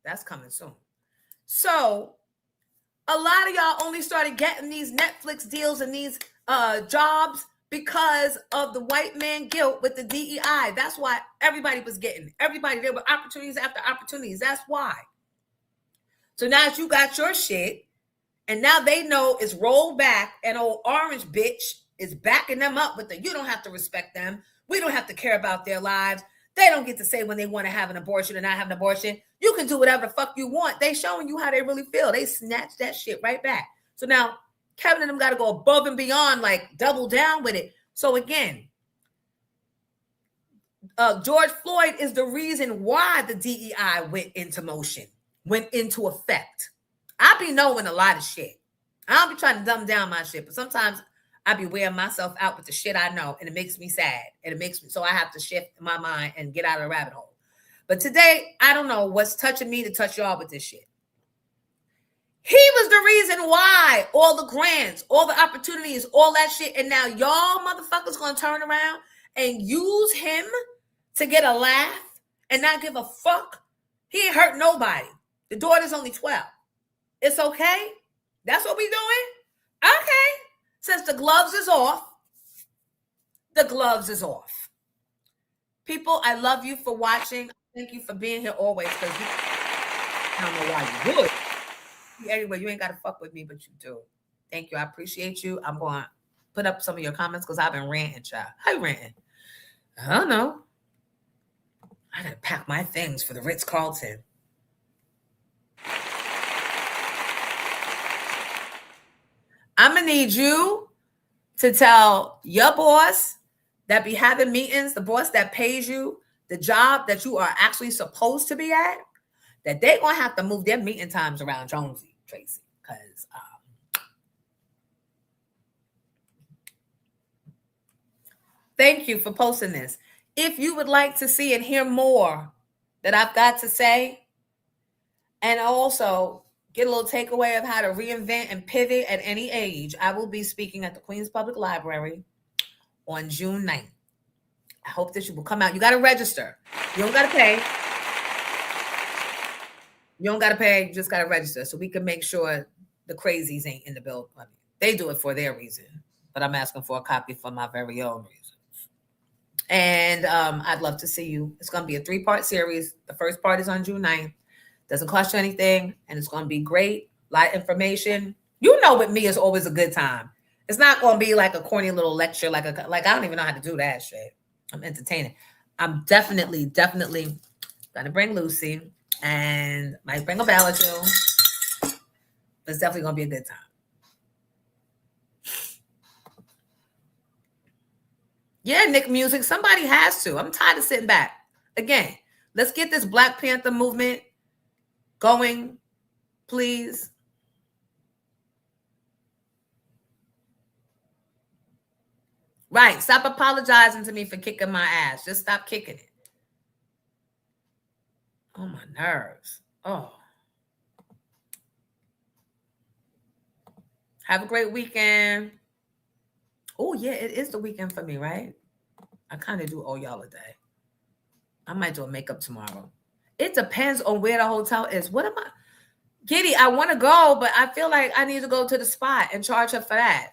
that's coming soon. So a lot of y'all only started getting these Netflix deals and these jobs because of the white man guilt with the DEI. That's why everybody was getting. Everybody, there were opportunities after opportunities. That's why. So now that you got your shit, and now they know it's rolled back, and old orange bitch is backing them up with the, you don't have to respect them. We don't have to care about their lives. They don't get to say when they want to have an abortion or not have an abortion. You can do whatever the fuck you want. They showing you how they really feel. They snatch that shit right back. So now Kevin and them got to go above and beyond, like double down with it. So again, George Floyd is the reason why the DEI went into motion, went into effect. I be knowing a lot of shit. I don't be trying to dumb down my shit, but sometimes I be wearing myself out with the shit I know, and it makes me sad. And it makes me, so I have to shift my mind and get out of the rabbit hole. But today, I don't know what's touching me to touch y'all with this shit. He was the reason why all the grants, all the opportunities, all that shit. And now y'all motherfuckers gonna turn around and use him to get a laugh and not give a fuck. He ain't hurt nobody. The daughter's only 12. It's okay. That's what we doing? Okay. Since the gloves is off, the gloves is off. People, I love you for watching. Thank you for being here always. Because I don't know why you would. Anyway, you ain't got to fuck with me, but you do. Thank you. I appreciate you. I'm going to put up some of your comments because I've been ranting, child. How you ranting? I don't know. I got to pack my things for the Ritz-Carlton. I'm going to need you to tell your boss that be having meetings, the boss that pays you, the job that you are actually supposed to be at, that they're going to have to move their meeting times around Jonesy, Tracy, because thank you for posting this. If you would like to see and hear more that I've got to say, and also get a little takeaway of how to reinvent and pivot at any age, I will be speaking at the Queens Public Library on June 9th. I hope that you will come out. You got to register. You don't got to pay. You don't got to pay. You just got to register so we can make sure the crazies ain't in the building. I mean, they do it for their reason, but I'm asking for a copy for my very own reasons. And I'd love to see you. It's going to be a 3-part series. The first part is on June 9th. Doesn't cost you anything, and it's going to be great. A lot of information. You know, with me, it's always a good time. It's not going to be like a corny little lecture, like I don't even know how to do that shit. I'm entertaining. I'm definitely gonna bring Lucy and might bring a bell or two. It's definitely gonna be a good time. Yeah, Nick Music. Somebody has to. I'm tired of sitting back. Again, let's get this Black Panther movement going, please. Right. Stop apologizing to me for kicking my ass. Just stop kicking it. Oh, my nerves. Oh. Have a great weekend. Oh, yeah, it is the weekend for me, right? I kind of do owe y'all a day. I might do a makeup tomorrow. It depends on where the hotel is. What am I? Giddy, I want to go, but I feel like I need to go to the spot and charge her for that.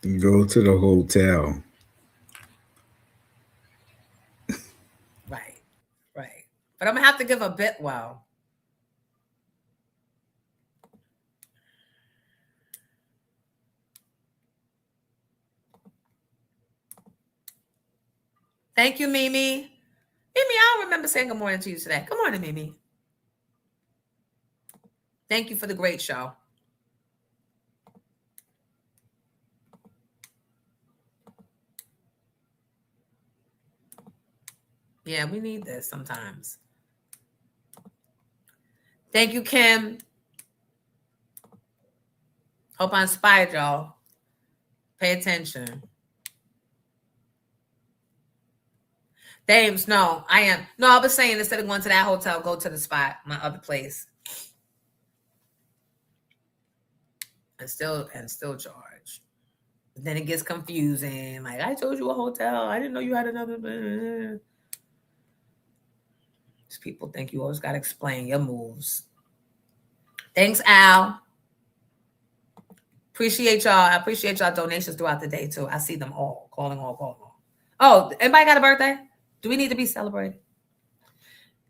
Go to the hotel. Right. But I'm going to have to give a bit, well. Thank you, Mimi. Mimi, I don't remember saying good morning to you today. Good morning, Mimi. Thank you for the great show. Yeah, we need this sometimes. Thank you, Kim. Hope I inspired y'all. Pay attention. Dames, no, I am. No, I was saying instead of going to that hotel, go to the spot, my other place. And still charge. Then it gets confusing. Like, I told you a hotel. I didn't know you had another. These people think you always got to explain your moves. Thanks, Al. Appreciate y'all. I appreciate y'all donations throughout the day, too. I see them all. Calling all. Oh, anybody got a birthday? Do we need to be celebrated?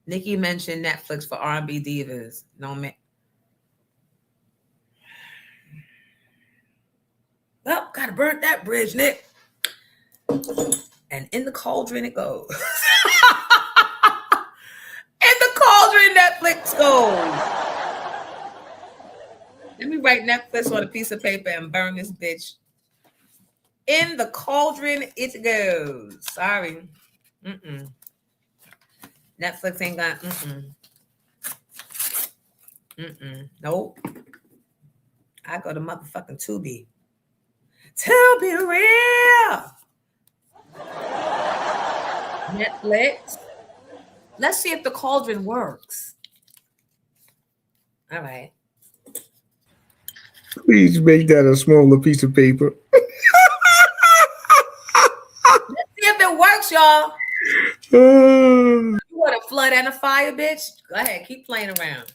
Nikki mentioned Netflix for R&B divas. No, man. Well, gotta burn that bridge, Nick. And in the cauldron it goes. In the cauldron, Netflix goes. Let me write Netflix on a piece of paper and burn this bitch. In the cauldron it goes. Sorry. Netflix ain't got Nope. I go to motherfucking Tubi. To be real. Netflix. Let's see if the cauldron works. All right. Please make that a smaller piece of paper. Let's see if it works, y'all. You want a flood and a fire, bitch? Go ahead, keep playing around.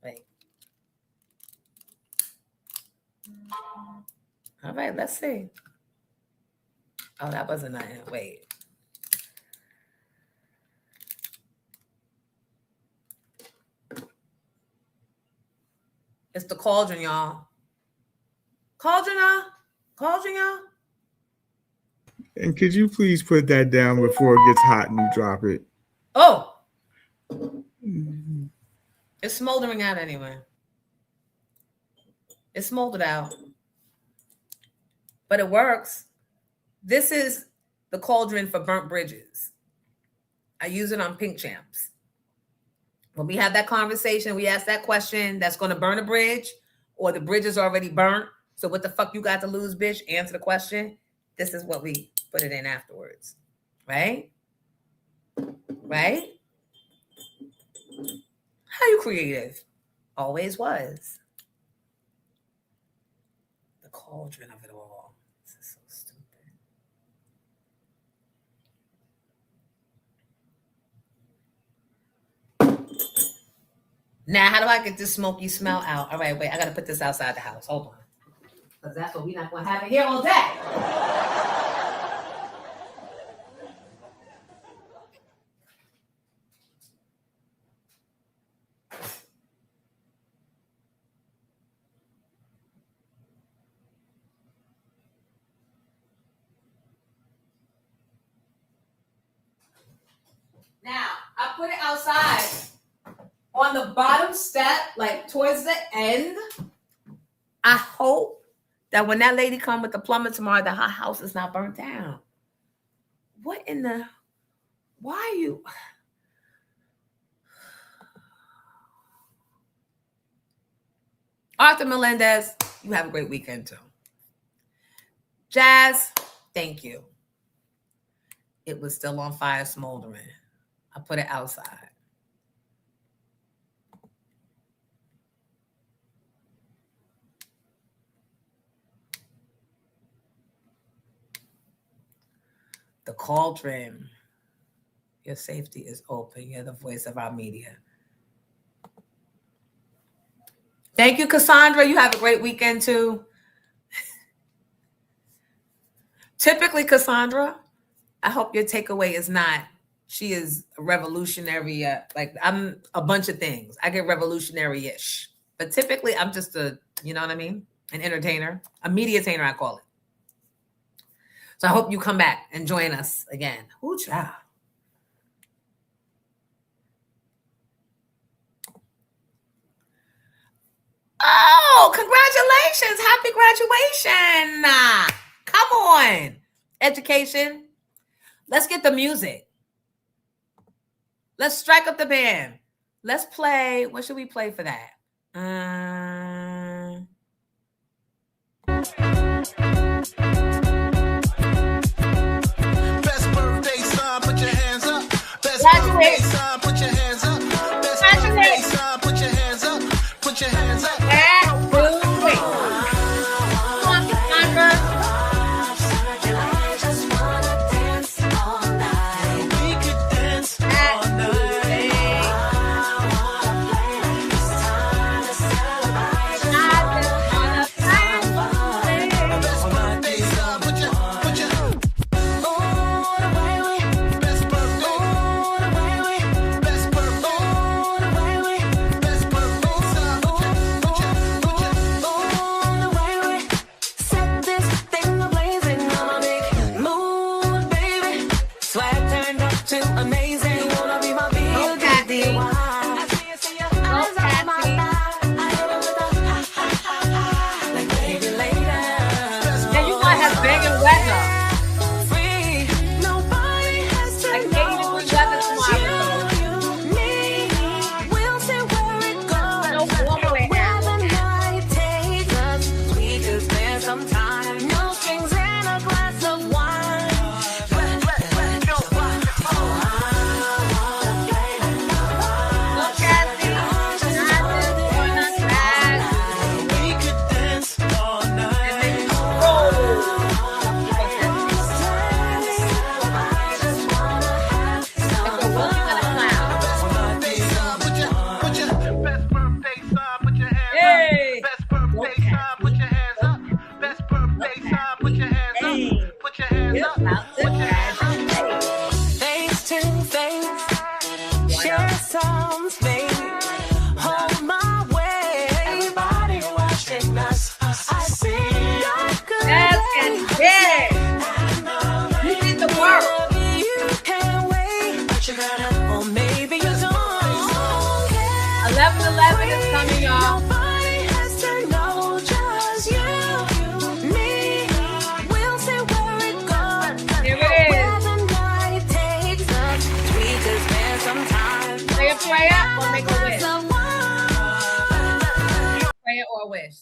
Wait. All right, let's see. Oh, that wasn't nothing. Wait. It's the cauldron, y'all. Cauldron, y'all. And could you please put that down before it gets hot and you drop it? Oh. It's smoldering out anyway. It's smoldered out. But it works. This is the cauldron for burnt bridges. I use it on Pink Champs. When we have that conversation, we ask that question that's going to burn a bridge or the bridge is already burnt. So what the fuck you got to lose, bitch? Answer the question. This is what we put it in afterwards. Right? Right? How you creative? Always was. The cauldron of it all. This is so stupid. Now, how do I get this smoky smell out? All right, wait, I got to put this outside the house. Hold on. Because that's what we're not going to have it here all day. put it outside on the bottom step, like towards the end. I hope that when that lady come with the plumber tomorrow, that her house is not burnt down. What in the? Why are you? Arthur Melendez, you have a great weekend too. Jazz, thank you. It was still on fire, smoldering. I put it outside. The cauldron. Your safety is open. You're the voice of our media. Thank you, Cassandra. You have a great weekend too. Typically, Cassandra, I hope your takeaway is not, she is a revolutionary. Like I'm a bunch of things. I get revolutionary-ish. But typically, I'm just a, you know what I mean? An entertainer, a mediatainer, I call it. So I hope you come back and join us again. Ooh, child. Oh, congratulations. Happy graduation. Come on. Education. Let's get the music. Let's strike up the band. Let's play. What should we play for that? Best birthday son, put your hands up. Best birthday son, put your hands up. Best birthday son, put your hands up. Put your hands up.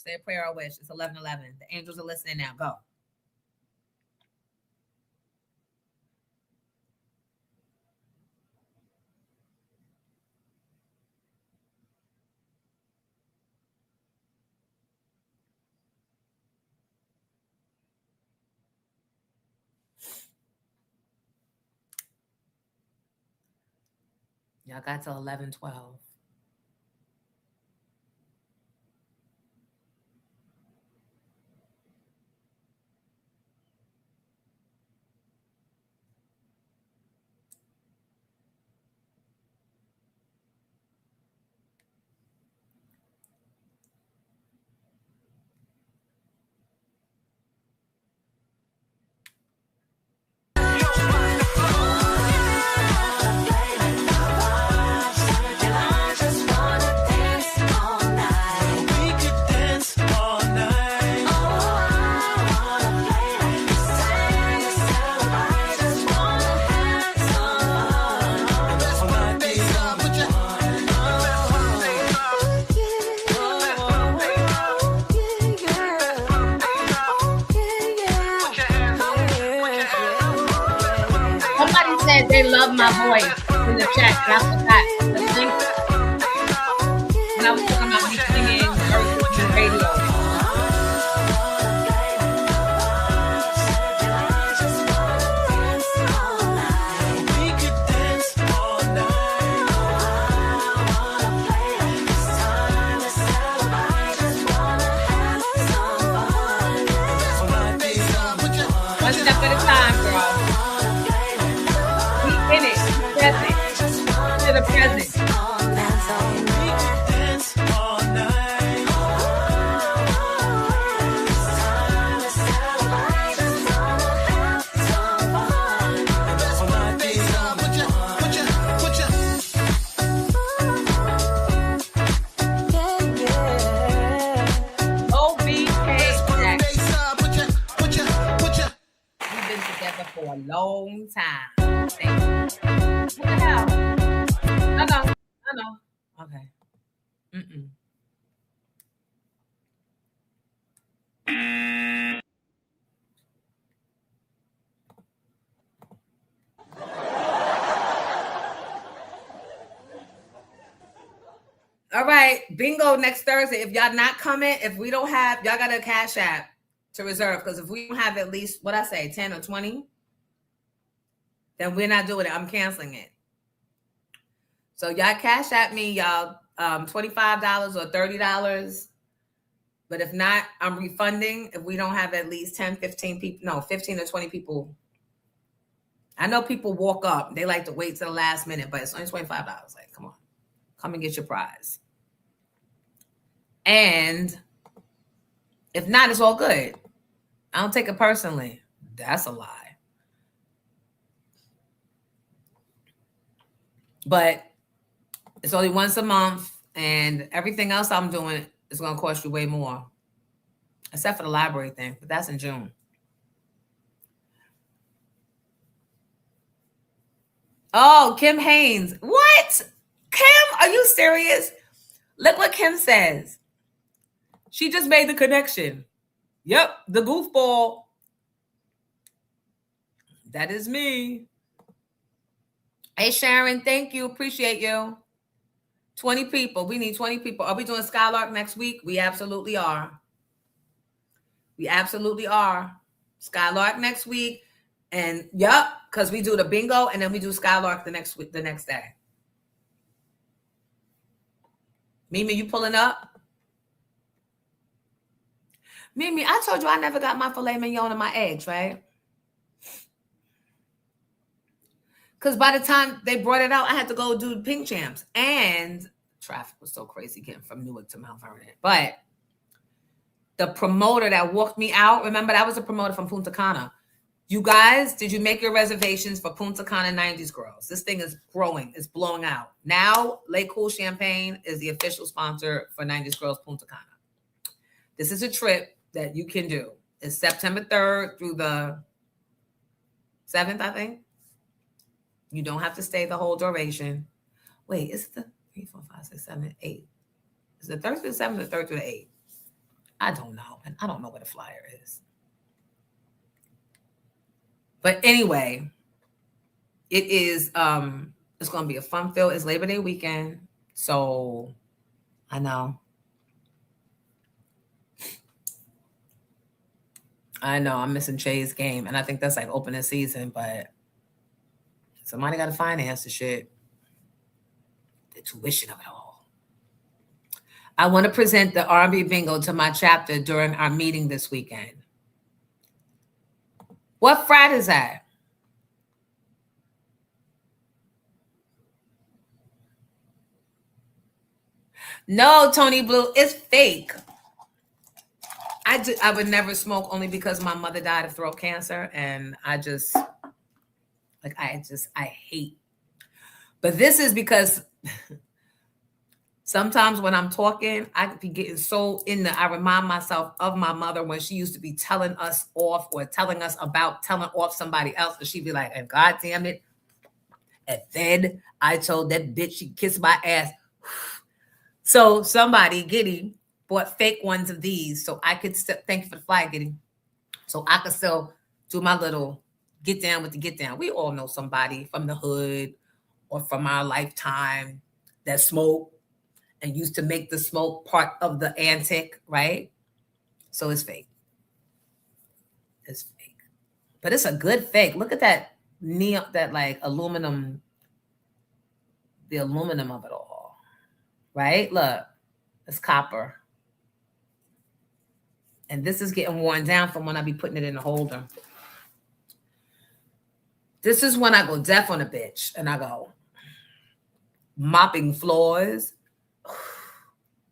Say a prayer or wish. It's 11:11. The angels are listening now. Go. Y'all got till 11:12. They love my voice in the chat. I forgot. When I was talking about me singing versus radio. One step at a time, girl. We in it. Present. To the present. For a long time. Thank you. What the hell? I know. Okay. All right, bingo next Thursday. If y'all not coming, if we don't have, y'all got a Cash App to reserve, because if we don't have at least, what I say, 10 or 20, then we're not doing it. I'm canceling it. So y'all Cash App me, y'all, $25 or $30. But if not, I'm refunding if we don't have at least 10, 15 people, no, 15 or 20 people. I know people walk up. They like to wait till the last minute, but it's only $25. Like, come on. Come and get your prize. And if not, it's all good. I don't take it personally. That's a lie. But it's only once a month, and everything else I'm doing is going to cost you way more. Except for the library thing, but that's in June. Oh, Kim Haynes. What? Kim, are you serious? Look what Kim says. She just made the connection. Yep, the goofball. That is me. Hey, Sharon, thank you. Appreciate you. 20 people. We need 20 people. Are we doing Skylark next week? We absolutely are. We absolutely are. Skylark next week. And yep, because we do the bingo and then we do Skylark the next week, the next day. Mimi, you pulling up? Mimi, I told you I never got my filet mignon and my eggs, right? Because by the time they brought it out, I had to go do Pink Champs. And traffic was so crazy getting from Newark to Mount Vernon. But the promoter that walked me out, remember, that was a promoter from Punta Cana. You guys, did you make your reservations for Punta Cana 90s Girls? This thing is growing. It's blowing out. Now, Lake Cool Champagne is the official sponsor for 90s Girls Punta Cana. This is a trip that you can do. It's September 3rd through the 7th, I think. You don't have to stay the whole duration. Wait, is it the 3, 4, 5, 6, 7, 8? Is it the 3rd through the 7th or 3rd through the 8th? I don't know. And I don't know what a flyer is. But anyway, it is it's gonna be a fun filled. It's Labor Day weekend. So I know. I'm missing Shay's game. And I think that's like opening season, but somebody got to finance the shit. The tuition of it all. I want to present the R&B bingo to my chapter during our meeting this weekend. What frat is that? No, Tony Blue, it's fake. I would never smoke only because my mother died of throat cancer, and I hate. But this is because sometimes when I'm talking, I could be getting so I remind myself of my mother when she used to be telling us off or telling us about telling off somebody else. And she'd be like, and God damn it. And then I told that bitch she kissed my ass. So somebody, Giddy, bought fake ones of these so I could still, thank you for the flyer, Giddy. So I could still do my little get down with the get down. We all know somebody from the hood or from our lifetime that smoke and used to make the smoke part of the antic, right? So it's fake. It's fake. But it's a good fake. Look at that neon, that like aluminum, the aluminum of it all, right? Look, it's copper. And this is getting worn down from when I be putting it in the holder. This is when I go deaf on a bitch and I go mopping floors.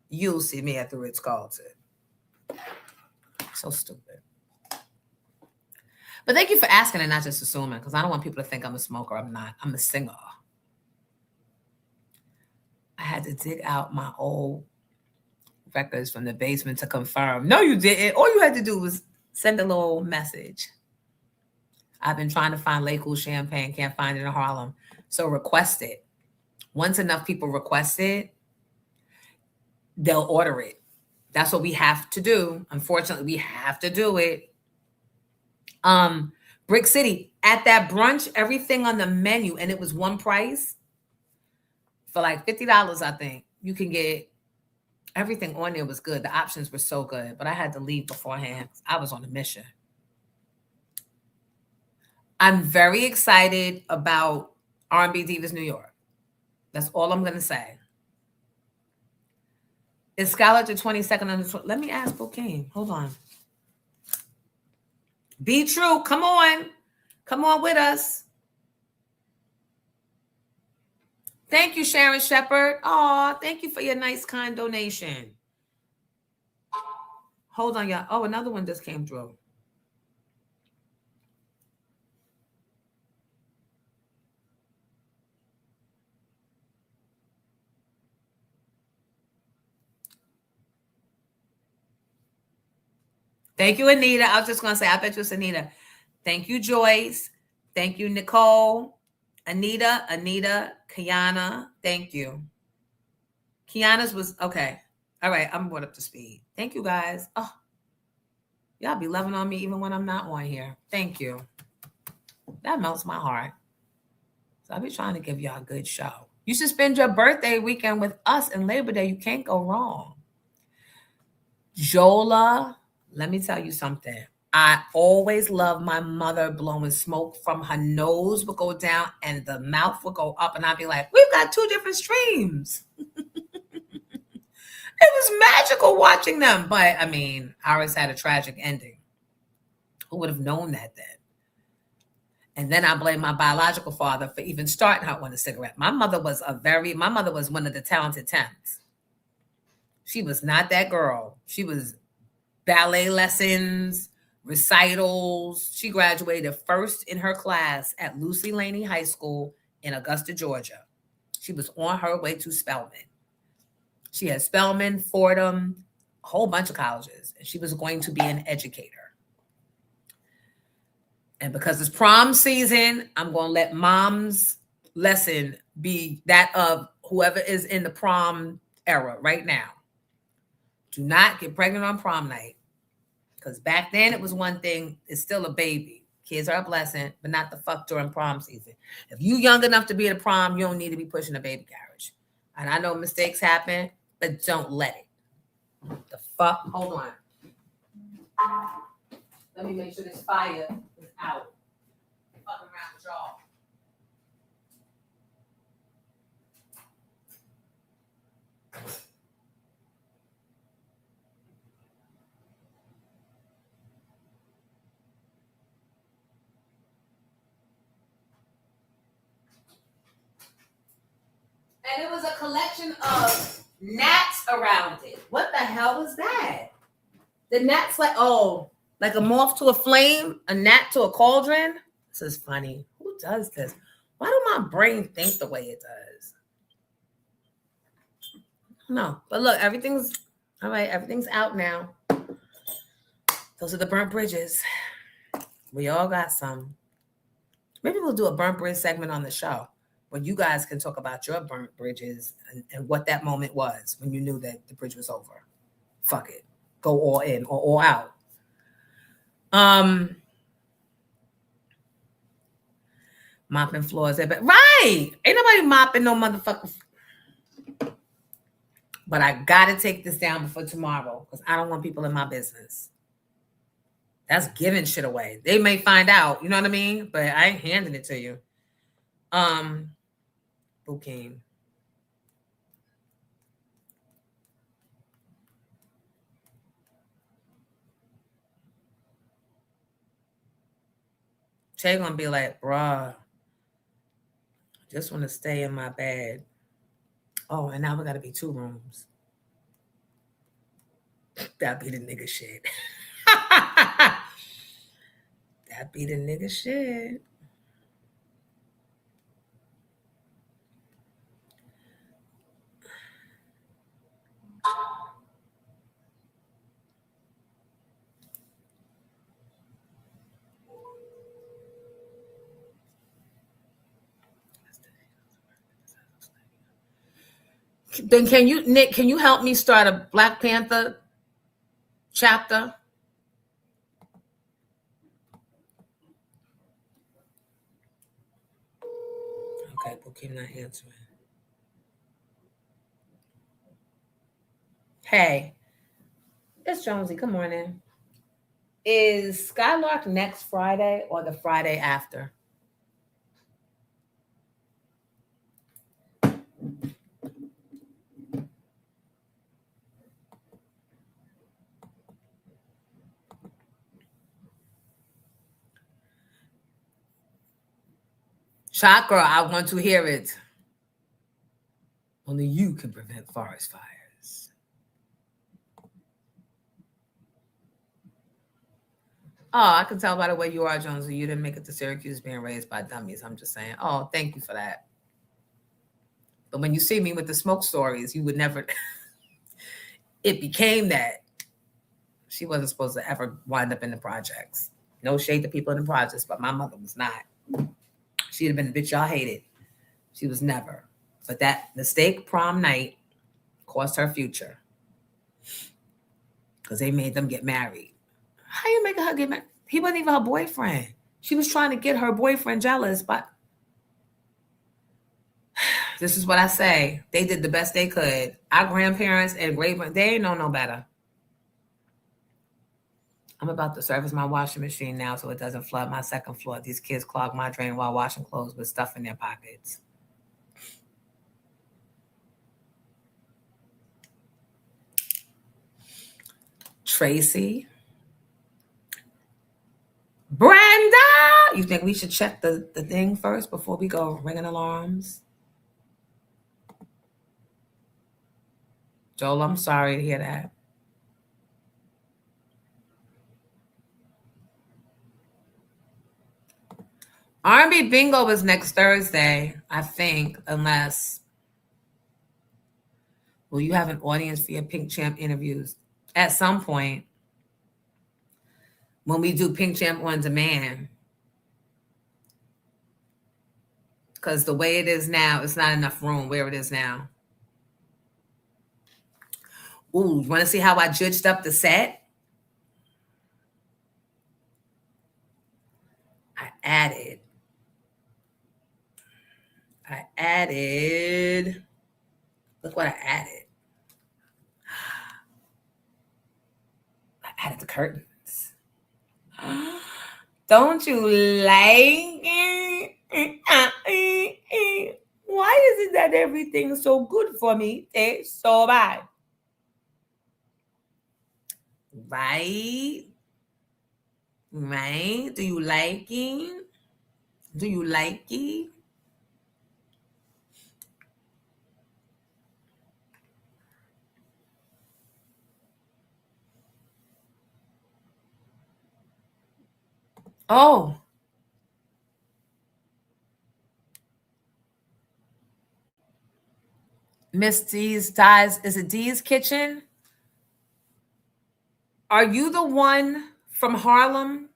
You'll see me at the Ritz-Carlton. So stupid. But thank you for asking and not just assuming, because I don't want people to think I'm a smoker. I'm not. I'm a singer. I had to dig out my old records from the basement to confirm. No, you didn't. All you had to do was send a little message. I've been trying to find Lake Cool Champagne. Can't find it in Harlem. So request it. Once enough people request it, they'll order it. That's what we have to do. Unfortunately, we have to do it. Brick City, at that brunch, everything on the menu, and it was one price for like $50, I think. You can get everything on there was good. The options were so good, but I had to leave beforehand. I was on a mission. I'm very excited about R&B Divas New York. That's all I'm going to say. Is Scarlett the 22nd on the... Let me ask Bokeem. Hold on. Be true. Come on. Come on with us. Thank you, Sharon Shepherd. Oh, thank you for your nice, kind donation. Hold on, y'all. Oh, another one just came through. Thank you, Anita. I was just going to say, I bet you it's Anita. Thank you, Joyce. Thank you, Nicole. Anita, Kiana. Thank you. Kiana's was, okay. All right, I'm brought up to speed. Thank you, guys. Oh, y'all be loving on me even when I'm not on here. Thank you. That melts my heart. So I'll be trying to give y'all a good show. You should spend your birthday weekend with us and Labor Day. You can't go wrong. Jola, let me tell you something. I always love my mother blowing smoke from her nose would go down and the mouth would go up. And I'd be like, we've got two different streams. It was magical watching them. But I mean, ours had a tragic ending. Who would have known that then? And then I blame my biological father for even starting her on a cigarette. My mother was one of the talented 10s. She was not that girl. She was ballet lessons, recitals. She graduated first in her class at Lucy Laney High School in Augusta, Georgia. She was on her way to Spelman. She had Spelman, Fordham, a whole bunch of colleges, and she was going to be an educator. And because it's prom season, I'm going to let mom's lesson be that of whoever is in the prom era right now. Do not get pregnant on prom night. Because back then it was one thing. It's still a baby. Kids are a blessing, but not the fuck during prom season. If you young enough to be at a prom, you don't need to be pushing a baby carriage. And I know mistakes happen, but don't let it. The fuck? Hold on. Let me make sure this fire is out. Fucking around with y'all. And it was a collection of gnats around it. What the hell was that? The gnats like a moth to a flame, a gnat to a cauldron. This is funny. Who does this? Why do my brain think the way it does? No, but look, everything's all right. Everything's out now. Those are the burnt bridges. We all got some. Maybe we'll do a burnt bridge segment on the show when you guys can talk about your burnt bridges and what that moment was when you knew that the bridge was over. Fuck it. Go all in or all out. Mopping floors. Right. Ain't nobody mopping no motherfucker. But I got to take this down before tomorrow because I don't want people in my business. That's giving shit away. They may find out, you know what I mean? But I ain't handing it to you. Booking. Shay gonna be like, bruh, just want to stay in my bed. Oh, and now we gotta be 2 rooms. That be the nigga shit. That be the nigga shit. Then can you, Nick, can you help me start a Black Panther chapter? Okay, Booking not answering. Hey, it's Jonesy. Good morning. Is Skylark next Friday or the Friday after? Chakra, I want to hear it. Only you can prevent forest fires. Oh, I can tell by the way you are, Jonesy. You didn't make it to Syracuse being raised by dummies. I'm just saying. Oh, thank you for that. But when you see me with the smoke stories, you would never. It became that. She wasn't supposed to ever wind up in the projects. No shade to people in the projects, but my mother was not. She'd have been the bitch y'all hated. She was never. But that mistake prom night cost her future. Because they made them get married. How you making her get married? He wasn't even her boyfriend. She was trying to get her boyfriend jealous, but this is what I say. They did the best they could. Our grandparents and great, they ain't know no better. I'm about to service my washing machine now so it doesn't flood my second floor. These kids clog my drain while washing clothes with stuff in their pockets. Tracy. Brenda! You think we should check the thing first before we go ringing alarms? Joel, I'm sorry to hear that. R&B Bingo is next Thursday, I think, unless... Will you have an audience for your Pink Champ interviews? At some point, when we do Pink Champ on demand. Because the way it is now, it's not enough room where it is now. Ooh, you want to see how I judged up the set? I added. Look what I added. I added the curtains. Don't you like it? Why is it that everything's so good for me? It's so bad. Right? Right? Do you like it? Do you like it? Oh. Miss D's Dies, is it D's Kitchen? Are you the one from Harlem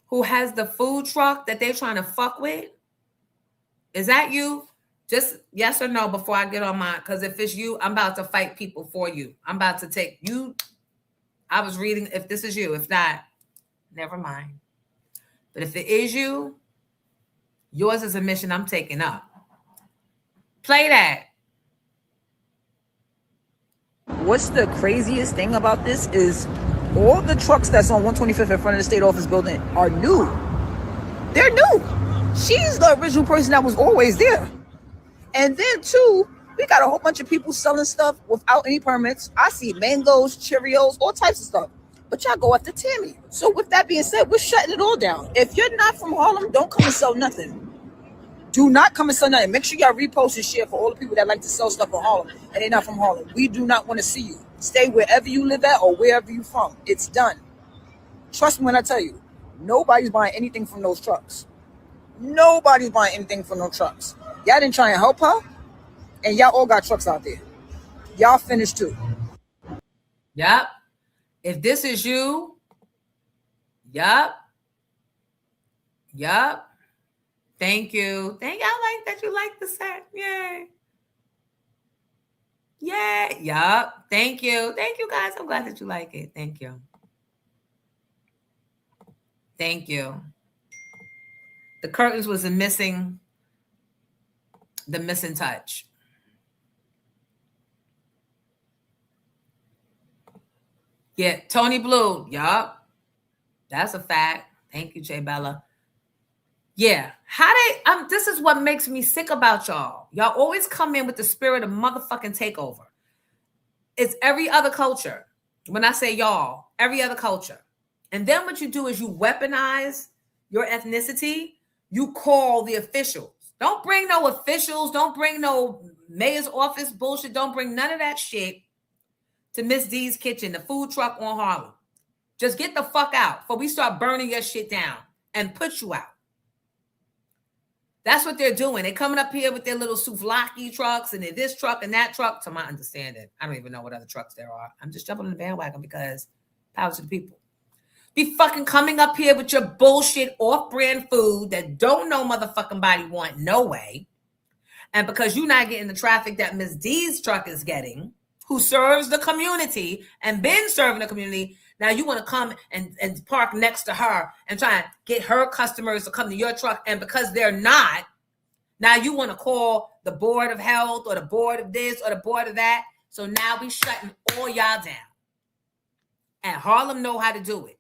who has the food truck that they're trying to fuck with? Is that you? Just yes or no before I get on mine. Because if it's you, I'm about to fight people for you. I'm about to take you. I was reading if this is you. If not, never mind. But if it is you, Yours is a mission I'm taking up. Play that. What's the craziest thing about this is all the trucks that's on 125th in front of the state office building are new. They're new. She's the original person that was always there. And then too, we got a whole bunch of people selling stuff without any permits. I see mangoes, Cheerios, all types of stuff. But y'all go after Tammy. So with that being said, we're shutting it all down. If you're not from Harlem, don't come and sell nothing. Do not come and sell nothing. Make sure y'all repost and share for all the people that like to sell stuff in Harlem and they're not from Harlem. We do not want to see you. Stay wherever you live at or wherever you're from. It's done. Trust me when I tell you, nobody's buying anything from those trucks. Nobody's buying anything from those trucks. Y'all didn't try and help her, and y'all all got trucks out there. Y'all finished too. Yep. If this is you, yep. Yep. Thank you. Thank you. I like that you like the set. Yay. Yay. Yep. Thank you. Thank you, guys. I'm glad that you like it. Thank you. Thank you. The curtains was the missing touch. Yeah, Tony Blue. Yup. That's a fact. Thank you, Jay Bella. Yeah. This is what makes me sick about y'all. Y'all always come in with the spirit of motherfucking takeover. It's every other culture. When I say y'all, every other culture. And then what you do is you weaponize your ethnicity. You call the officials. Don't bring no officials. Don't bring no mayor's office bullshit. Don't bring none of that shit to Miss D's Kitchen, the food truck on Harlem. Just get the fuck out before we start burning your shit down and put you out. That's what they're doing. They're coming up here with their little souvlaki trucks and this truck and that truck. To my understanding, I don't even know what other trucks there are. I'm just jumping on the bandwagon because power to the people. Be fucking coming up here with your bullshit off-brand food that don't no motherfucking body want no way. And because you're not getting the traffic that Miss D's truck is getting, who serves the community and been serving the community, now you want to come and park next to her and try and get her customers to come to your truck. And because they're not, now you want to call the board of health or the board of this or the board of that. So now we shutting all y'all down. And Harlem know how to do it.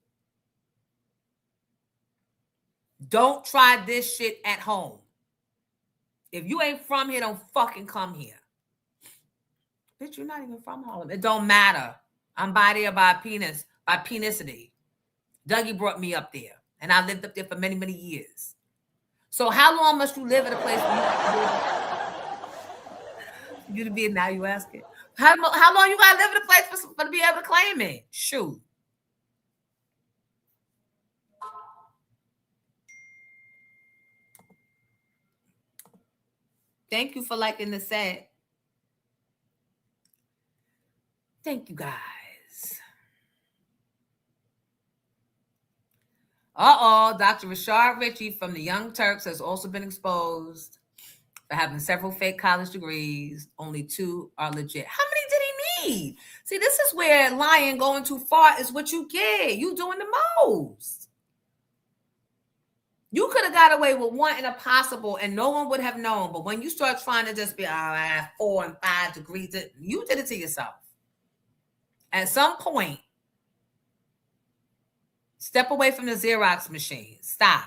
Don't try this shit at home. If you ain't from here, don't fucking come here. Bitch, you're not even from Harlem. It don't matter. I'm by there by penicity. Dougie brought me up there. And I lived up there for many, many years. So how long must you live at a place for you to be, now you ask it. How long you gotta live in a place for to be able to claim it? Shoot. Thank you for liking the set. Thank you, guys. Dr. Rashard Ritchie from the Young Turks has also been exposed for having several fake college degrees. Only 2 are legit. How many did he need? See, this is where lying going too far is what you get. You doing the most. You could have got away with 1 in a possible and no one would have known. But when you start trying to just be, I have 4 and 5 degrees, you did it to yourself. At some point, step away from the Xerox machine. Stop.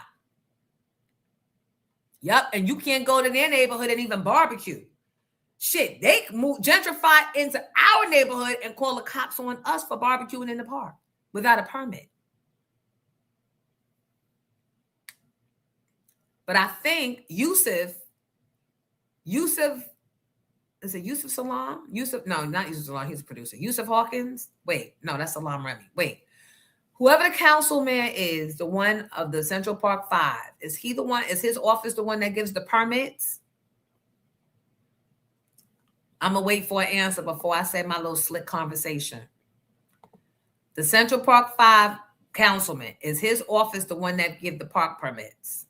Yep, and you can't go to their neighborhood and even barbecue. Shit, they gentrify into our neighborhood and call the cops on us for barbecuing in the park without a permit. But I think Yusuf, is it Yusuf Salam? No, not Yusuf Salam, he's a producer. Yusuf Hawkins? Wait, no, that's Salam Remy. Wait. Whoever the councilman is, the one of the Central Park 5, is his office the one that gives the permits? I'm going to wait for an answer before I say my little slick conversation. The Central Park 5 councilman, is his office the one that gives the park permits?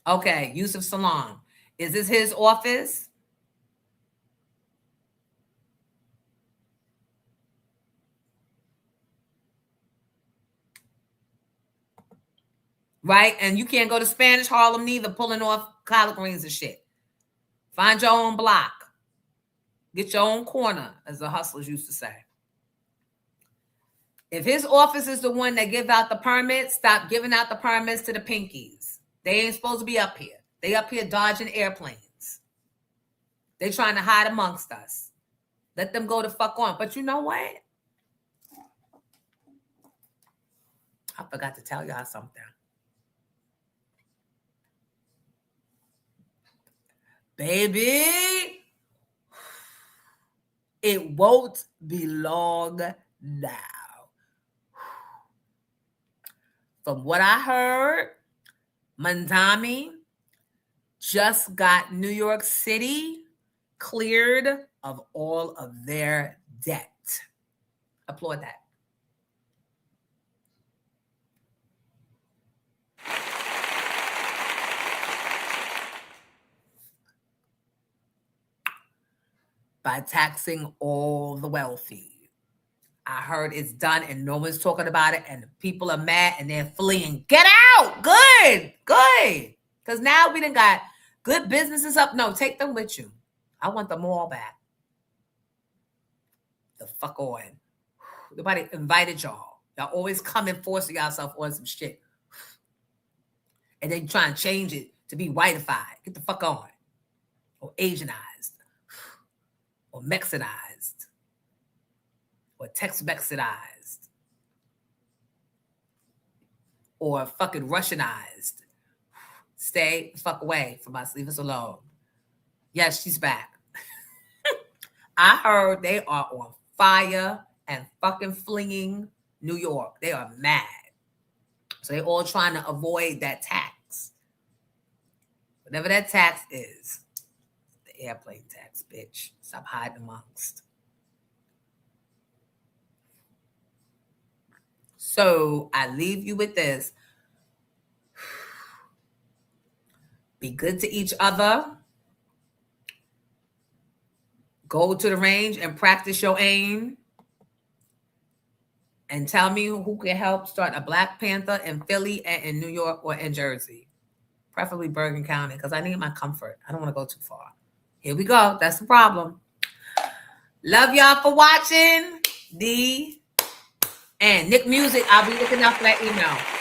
Okay, Yusuf Salam. Is this his office? right? And you can't go to Spanish Harlem neither, pulling off collard greens and shit. Find your own block. Get your own corner, as the hustlers used to say. If his office is the one that give out the permits, stop giving out the permits to the pinkies. They ain't supposed to be up here. They up here dodging airplanes. They trying to hide amongst us. Let them go the fuck on. But you know what? I forgot to tell y'all something. Baby, it won't be long now. From what I heard, Mandami just got New York City cleared of all of their debt. Applaud that. By taxing all the wealthy. I heard it's done and no one's talking about it and people are mad and they're fleeing. Get out! Good! Good! Because now we done got good businesses up. No, take them with you. I want them all back. The fuck on. Nobody invited y'all. Y'all always come and force yourself on some shit. And then try and change it to be whiteified. Get the fuck on. Or Asianized. Or Mexicanized. Or Tex-Mexicized. Or fucking Russianized. Stay the fuck away from us. Leave us alone. Yes, she's back. I heard they are on fire and fucking flinging New York. They are mad. So they all trying to avoid that tax. Whatever that tax is. The airplane tax, bitch. Stop hiding amongst. So I leave you with this. Be good to each other. Go to the range and practice your aim. And tell me who can help start a Black Panther in Philly and in New York or in Jersey. Preferably Bergen County, because I need my comfort. I don't want to go too far. Here we go. That's the problem. Love y'all for watching. And Nick Music, I'll be looking out for that email.